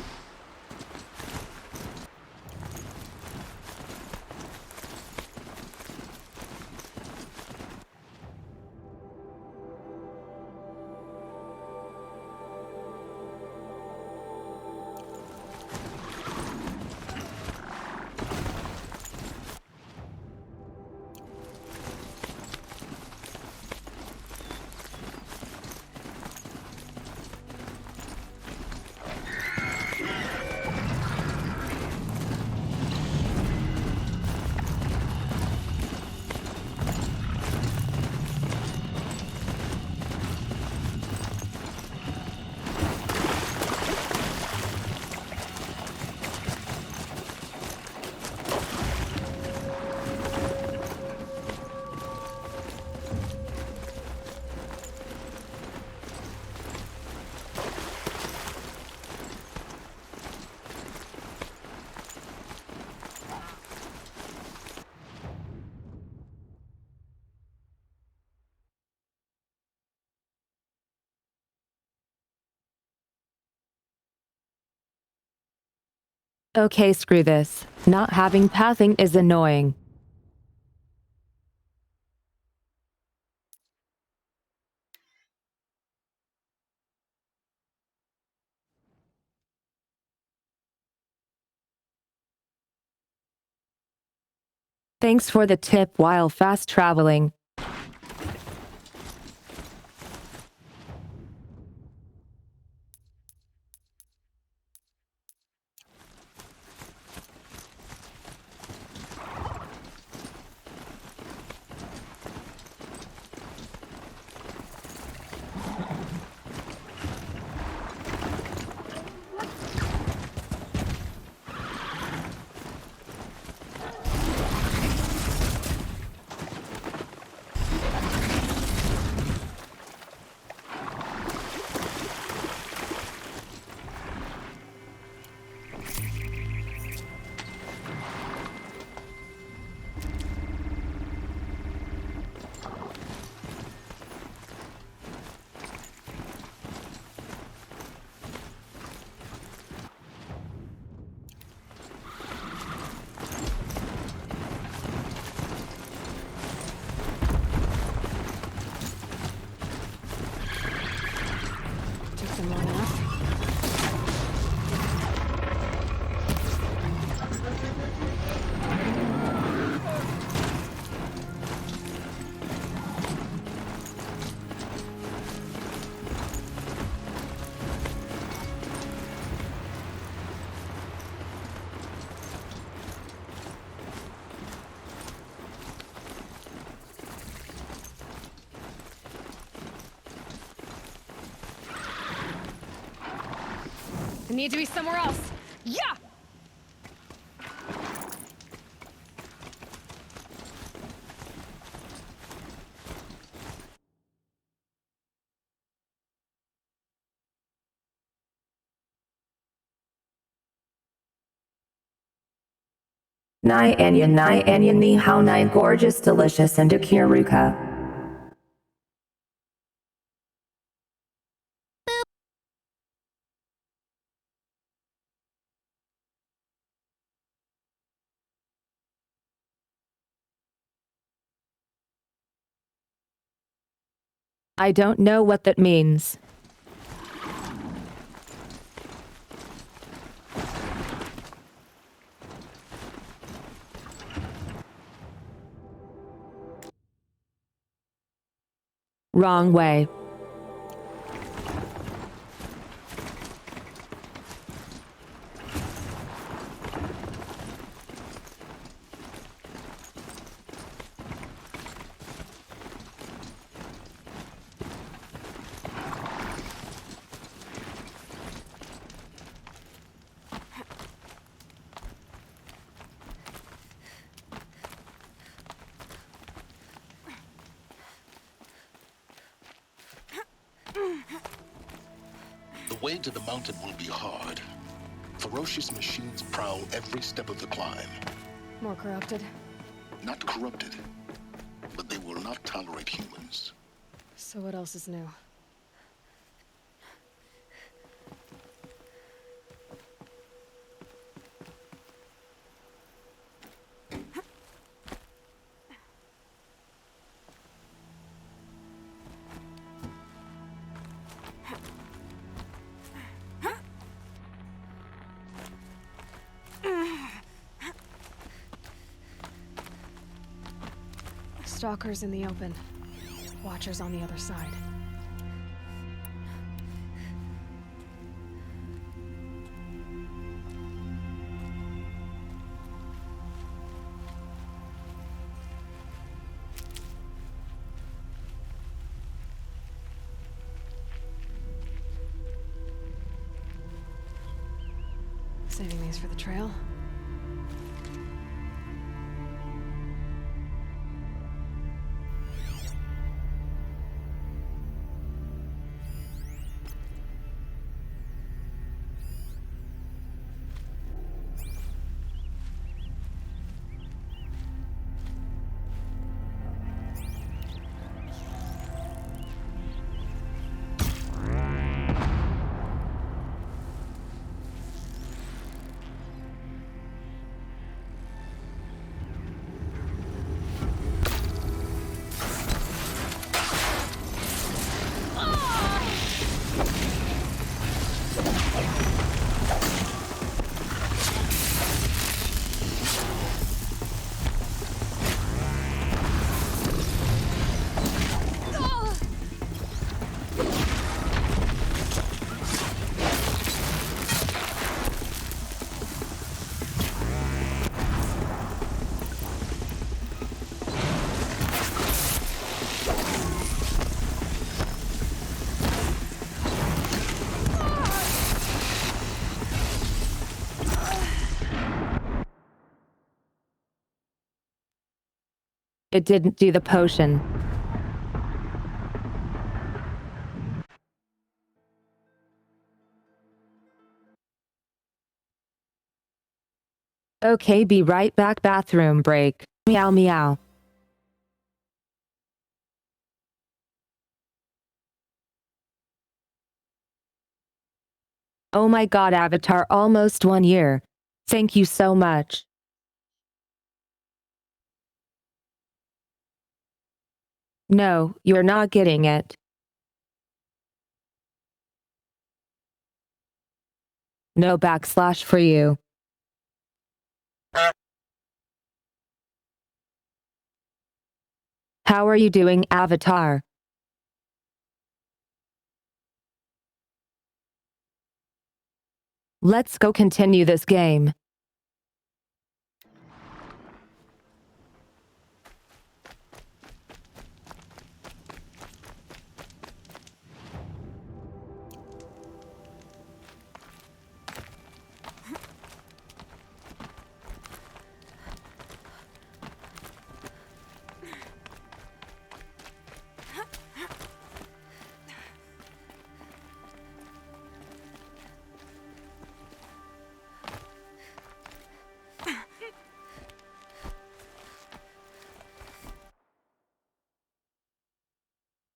Okay, screw this. Not having pathing is annoying. Thanks for the tip while fast traveling. Took them long enough. I need to be somewhere else. Yeah! Nai anya ni how nai gorgeous, delicious, and akiruka. I don't know what that means. Wrong way. The way to the mountain will be hard. Ferocious machines prowl every step of the climb. More corrupted. Not corrupted, but they will not tolerate humans. So what else is new? Stalkers in the open. Watchers on the other side. Saving these for the trail. It didn't do the potion. Okay, be right back. Bathroom break. Meow meow. Oh my god, Avatar, almost 1 year. Thank you so much. No, you're not getting it. No backslash for you. How are you doing, Avatar? Let's go continue this game.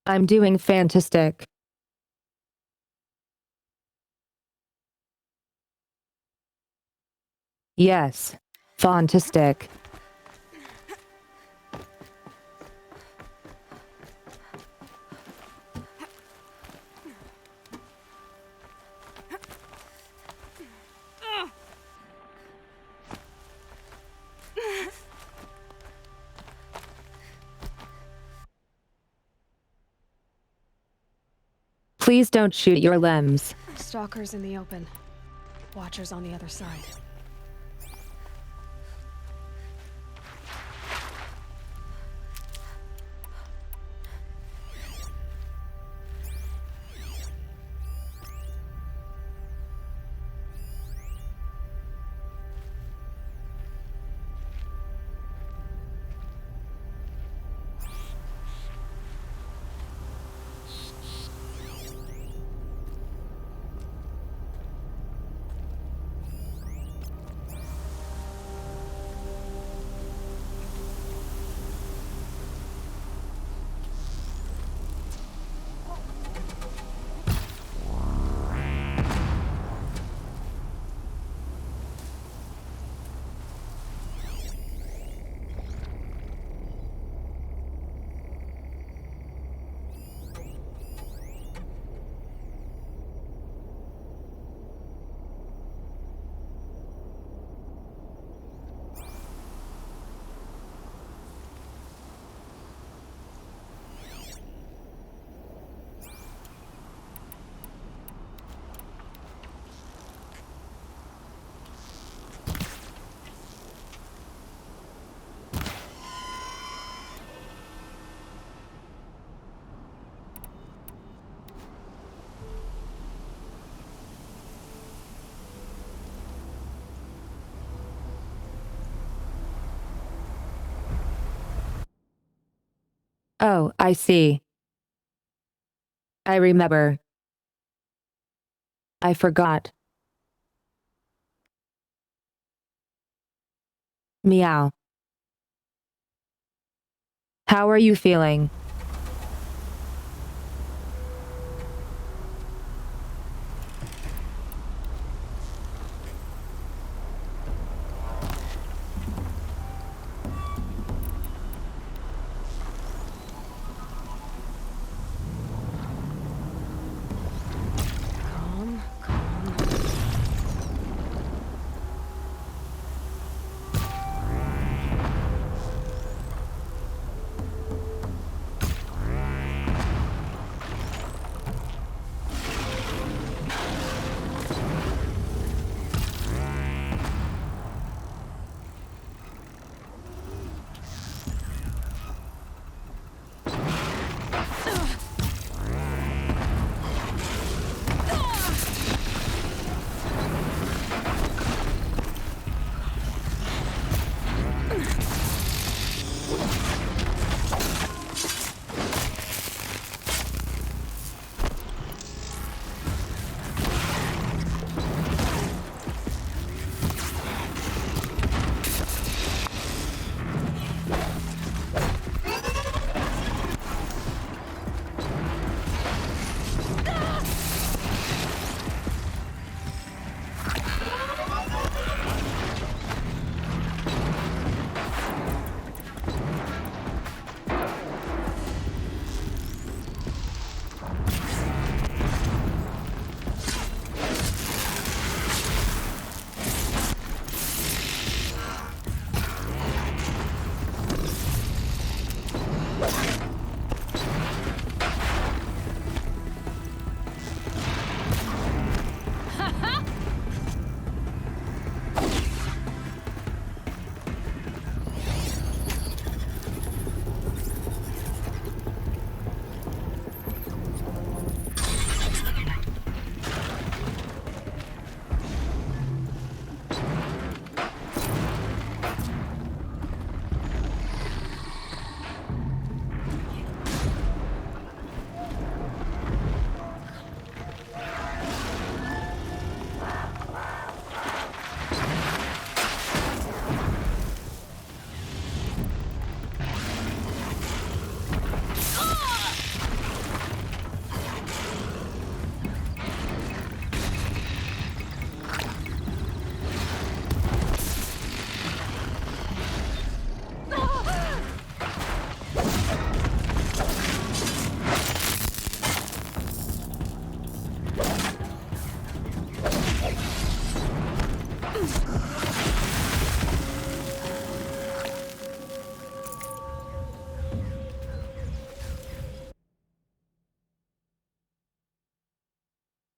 I'm doing fantastic. Yes, fantastic. Please don't shoot your limbs. Stalkers in the open. Watchers on the other side. Oh, I see. I remember. I forgot. Meow. How are you feeling?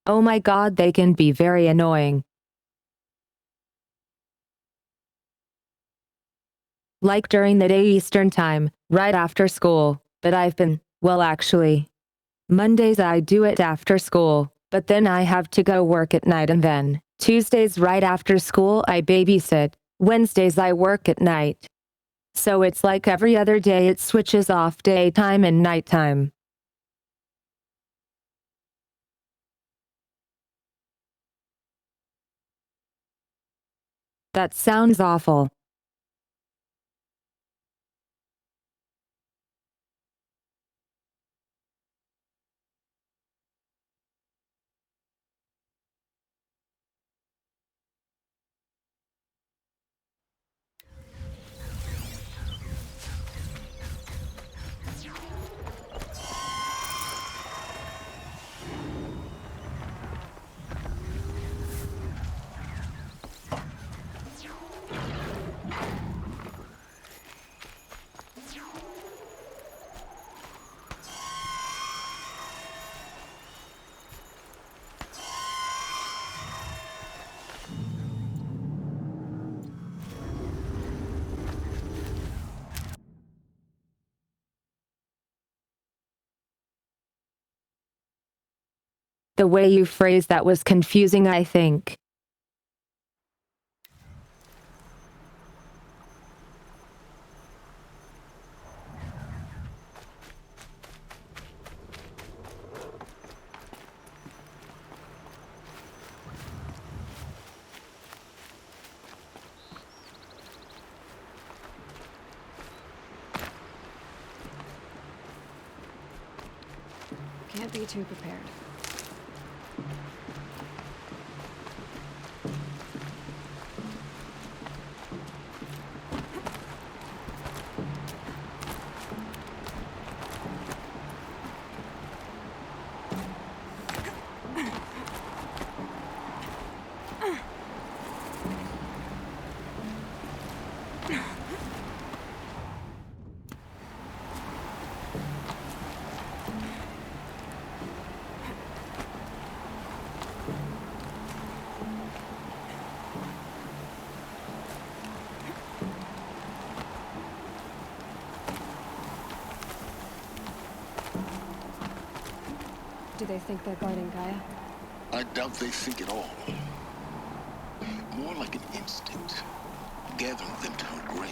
Oh my god, they can be very annoying. Like during the day Eastern time, right after school, but well actually. Mondays I do it after school, but then I have to go work at night and then, Tuesdays right after school I babysit, Wednesdays I work at night. So it's like every other day it switches off daytime and nighttime. That sounds awful. The way you phrased that was confusing, I think. be too prepared. Do they think they're guarding Gaia? I doubt they think at all. More like an instinct, gathering them to her grave.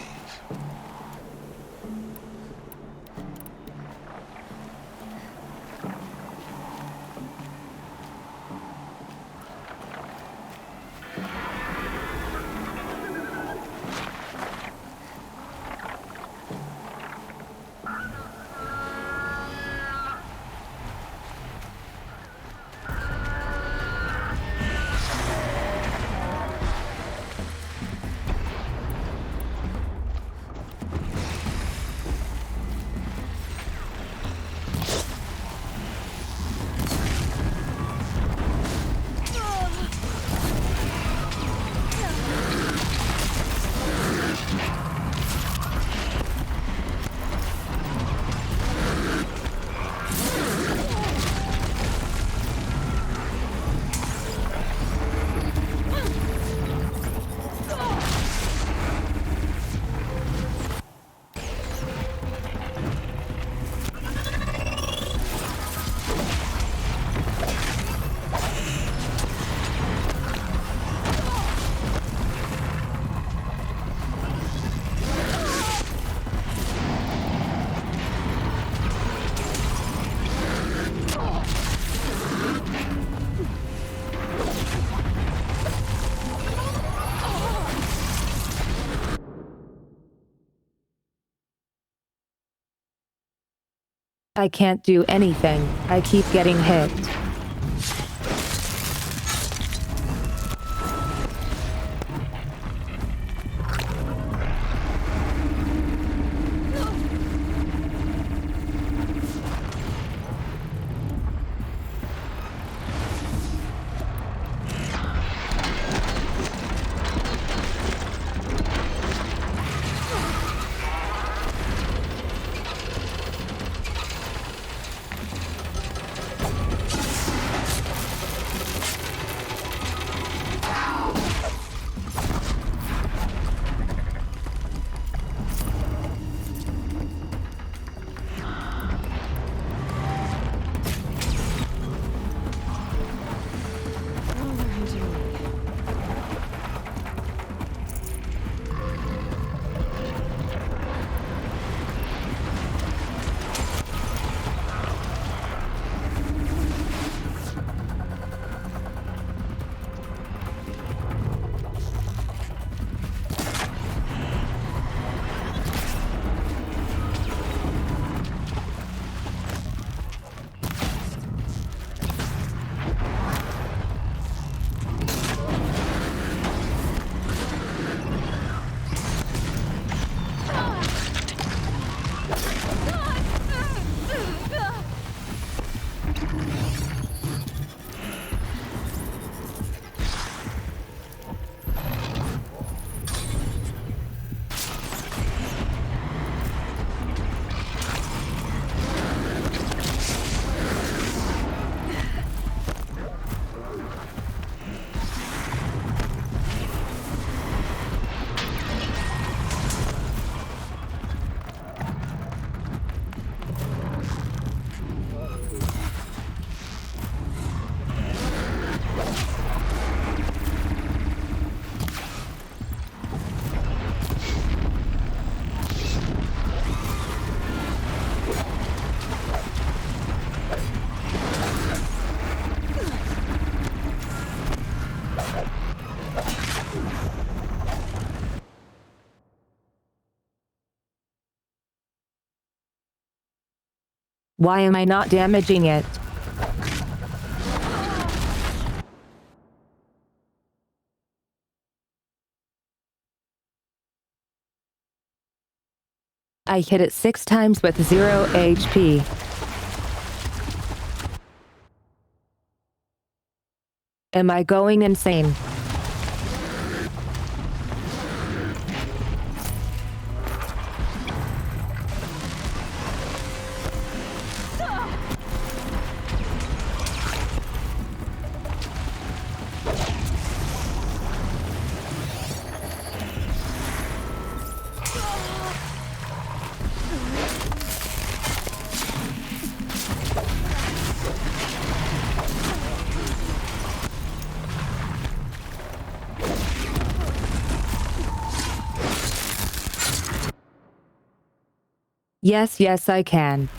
I can't do anything. I keep getting hit. Why am I not damaging it? I hit it 6 times with 0 HP. Am I going insane? Yes, yes, I can.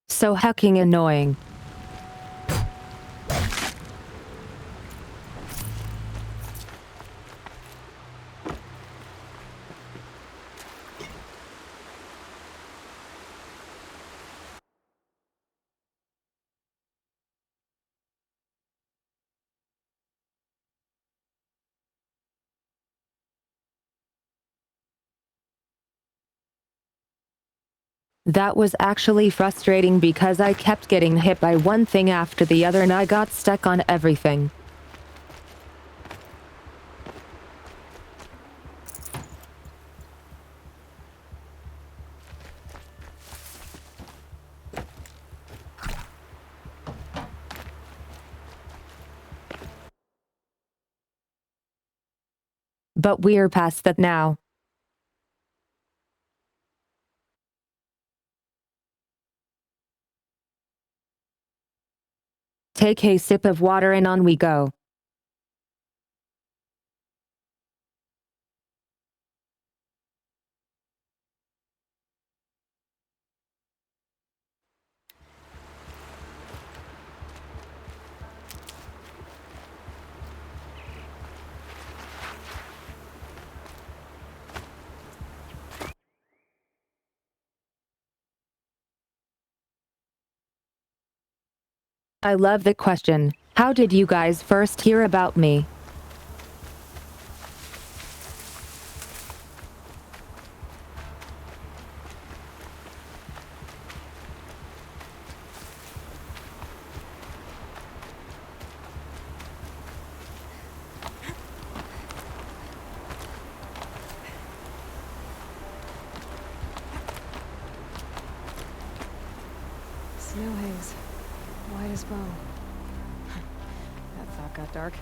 So hecking annoying. That was actually frustrating because I kept getting hit by one thing after the other and I got stuck on everything. But we're past that now. Take a sip of water and on we go. I love the question. How did you guys first hear about me? Snow haze. White as bone. That thought got dark.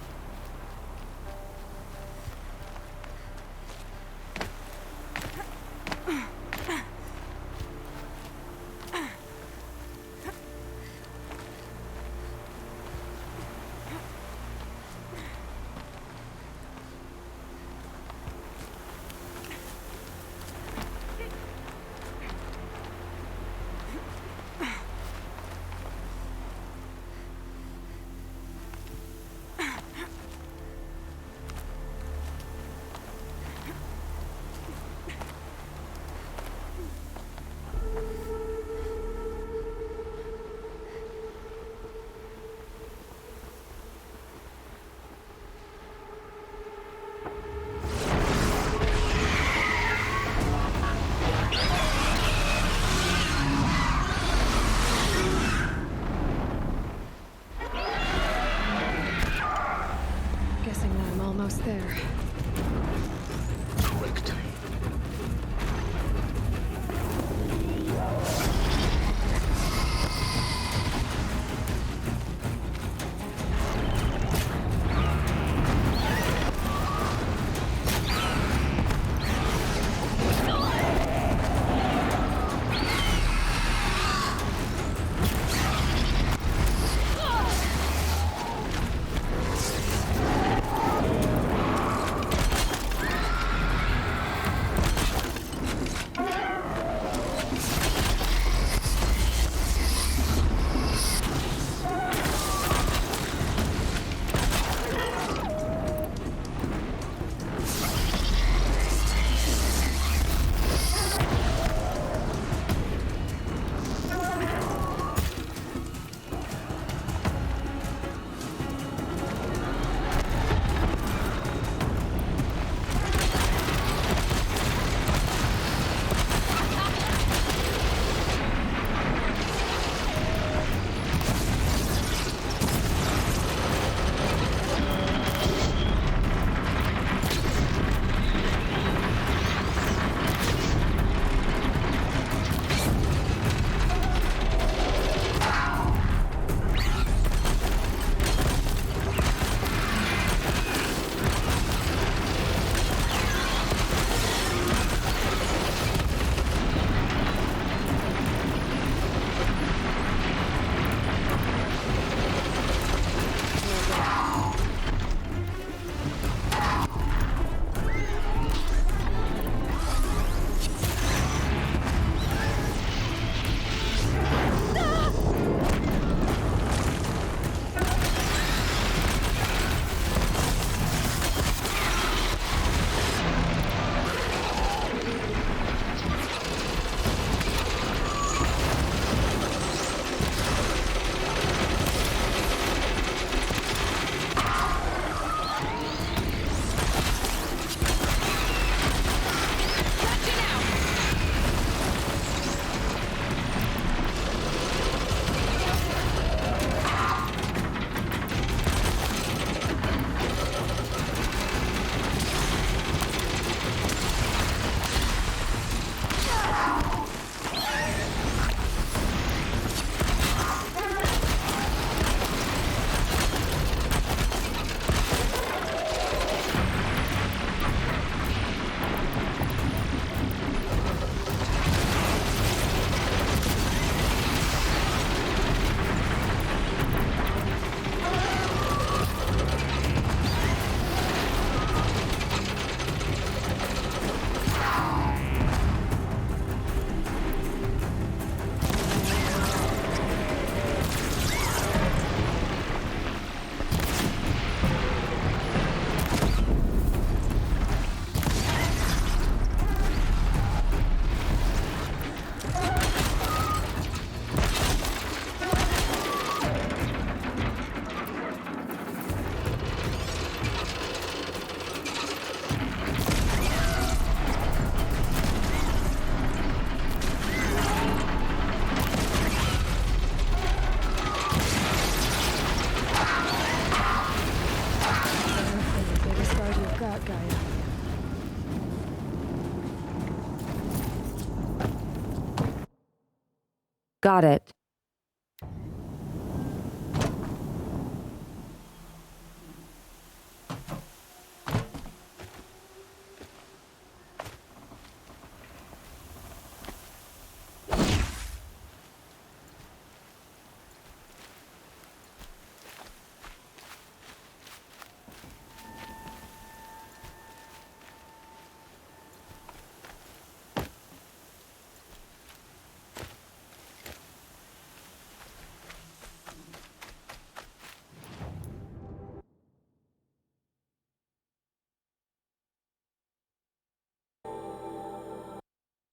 Got it.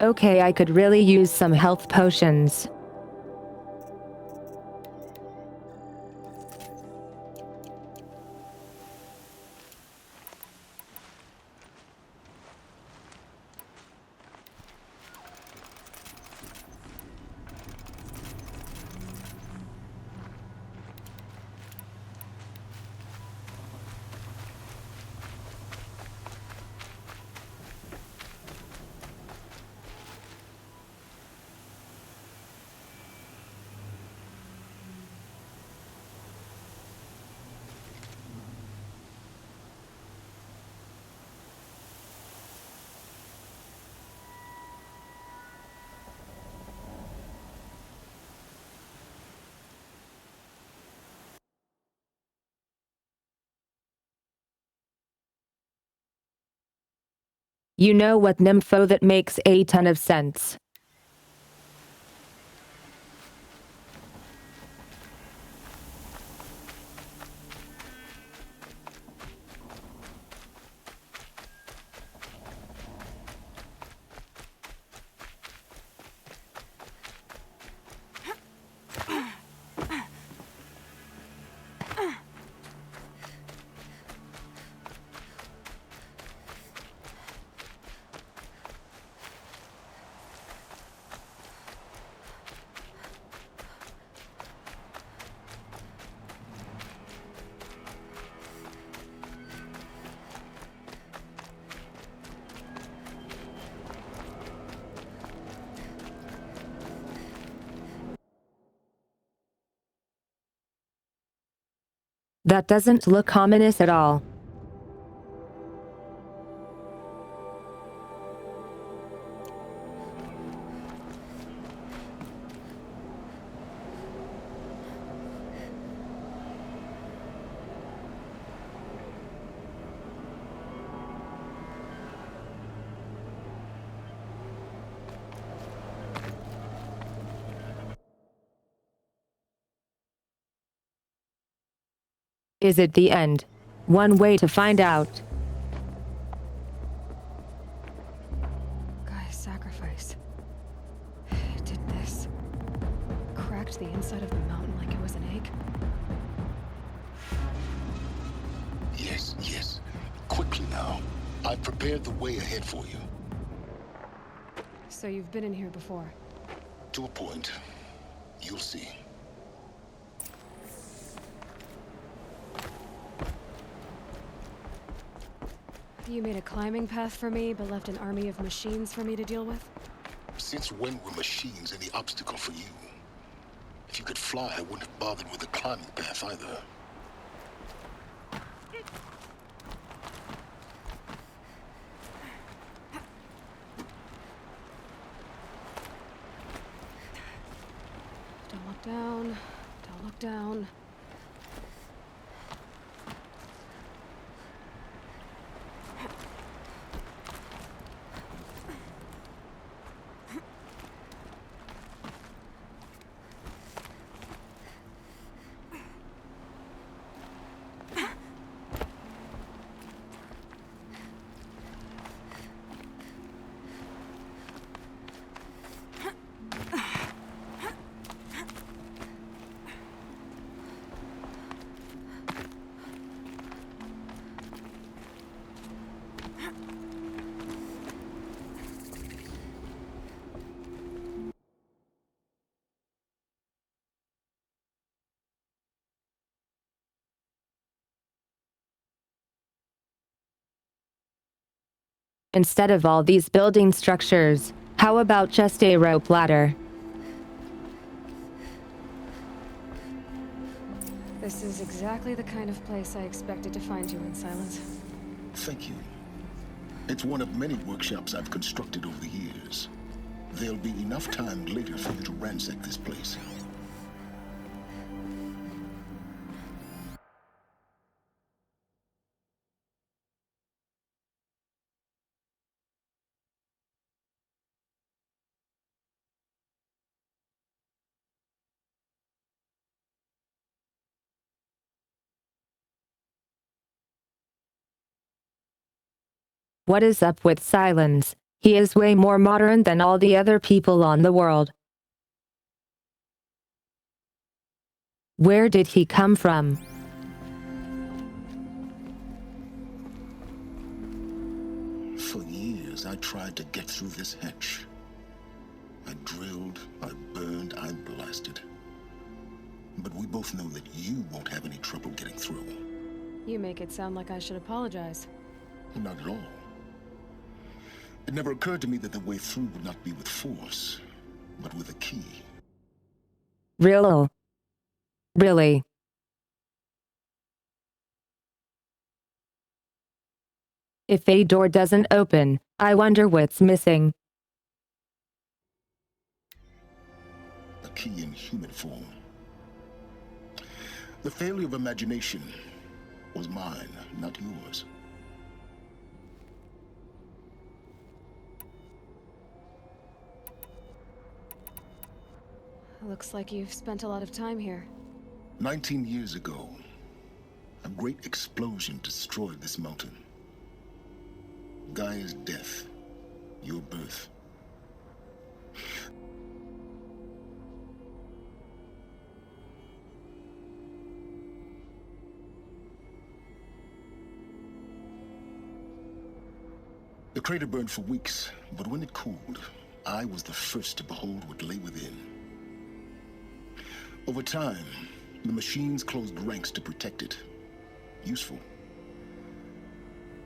Okay, I could really use some health potions. You know what, Nympho, that makes a ton of sense. That doesn't look ominous at all. Is it the end? One way to find out. Guy's sacrifice. It did this. Cracked the inside of the mountain like it was an egg. Yes, yes. Quickly now. I've prepared the way ahead for you. So you've been in here before? To a point. You'll see. You made a climbing path for me, but left an army of machines for me to deal with? Since when were machines any obstacle for you? If you could fly, I wouldn't have bothered with a climbing path either. Don't look down. Don't look down. Instead of all these building structures, how about just a rope ladder? This is exactly the kind of place I expected to find you in, Silence. Thank you. It's one of many workshops I've constructed over the years. There'll be enough time later for you to ransack this place. What is up with Silence? He is way more modern than all the other people on the world. Where did he come from? For years, I tried to get through this hatch. I drilled, I burned, I blasted. But we both know that you won't have any trouble getting through. You make it sound like I should apologize. Not at all. It never occurred to me that the way through would not be with force, but with a key. Really? If a door doesn't open, I wonder what's missing. A key in human form. The failure of imagination was mine, not yours. Looks like you've spent a lot of time here. 19 years ago, a great explosion destroyed this mountain. Gaia's death, your birth. The crater burned for weeks, but when it cooled, I was the first to behold what lay within. Over time, the machines closed ranks to protect it. Useful.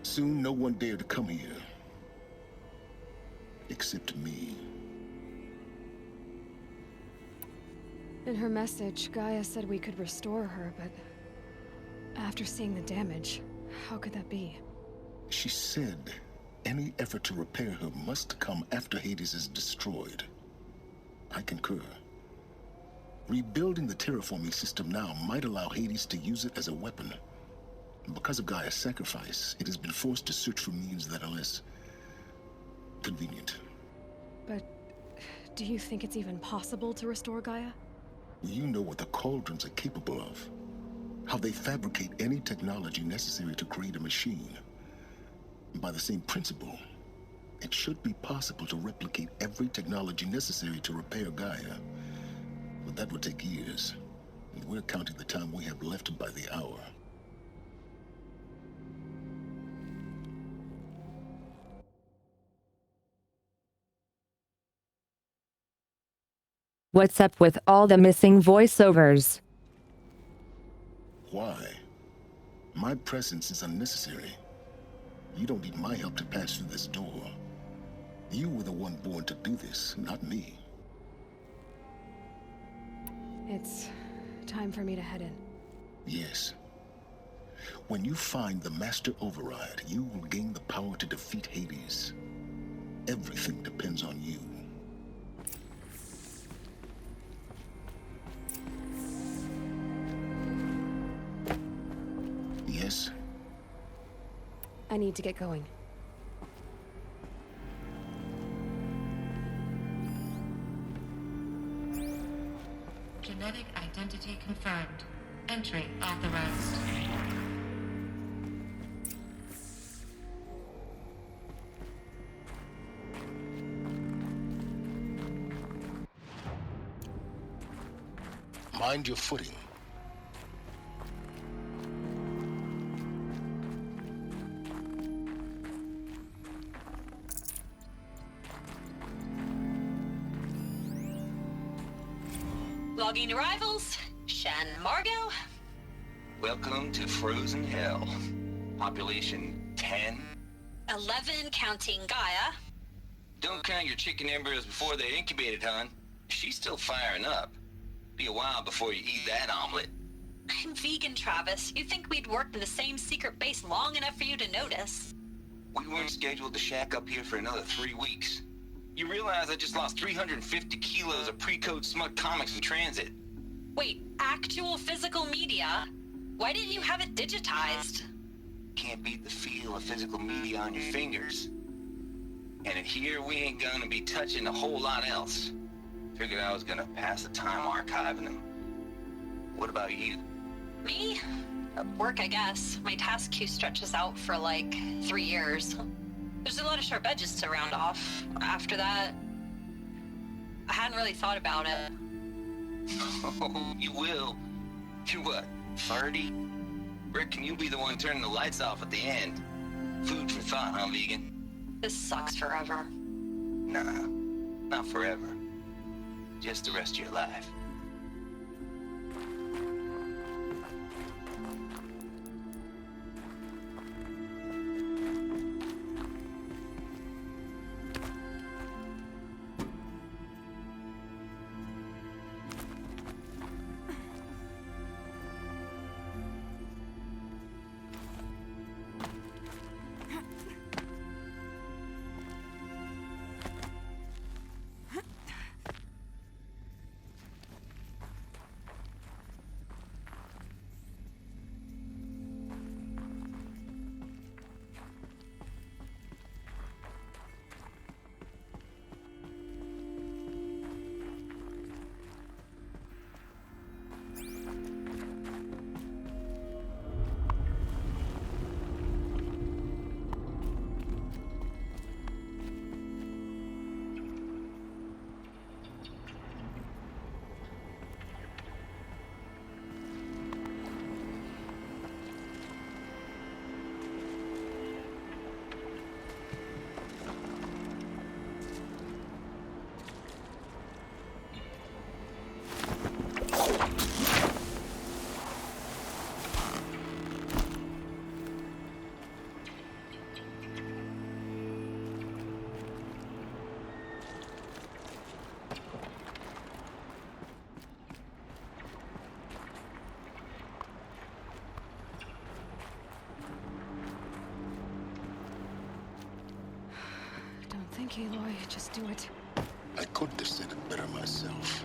Soon, no one dared to come here. Except me. In her message, Gaia said we could restore her, but after seeing the damage, how could that be? She said any effort to repair her must come after Hades is destroyed. I concur. Rebuilding the terraforming system now might allow Hades to use it as a weapon. Because of Gaia's sacrifice, it has been forced to search for means that are less convenient. But do you think it's even possible to restore Gaia? You know what the Cauldrons are capable of. How they fabricate any technology necessary to create a machine. By the same principle, it should be possible to replicate every technology necessary to repair Gaia. But that would take years. And we're counting the time we have left by the hour. What's up with all the missing voiceovers? Why? My presence is unnecessary. You don't need my help to pass through this door. You were the one born to do this, not me. It's time for me to head in. Yes. When you find the Master Override, you will gain the power to defeat Hades. Everything depends on you. Yes? I need to get going. Genetic identity confirmed. Entry authorized. Mind your footing. Logging arrivals. Shan Margot. Welcome to Frozen Hell. Population 10. 11 counting Gaia. Don't count your chicken embryos before they're incubated, hon. She's still firing up. Be a while before you eat that omelet. I'm vegan, Travis. You think we'd worked in the same secret base long enough for you to notice? We weren't scheduled to shack up here for another 3 weeks. You realize I just lost 350 kilos of pre-code smut comics in transit. Wait, actual physical media? Why didn't you have it digitized? Can't beat the feel of physical media on your fingers. And in here, we ain't gonna be touching a whole lot else. Figured I was gonna pass the time archiving them. What about you? Me? Work, I guess. My task queue stretches out for like 3 years. There's a lot of sharp edges to round off. After that, I hadn't really thought about it. Oh, you will. You're what, 30? Reckon you'll be the one turning the lights off at the end. Food for thought, huh, vegan? This sucks forever. Nah, not forever. Just the rest of your life. Think, Aloy, just do it. I could have said it better myself.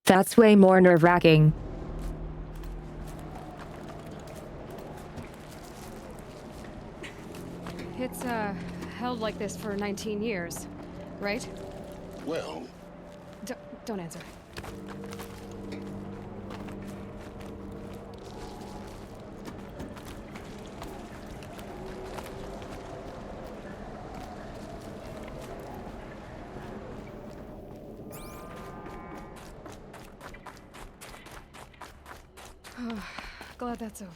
That's way more nerve-wracking. It's, held like this for 19 years, right? Well... Don't answer. Glad that's over.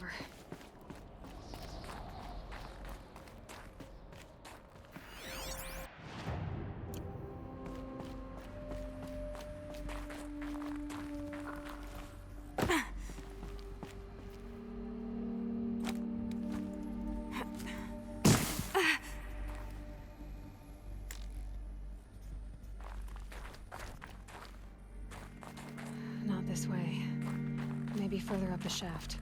Not this way. Maybe further up the shaft.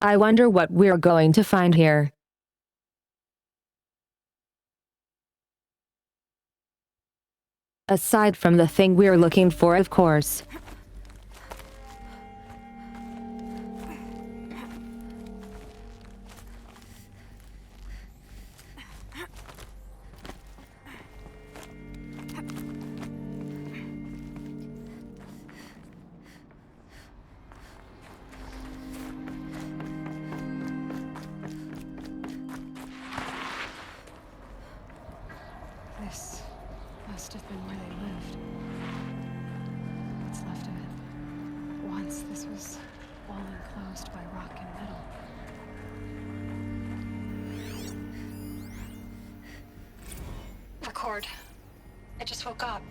I wonder what we're going to find here. Aside from the thing we're looking for, of course. This was all enclosed by rock and metal. Record. I just woke up.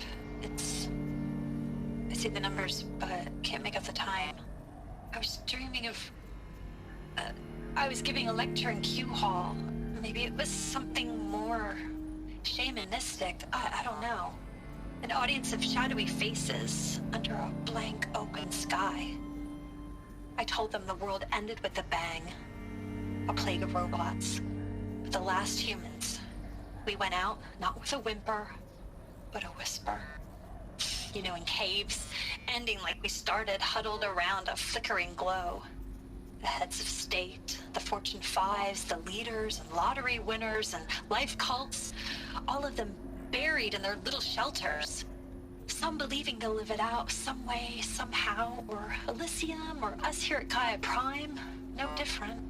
I see the numbers, but can't make out the time. I was dreaming of... I was giving a lecture in Q Hall. Maybe it was something more shamanistic. I don't know. An audience of shadowy faces under a blank open sky. I told them the world ended with a bang. A plague of robots. With the last humans. We went out, not with a whimper, but a whisper. You know, in caves, ending like we started, huddled around a flickering glow. The heads of state, the Fortune 5s, the leaders and lottery winners and life cults, all of them buried in their little shelters. Some believing they'll live it out some way, somehow, or Elysium, or us here at Gaia Prime, no different.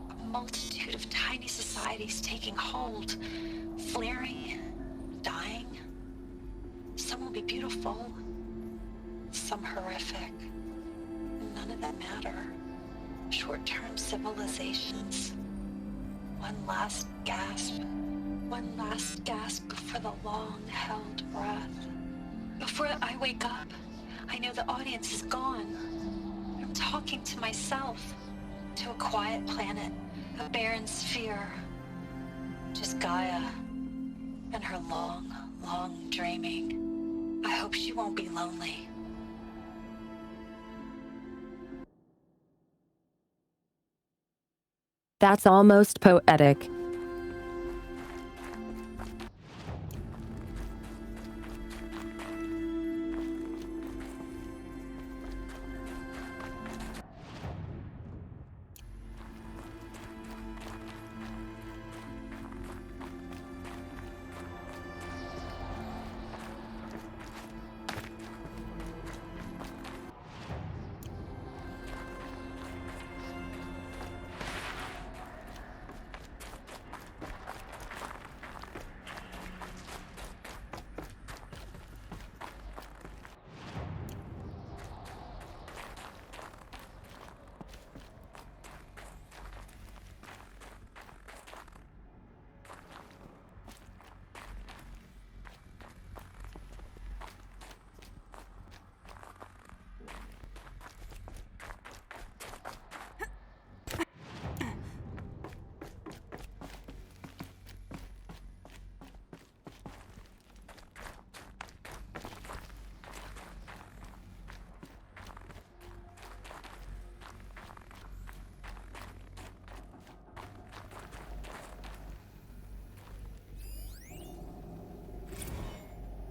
A multitude of tiny societies taking hold, flaring, dying. Some will be beautiful, some horrific. None of them matter. Short-term civilizations. One last gasp. One last gasp before the long-held breath. Before I wake up, I know the audience is gone. I'm talking to myself. To a quiet planet, a barren sphere. Just Gaia. And her long, long dreaming. I hope she won't be lonely. That's almost poetic.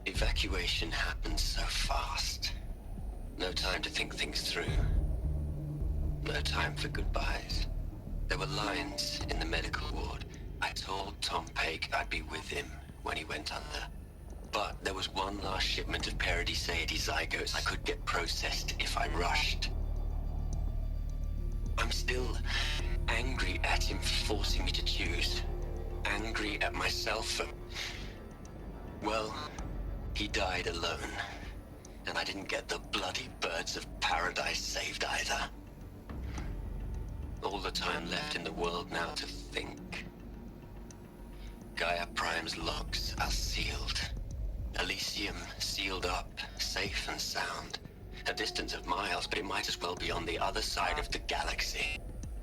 Evacuation happens so fast. No time to think things through. No time for goodbyes. There were lines in the medical ward. I told Tom Pake I'd be with him when he went under. But there was one last shipment of Paradis-Sade zygotes I could get processed if I rushed. I'm still angry at him for forcing me to choose. Angry at myself for... Well, he died alone. And I didn't get the bloody birds of paradise saved either. All the time left in the world now to think. Gaia Prime's logs are sealed. Elysium sealed up, safe and sound. A distance of miles, but it might as well be on the other side of the galaxy.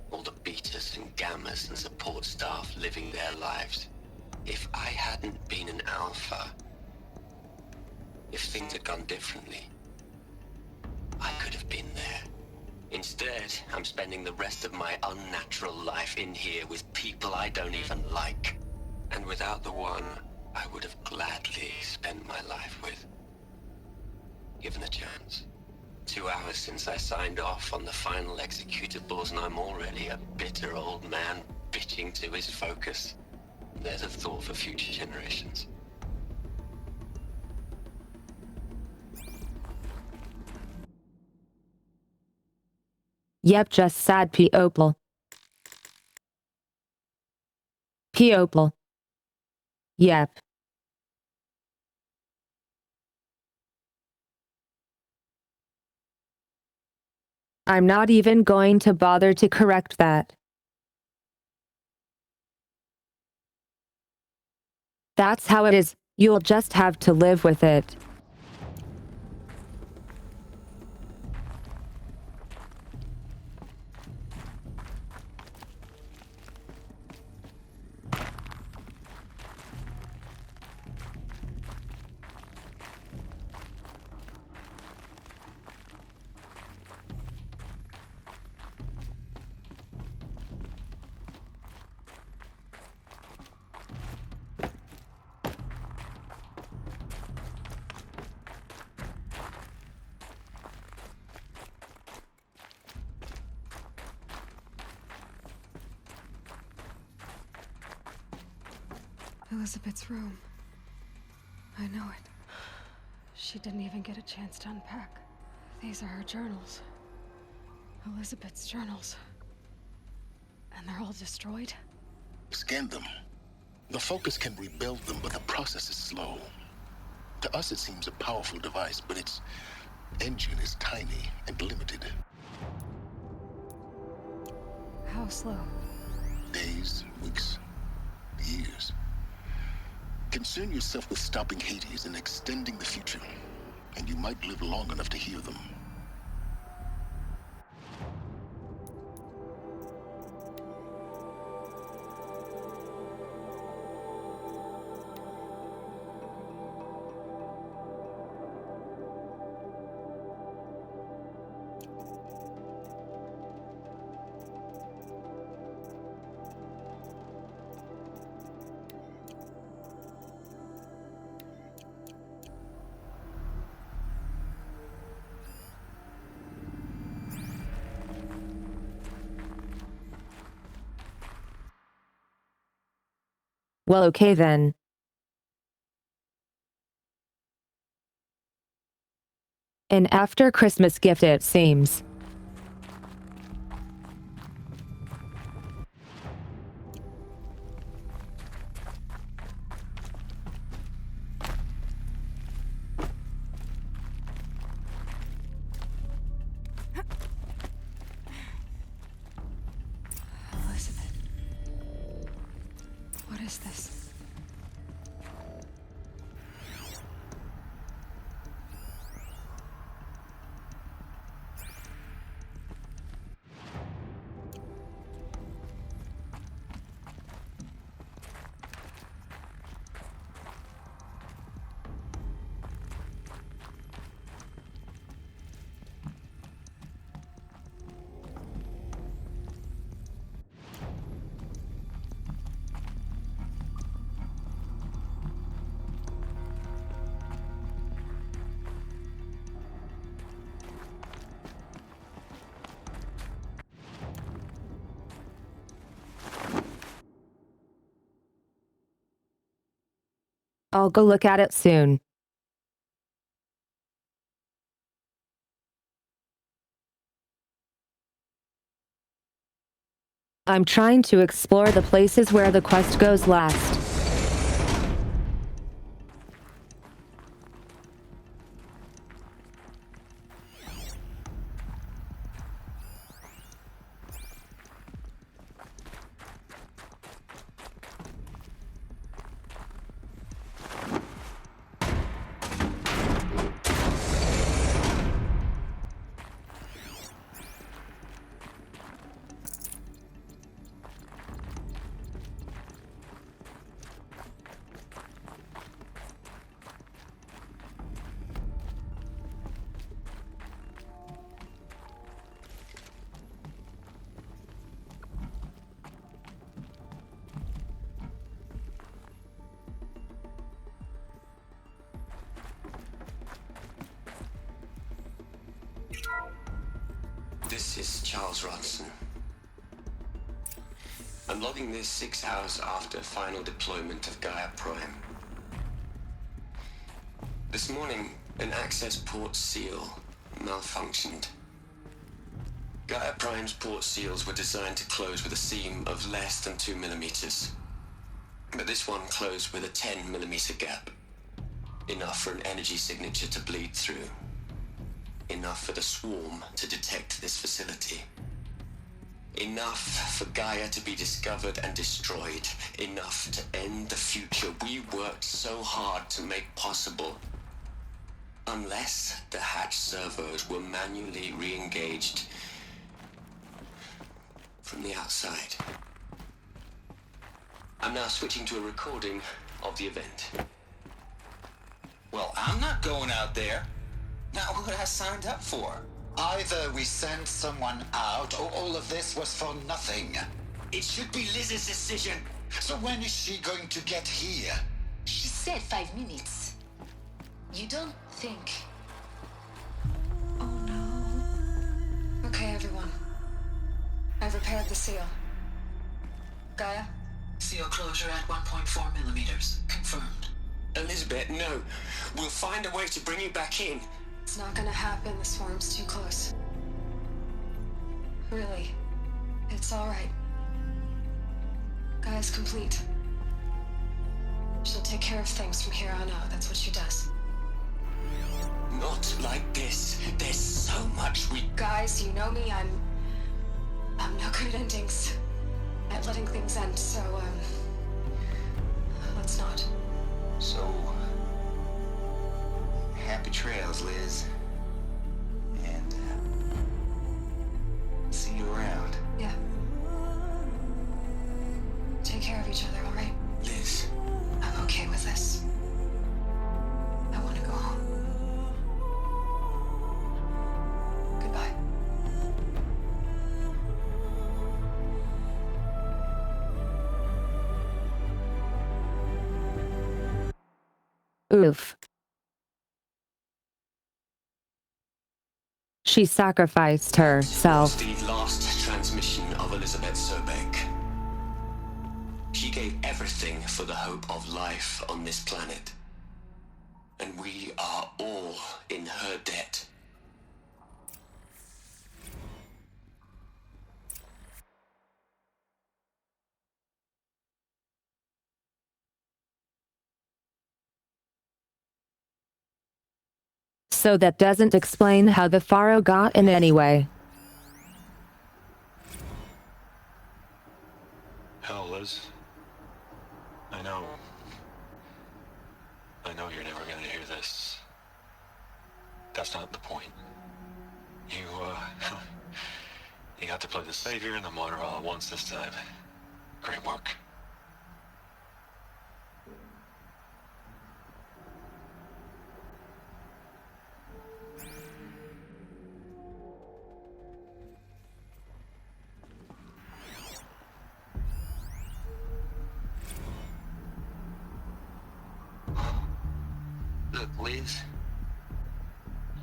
All the betas and gammas and support staff living their lives. If I hadn't been an alpha, if things had gone differently, I could have been there. Instead, I'm spending the rest of my unnatural life in here with people I don't even like. And without the one I would have gladly spent my life with. Given a chance. 2 hours since I signed off on the final executables and I'm already a bitter old man bitching to his focus. There's a thought for future generations. Yep, just sad P-Opal. P-Opal. Yep. I'm not even going to bother to correct that. That's how it is. You'll just have to live with it. Elizabeth's room. I know it. She didn't even get a chance to unpack. These are her journals. Elizabeth's journals. And they're all destroyed? Scan them. The Focus can rebuild them, but the process is slow. To us, it seems a powerful device, but its engine is tiny and limited. How slow? Days, weeks, years. Concern yourself with stopping Hades and extending the future, and you might live long enough to hear them. Well, okay then. An after Christmas gift, it seems. Elizabeth. What is this? I'll go look at it soon. I'm trying to explore the places where the quest goes last. This is Charles Ronson. I'm logging this 6 hours after final deployment of Gaia Prime. This morning, an access port seal malfunctioned. Gaia Prime's port seals were designed to close with a seam of less than 2 millimeters. But this one closed with a 10 millimeter gap. Enough for an energy signature to bleed through. enough for the swarm to detect this facility. Enough for Gaia to be discovered and destroyed. Enough to end the future we worked so hard to make possible. Unless the hatch servos were manually re-engaged from the outside. I'm now switching to a recording of the event. Well, I'm not going out there. Not what I signed up for. Either we send someone out, or all of this was for nothing. It should be Liz's decision. So when is she going to get here? She said 5 minutes. You don't think... Oh no. Okay, everyone. I've repaired the seal. Gaia? Seal closure at 1.4 millimeters. Confirmed. Elizabeth, no. We'll find a way to bring you back in. It's not gonna happen. The swarm's too close. Really. It's alright. Gaia's complete. She'll take care of things from here on out. That's what she does. Not like this. There's so much we... Guys, you know me. I'm no good at endings. At letting things end, so, let's not. So... happy trails, Liz. And, see you around. Yeah. Take care of each other, alright? Liz. I'm okay with this. I want to go home. Goodbye. Oof. She sacrificed herself. The last transmission of Elizabeth Sobek. She gave everything for the hope of life on this planet. And we are all in her debt. So that doesn't explain how the Pharaoh got in anyway. Hell, Liz. I know you're never gonna hear this. That's not the point. You, you got to play the savior and the martyr all at once this time. Great work. Look, Liz.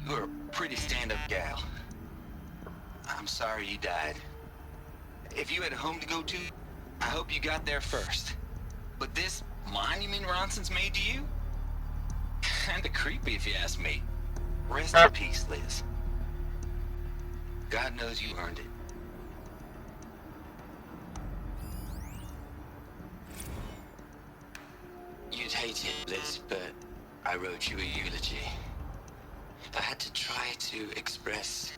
You're a pretty stand-up gal. I'm sorry you died. If you had a home to go to, I hope you got there first. But this monument Ronson's made to you? Kinda creepy if you ask me. Rest in peace, Liz. God knows you earned it. You'd hate it, Liz, but I wrote you a eulogy. I had to try to express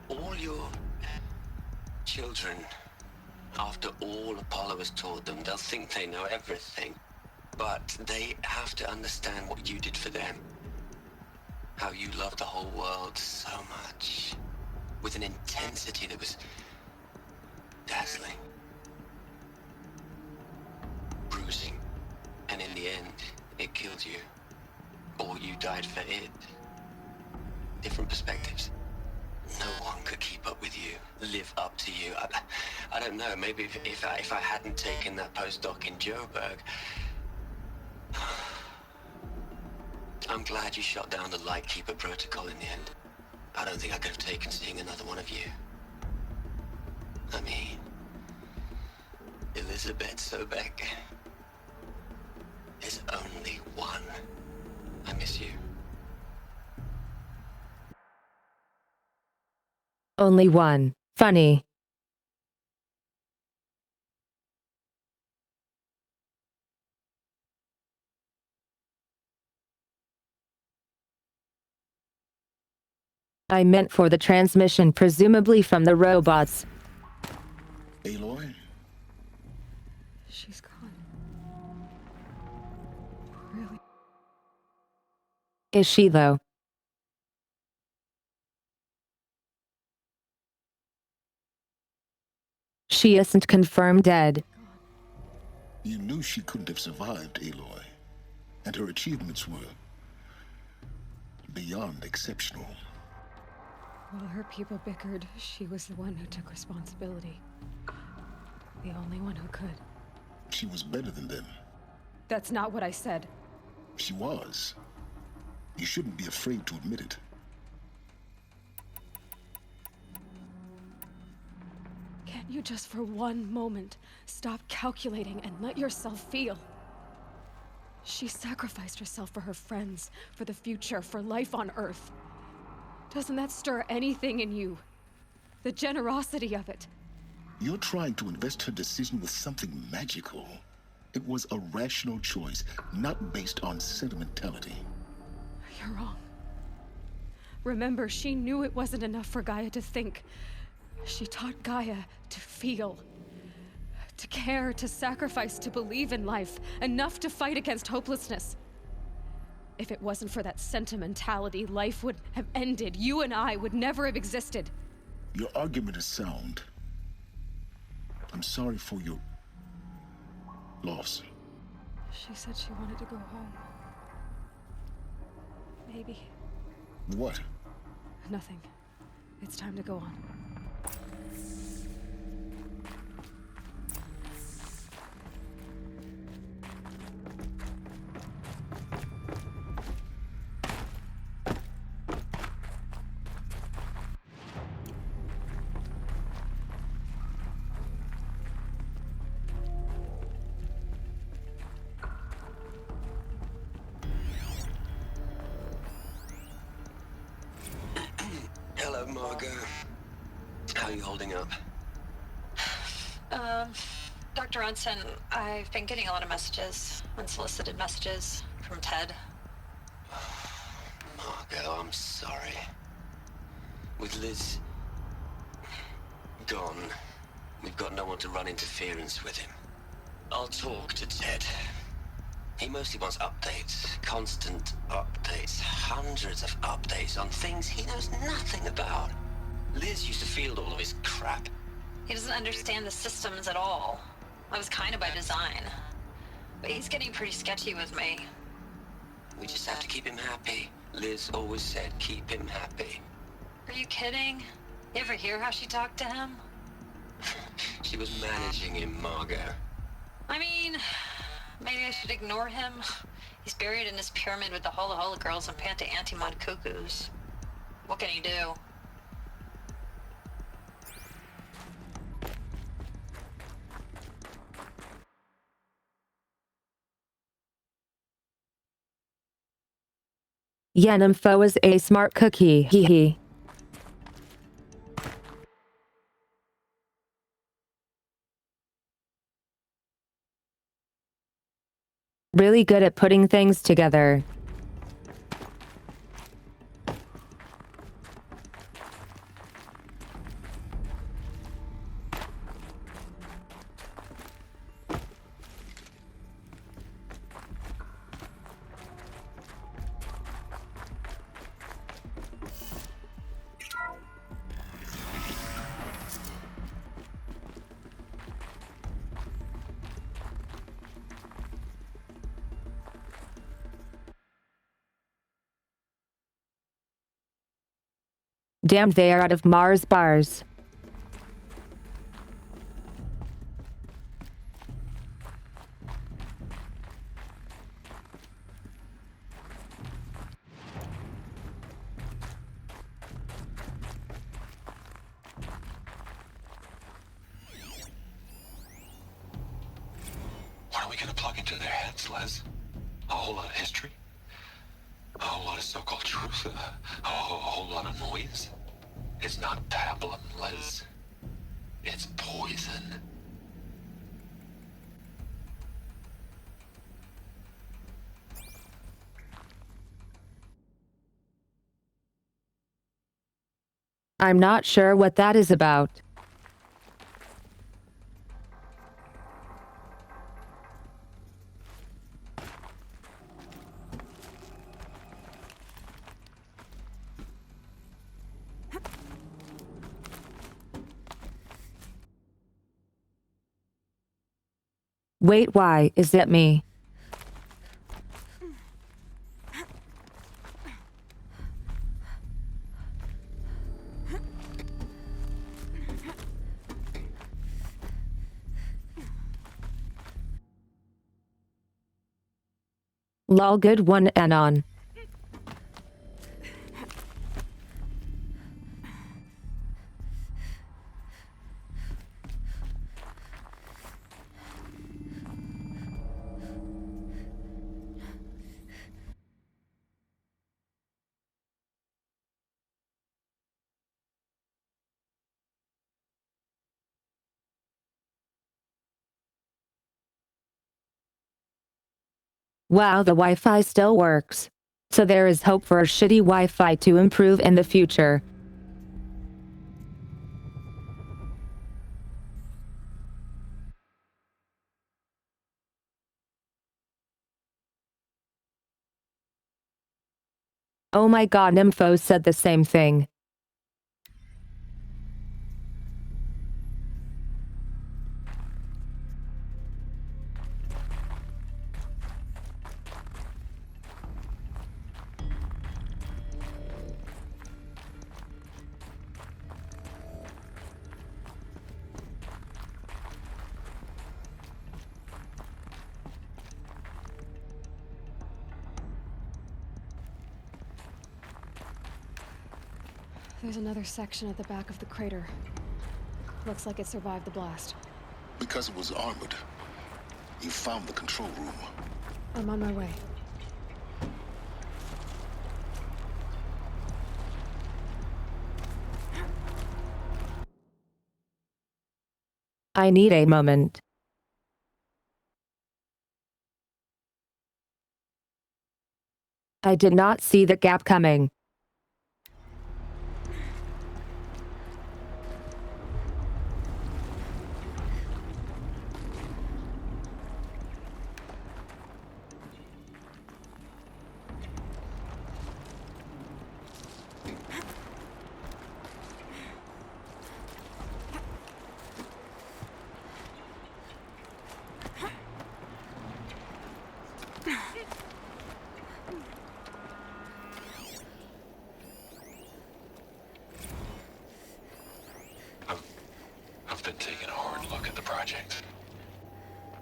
all your children. After all Apollo has taught them, they'll think they know everything. But they have to understand what you did for them. How you loved the whole world so much. With an intensity that was dazzling. Bruising. And in the end, it killed you. Or you died for it. Different perspectives. No one could keep up with you, live up to you. I don't know, maybe if I hadn't taken that postdoc in Joburg. I'm glad you shot down the Lightkeeper protocol in the end. I don't think I could have taken seeing another one of you. I mean, Elizabeth Sobek. There's only one. I miss you. Only one. Funny. I meant for the transmission, presumably from the robots. Aloy? She's gone. Really? Is she, though? She isn't confirmed dead. You knew she couldn't have survived, Aloy. And her achievements were beyond exceptional. While her people bickered, she was the one who took responsibility. The only one who could. She was better than them. That's not what I said. She was. You shouldn't be afraid to admit it. Can't you just for one moment stop calculating and let yourself feel? She sacrificed herself for her friends, for the future, for life on Earth. Doesn't that stir anything in you? The generosity of it. You're trying to invest her decision with something magical. It was a rational choice, not based on sentimentality. You're wrong. Remember, she knew it wasn't enough for Gaia to think. She taught Gaia to feel. To care, to sacrifice, to believe in life. Enough to fight against hopelessness. If it wasn't for that sentimentality, life would have ended. You and I would never have existed. Your argument is sound. I'm sorry for your loss. She said she wanted to go home. Maybe. What? Nothing. It's time to go on. Hello, Margot. How are you holding up? Dr. Ronson, I've been getting a lot of messages, unsolicited messages, from Ted. Margot, I'm sorry. With Liz gone, we've got no one to run interference with him. I'll talk to Ted. He mostly wants updates, constant updates, hundreds of updates on things he knows nothing about. Liz used to field all of his crap. He doesn't understand the systems at all. That was kind of by design. But he's getting pretty sketchy with me. We just have to keep him happy. Liz always said keep him happy. Are you kidding? You ever hear how she talked to him? She was managing him, Margot. I mean, maybe I should ignore him. He's buried in his pyramid with the Hola Hola girls and Panta Antimod cuckoos. What can he do? Yeninfo is a smart cookie, hee hee. Really good at putting things together. Damn, they are out of Mars bars. What are we gonna plug into their heads, Les? A whole lot of history? A whole lot of so-called truth? A whole lot of noise? It's not pablum, Les. It's poison. I'm not sure what that is about. Wait, why is it me? Lol, good one, Anon. Wow, the Wi-Fi still works. So there is hope for shitty Wi-Fi to improve in the future. Oh my god, Nympho said the same thing. There's another section at the back of the crater. Looks like it survived the blast. Because it was armored. You found the control room. I'm on my way. I need a moment. I did not see the gap coming. I've been taking a hard look at the project.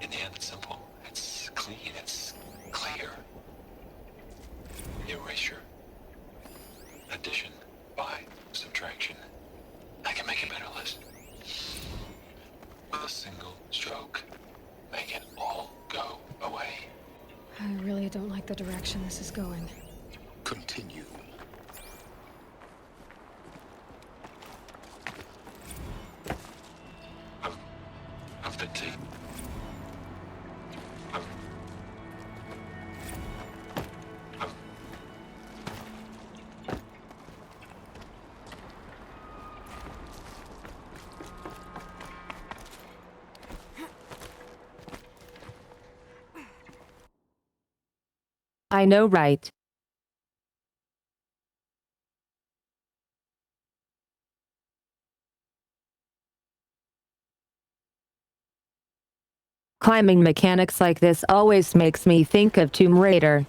In the end, it's simple. It's clean. It's clear. Erasure. Addition. By. Subtraction. I can make a better list. With a single stroke. Make it all go away. I really don't like the direction this is going. Continue. I've been taking... I know, right? Climbing mechanics like this always makes me think of Tomb Raider.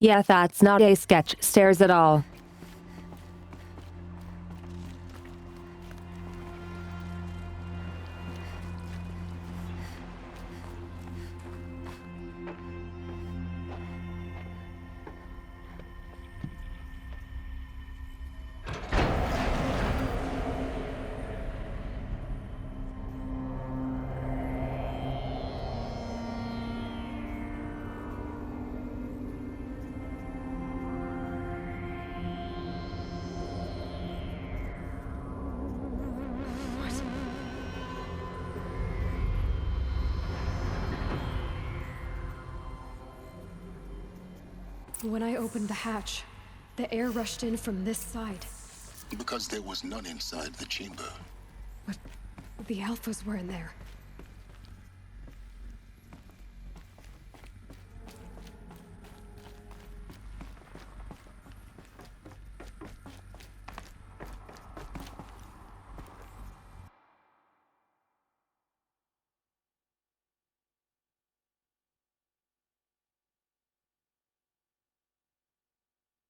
Yeah, that's not a sketch stairs at all. When I opened the hatch, the air rushed in from this side. Because there was none inside the chamber. But the Alphas were in there.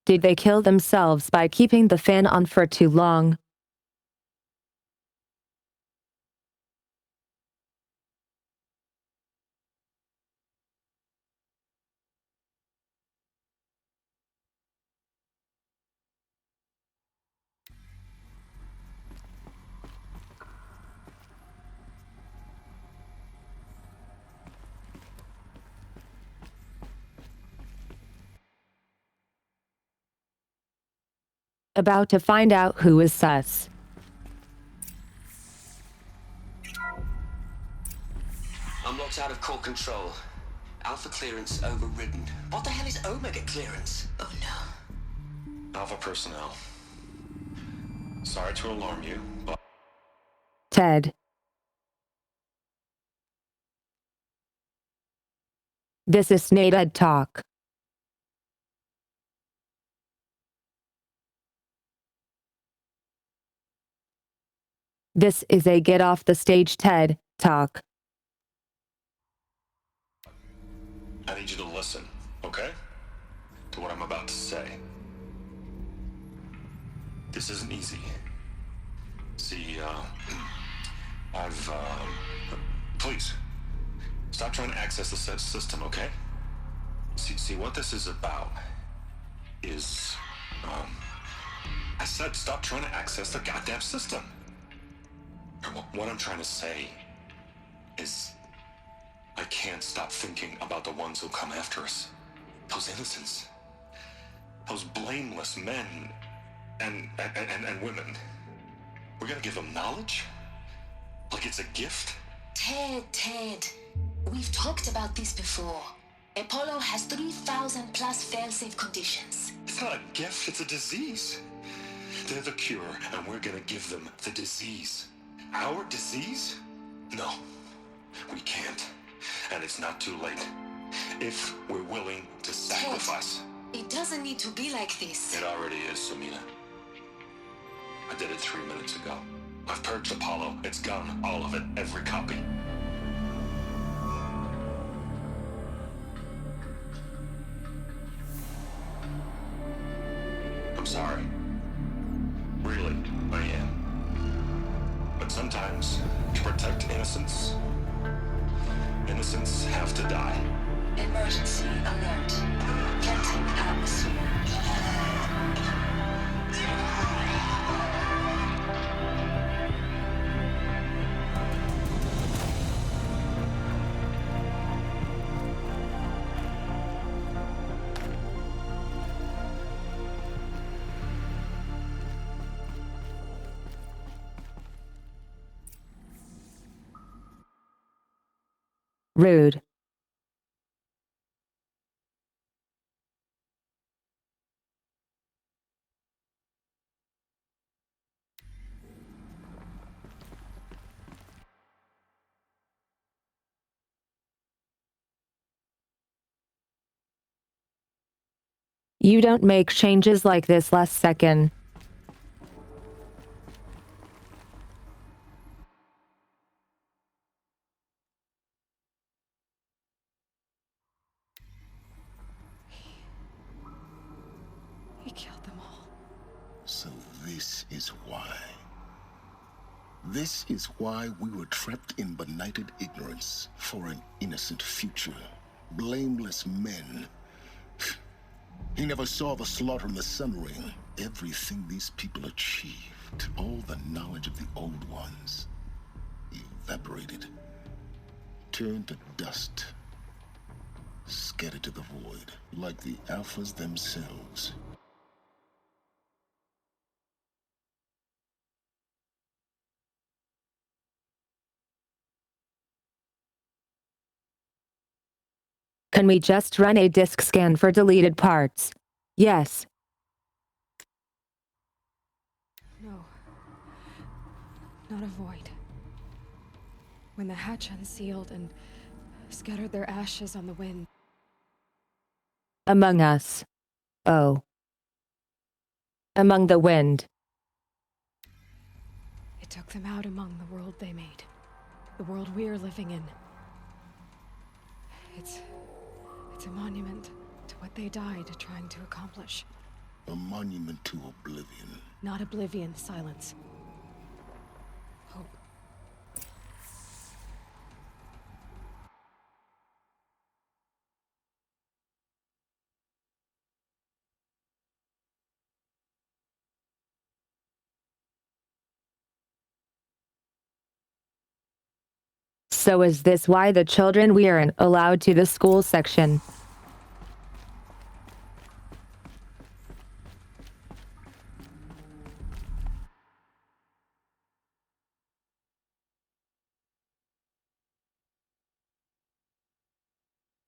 Did they kill themselves by keeping the fan on for too long? About to find out who is sus. I'm locked out of core control. Alpha clearance overridden. What the hell is Omega clearance? Oh no. Alpha personnel. Sorry to alarm you, but... Ted. This is Snaded Talk. This is a get off the stage TED Talk. I need you to listen, okay? To what I'm about to say. This isn't easy. See, please, stop trying to access the system, okay? See, what this is about is, I said stop trying to access the goddamn system. What I'm trying to say is, I can't stop thinking about the ones who come after us. Those innocents. Those blameless men and women. We're gonna give them knowledge? Like it's a gift? Ted. We've talked about this before. Apollo has 3,000 plus fail-safe conditions. It's not a gift, it's a disease. They're the cure, and we're gonna give them the disease. Our disease? No, we can't. And it's not too late. If we're willing to sacrifice. Ted, it doesn't need to be like this. It already is, Samina. I did it 3 minutes ago. I've purged Apollo. It's gone. All of it. Every copy. I'm sorry. Really, I am. But sometimes, to protect innocence, innocents have to die. Emergency alert. Planting atmosphere. Rude. You don't make changes like this last second. He killed them all. So this is why. This is why we were trapped in benighted ignorance for an innocent future. Blameless men. He never saw the slaughter in the Sun Ring. Everything these people achieved, all the knowledge of the old ones, evaporated, turned to dust, scattered to the void, like the Alphas themselves. Can we just run a disk scan for deleted parts? Yes. No. Not a void. When the hatch unsealed and scattered their ashes on the wind. Among us. Oh. Among the wind. It took them out among the world they made. The world we're living in. It's a monument to what they died trying to accomplish. A monument to oblivion. Not oblivion, silence. Hope. So is this why the children weren't allowed to the school section?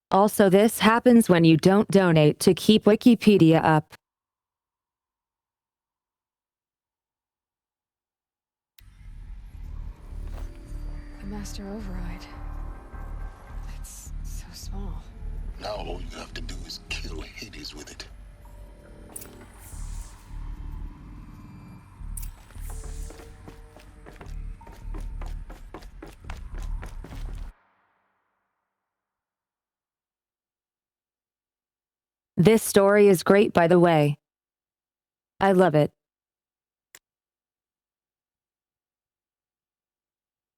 Also, this happens when you don't donate to keep Wikipedia up. The Master Override. It's so small. Now all you have to do is kill Hades with it. This story is great, by the way. I love it.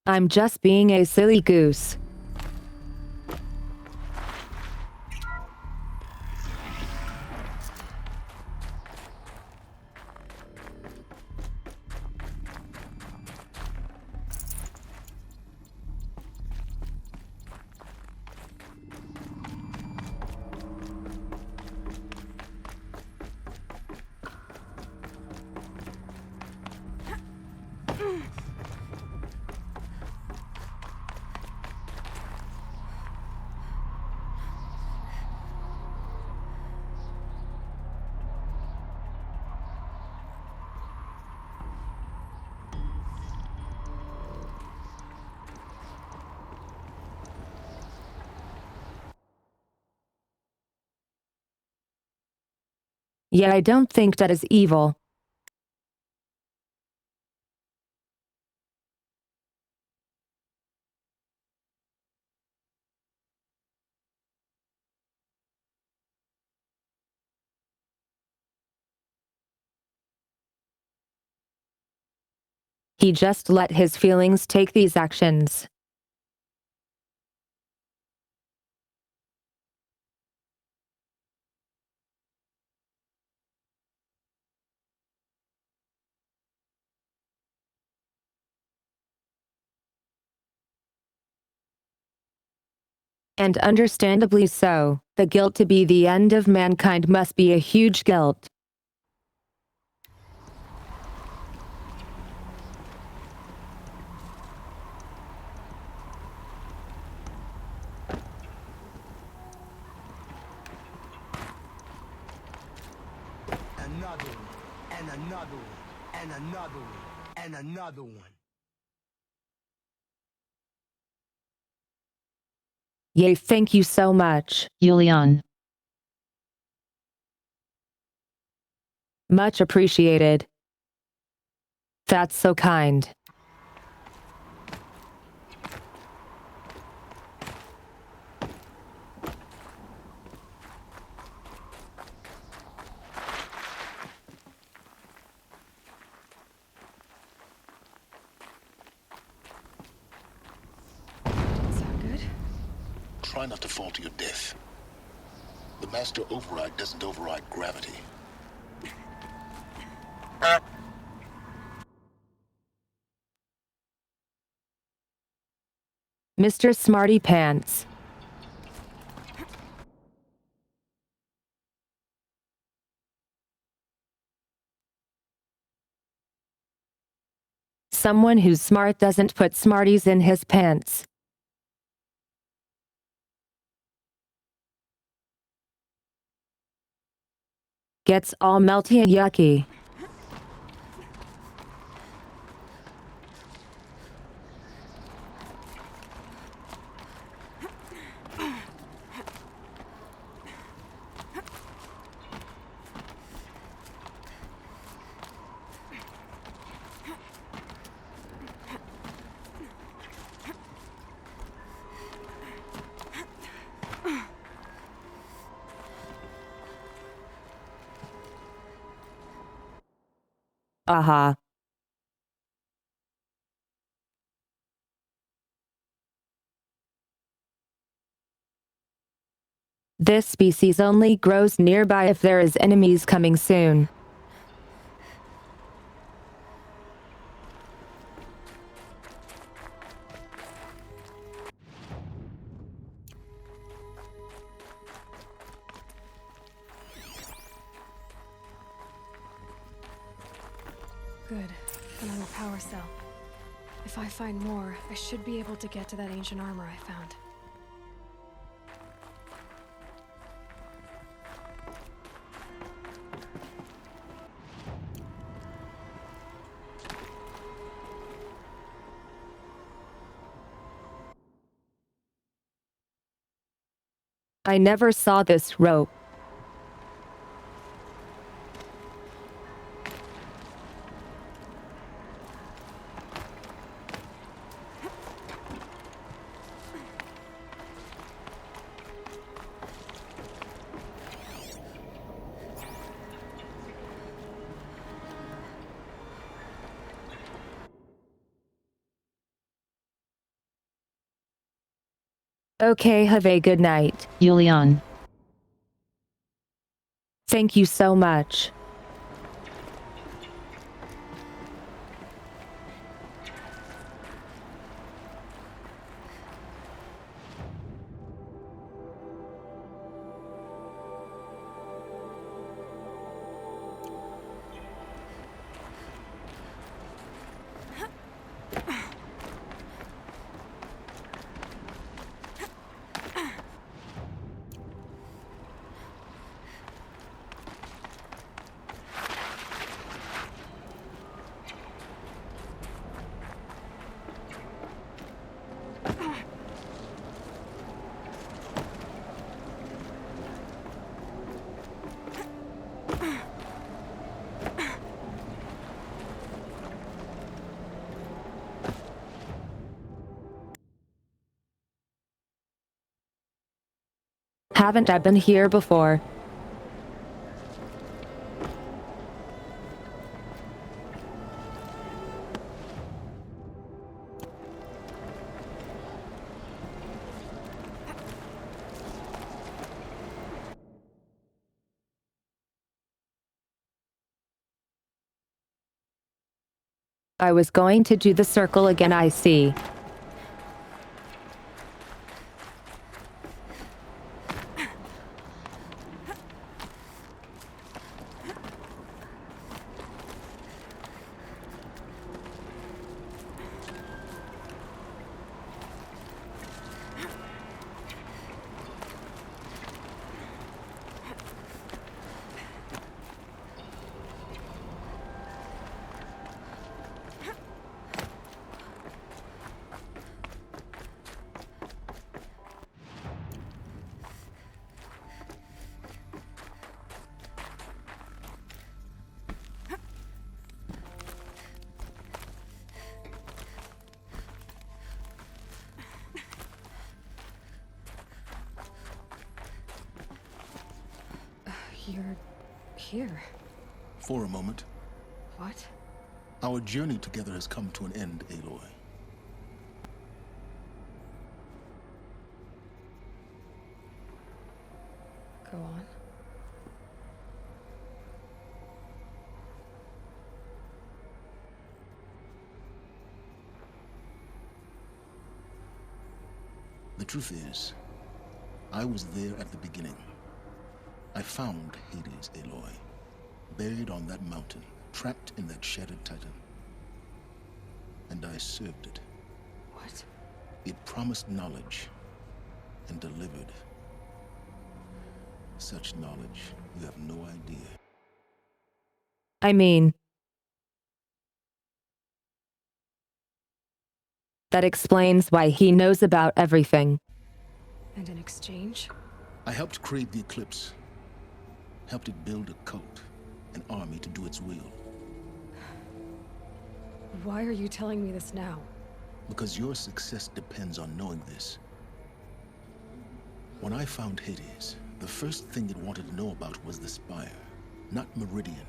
I'm just being a silly goose. Yet I don't think that is evil. He just let his feelings take these actions. And understandably so, the guilt to be the end of mankind must be a huge guilt. Another one, and another one, and another one, and another one. Yay, thank you so much, Julian. Much appreciated. That's so kind. Try not to fall to your death. The Master Override doesn't override gravity. Mr. Smarty Pants. Someone who's smart doesn't put Smarties in his pants. gets all melty and yucky. Aha. This species only grows nearby if there is enemies coming soon. Good. Another power cell. If I find more, I should be able to get to that ancient armor I found. I never saw this rope. Okay, have a good night, Julian. Thank you so much. Haven't I been here before? I was going to do the circle again, I see. You're here. For a moment. What? Our journey together has come to an end, Aloy. Go on. The truth is, I was there at the beginning. I found Hades, Aloy, buried on that mountain, trapped in that shattered titan. And I served it. What? It promised knowledge and delivered. Such knowledge, you have no idea. I mean, that explains why he knows about everything. And in exchange? I helped create the Eclipse. Helped it build a cult, an army to do its will. Why are you telling me this now? Because your success depends on knowing this. When I found Hades, the first thing it wanted to know about was the Spire. Not Meridian.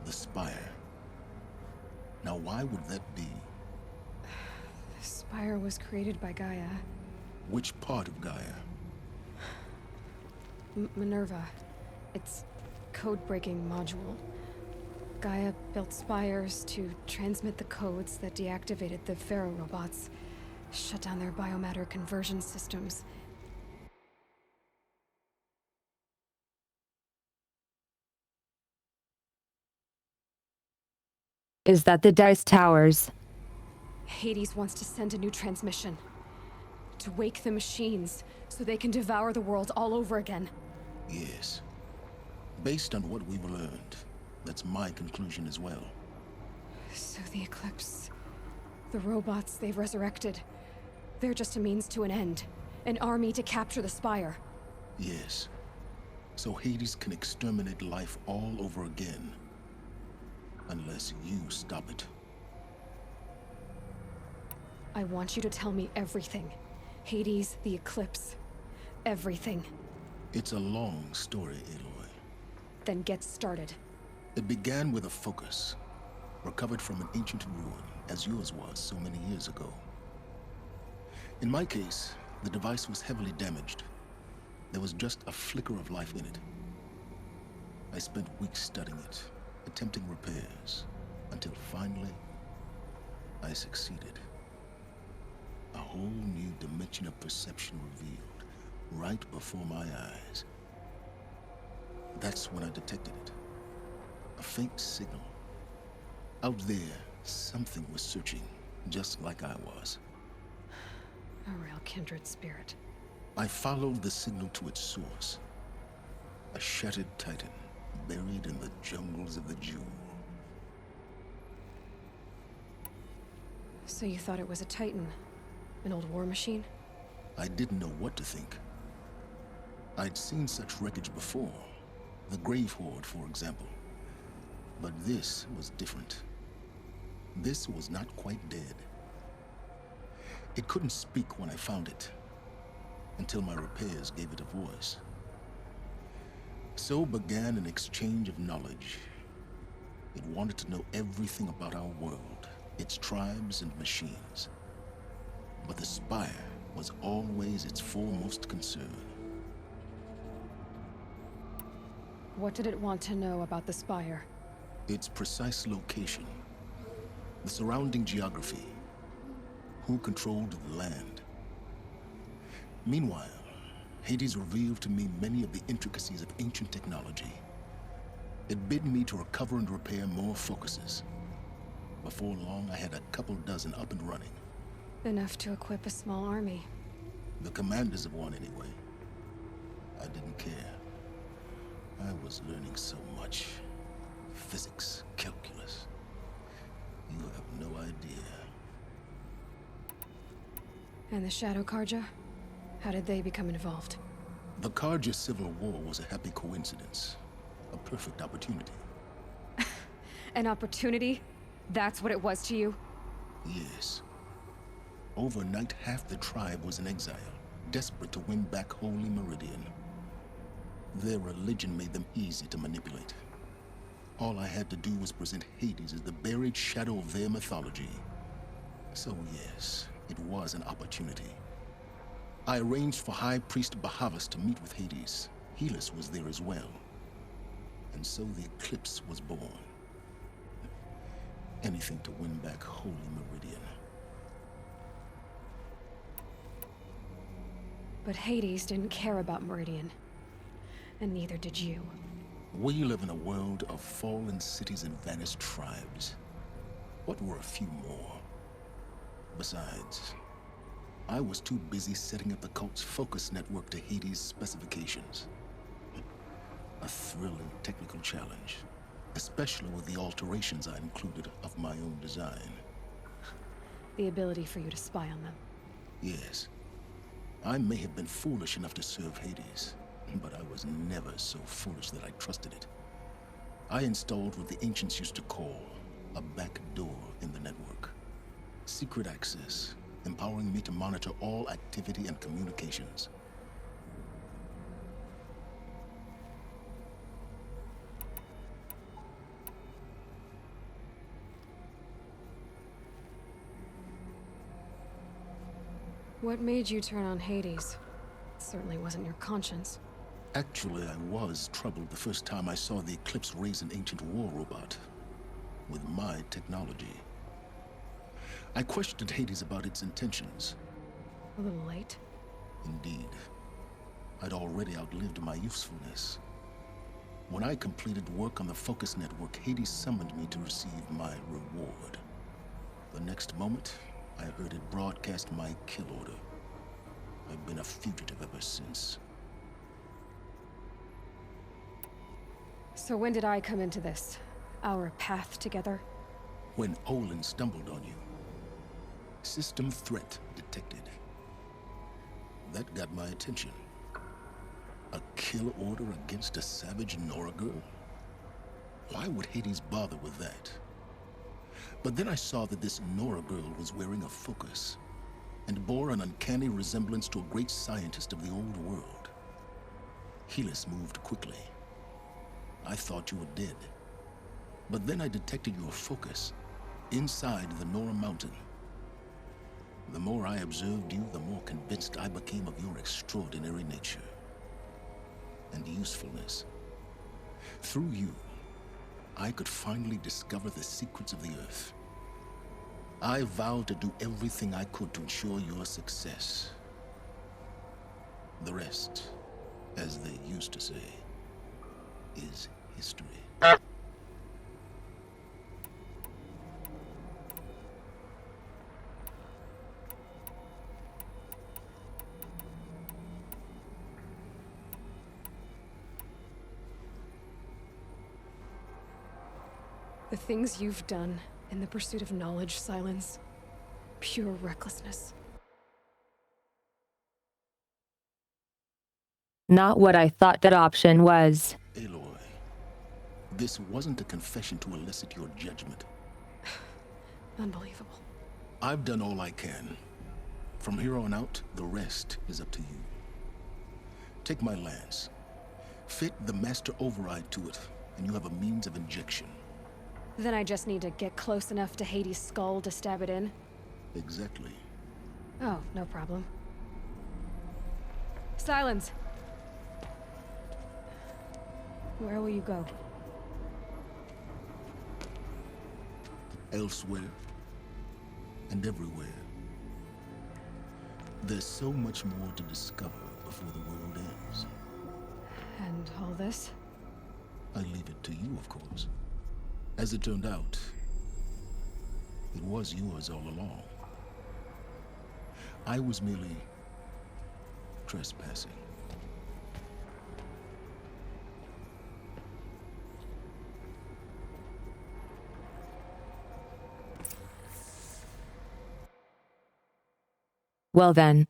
The Spire. Now why would that be? The Spire was created by Gaia. Which part of Gaia? Minerva. Its code-breaking module. Gaia built spires to transmit the codes that deactivated the Pharaoh robots, shut down their biomatter conversion systems. Is that the Dice Towers? Hades wants to send a new transmission. To wake the machines, so they can devour the world all over again. Yes. Based on what we've learned, that's my conclusion as well. So the Eclipse, the robots they've resurrected, they're just a means to an end. An army to capture the Spire. Yes. So Hades can exterminate life all over again. Unless you stop it. I want you to tell me everything. Hades, the Eclipse, everything. It's a long story, Aloy. Then get started. It began with a focus, recovered from an ancient ruin, as yours was so many years ago. In my case, the device was heavily damaged. There was just a flicker of life in it. I spent weeks studying it, attempting repairs, until finally, I succeeded. A whole new dimension of perception revealed, right before my eyes. That's when I detected it. A faint signal. Out there, something was searching, just like I was. A real kindred spirit. I followed the signal to its source. A shattered titan, buried in the jungles of the Jewel. So you thought it was a Titan? An old war machine? I didn't know what to think. I'd seen such wreckage before. The Grave Horde, for example. But this was different. This was not quite dead. It couldn't speak when I found it, until my repairs gave it a voice. So began an exchange of knowledge. It wanted to know everything about our world, its tribes and machines. But the Spire was always its foremost concern. What did it want to know about the Spire? Its precise location, the surrounding geography, who controlled the land. Meanwhile, Hades revealed to me many of the intricacies of ancient technology. It bid me to recover and repair more focuses. Before long, I had a couple dozen up and running. Enough to equip a small army. The commanders of one, anyway. I didn't care. I was learning so much. Physics, calculus. You have no idea. And the Shadow Karja? How did they become involved? The Karja Civil War was a happy coincidence. A perfect opportunity. An opportunity? That's what it was to you? Yes. Overnight, half the tribe was in exile, desperate to win back Holy Meridian. Their religion made them easy to manipulate. All I had to do was present Hades as the buried shadow of their mythology. So yes, it was an opportunity. I arranged for High Priest Bahavas to meet with Hades. Helis was there as well. And so the Eclipse was born. Anything to win back Holy Meridian. But Hades didn't care about Meridian. And neither did you. We live in a world of fallen cities and vanished tribes. What were a few more? Besides, I was too busy setting up the cult's focus network to Hades' specifications. A thrilling technical challenge, especially with the alterations I included of my own design. The ability for you to spy on them. Yes. I may have been foolish enough to serve Hades, but I was never so foolish that I trusted it. I installed what the ancients used to call a back door in the network. Secret access, empowering me to monitor all activity and communications. What made you turn on Hades? It certainly wasn't your conscience. Actually, I was troubled the first time I saw the Eclipse raise an ancient war robot with my technology. I questioned Hades about its intentions. A little late? Indeed. I'd already outlived my usefulness. When I completed work on the Focus Network, Hades summoned me to receive my reward. The next moment, I heard it broadcast my kill order. I've been a fugitive ever since. So when did I come into this? Our path together? When Olin stumbled on you. System threat detected. That got my attention. A kill order against a savage Nora girl? Why would Hades bother with that? But then I saw that this Nora girl was wearing a focus and bore an uncanny resemblance to a great scientist of the old world. Helis moved quickly. I thought you were dead. But then I detected your focus inside the Nora mountain. The more I observed you, the more convinced I became of your extraordinary nature and usefulness. Through you, I could finally discover the secrets of the Earth. I vowed to do everything I could to ensure your success. The rest, as they used to say, is history. The things you've done in the pursuit of knowledge, Silence. Pure recklessness. Not what I thought that option was. Aloy, this wasn't a confession to elicit your judgment. Unbelievable. I've done all I can. From here on out, the rest is up to you. Take my lance. Fit the master override to it, and you have a means of injection. Then I just need to get close enough to Hades' skull to stab it in? Exactly. Oh, no problem. Silence! Where will you go? Elsewhere. And everywhere. There's so much more to discover before the world ends. And all this? I leave it to you, of course. As it turned out, it was yours all along. I was merely trespassing. Well then.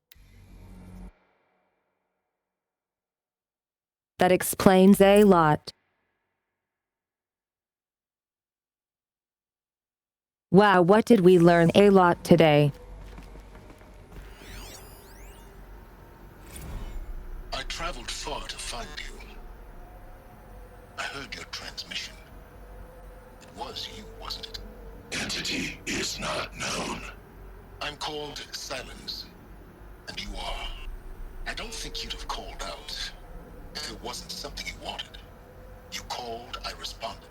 That explains a lot. Wow, what did we learn a lot today? I traveled far to find you. I heard your transmission. It was you, wasn't it? Entity is not known. I'm called Silence, and you are. I don't think you'd have called out if it wasn't something you wanted. You called, I responded.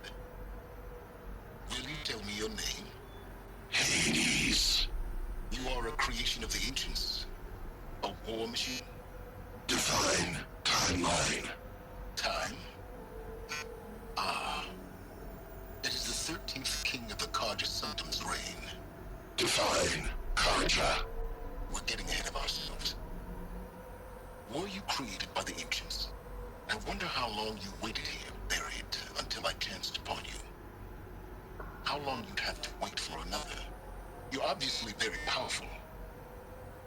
Will you tell me your name? Hades. You are a creation of the ancients. A war machine. Define timeline. Time? Ah. It is the 13th king of the Karja Sanctum's reign. Define Karja. We're getting ahead of ourselves. Were you created by the ancients? I wonder how long you waited here, buried, until I chanced upon you. long you'd have to wait for another. You're obviously very powerful,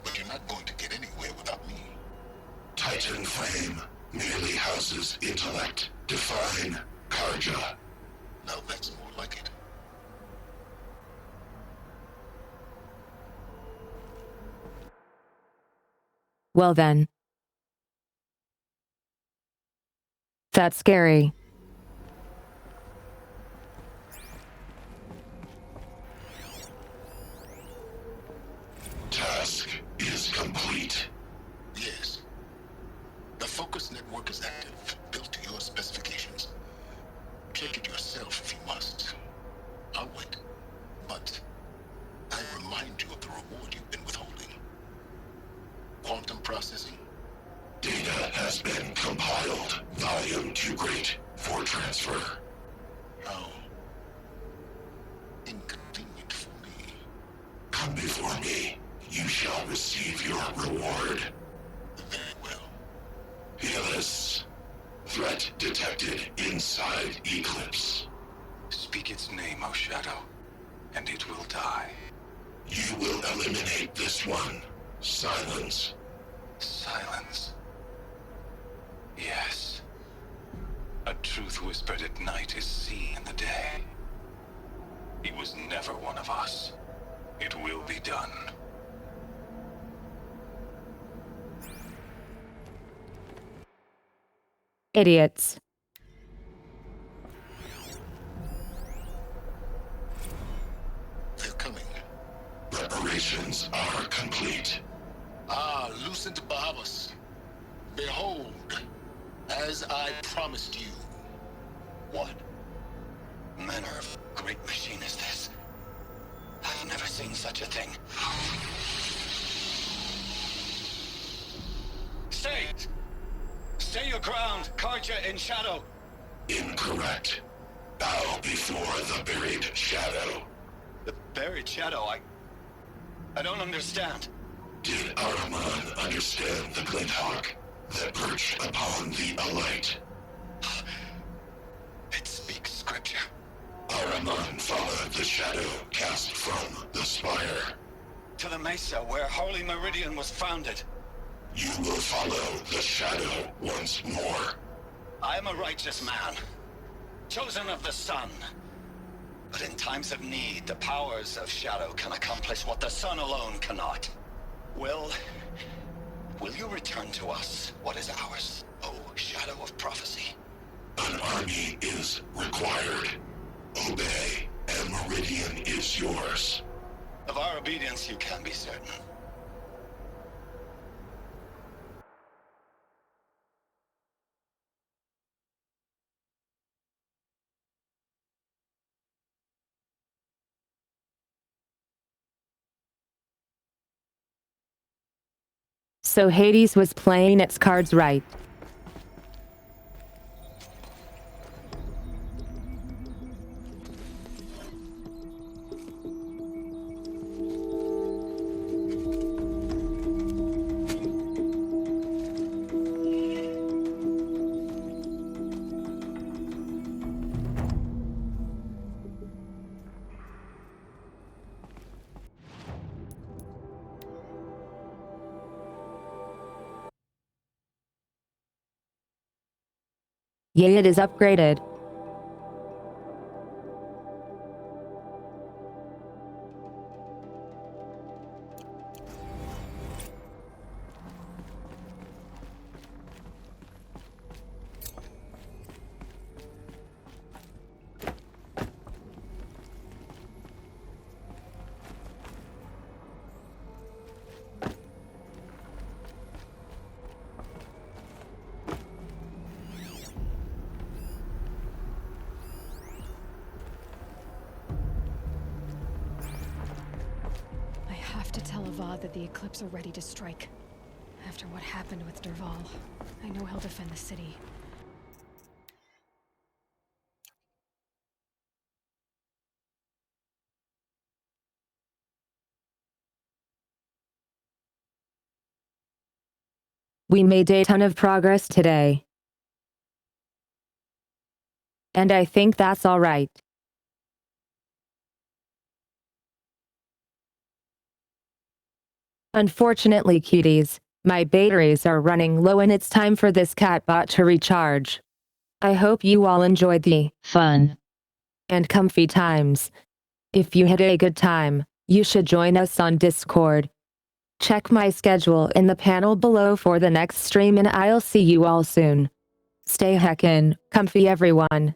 but you're not going to get anywhere without me. Titan Flame merely houses intellect. Define Karja. Now that's more like it. Well then. That's scary. Task is complete. Yes. The focus network is active, built to your specifications. Check it yourself if you must. I'll wait. But I remind you of the reward you've been withholding. Quantum processing. Data has been compiled. Volume too great for transfer. How inconvenient for me. Come before me. You shall receive your reward. Very well. Helis. Threat detected inside Eclipse. Speak its name, O Shadow, and it will die. You will eliminate this one. Silence. Silence. Yes. A truth whispered at night is seen in the day. He was never one of us. It will be done. Idiots. They're coming. Preparations are complete. Ah, Lucent Bahamas. Behold, as I promised you. What manner of great machine is this? I've never seen such a thing. Stay! Stay your ground, Karja in shadow! Incorrect. Bow before the buried shadow. The buried shadow, I don't understand. Did Araman understand the glint hawk that perched upon the alight? It speaks scripture. Araman followed the shadow cast from the spire. To the mesa where Holy Meridian was founded. You will follow the shadow once more. I am a righteous man, chosen of the sun. But in times of need, the powers of shadow can accomplish what the sun alone cannot. Will you return to us what is ours, O Shadow of Prophecy? An army is required. Obey, and Meridian is yours. Of our obedience you can be certain. So Hades was playing its cards right. Yea, it is upgraded. I have to tell Avad that the Eclipse are ready to strike. After what happened with Derval, I know he'll defend the city. We made a ton of progress today. And I think that's all right. Unfortunately, cuties, my batteries are running low and it's time for this catbot to recharge. I hope you all enjoyed the fun and comfy times. If you had a good time, you should join us on Discord. Check my schedule in the panel below for the next stream and I'll see you all soon. Stay heckin' comfy, everyone.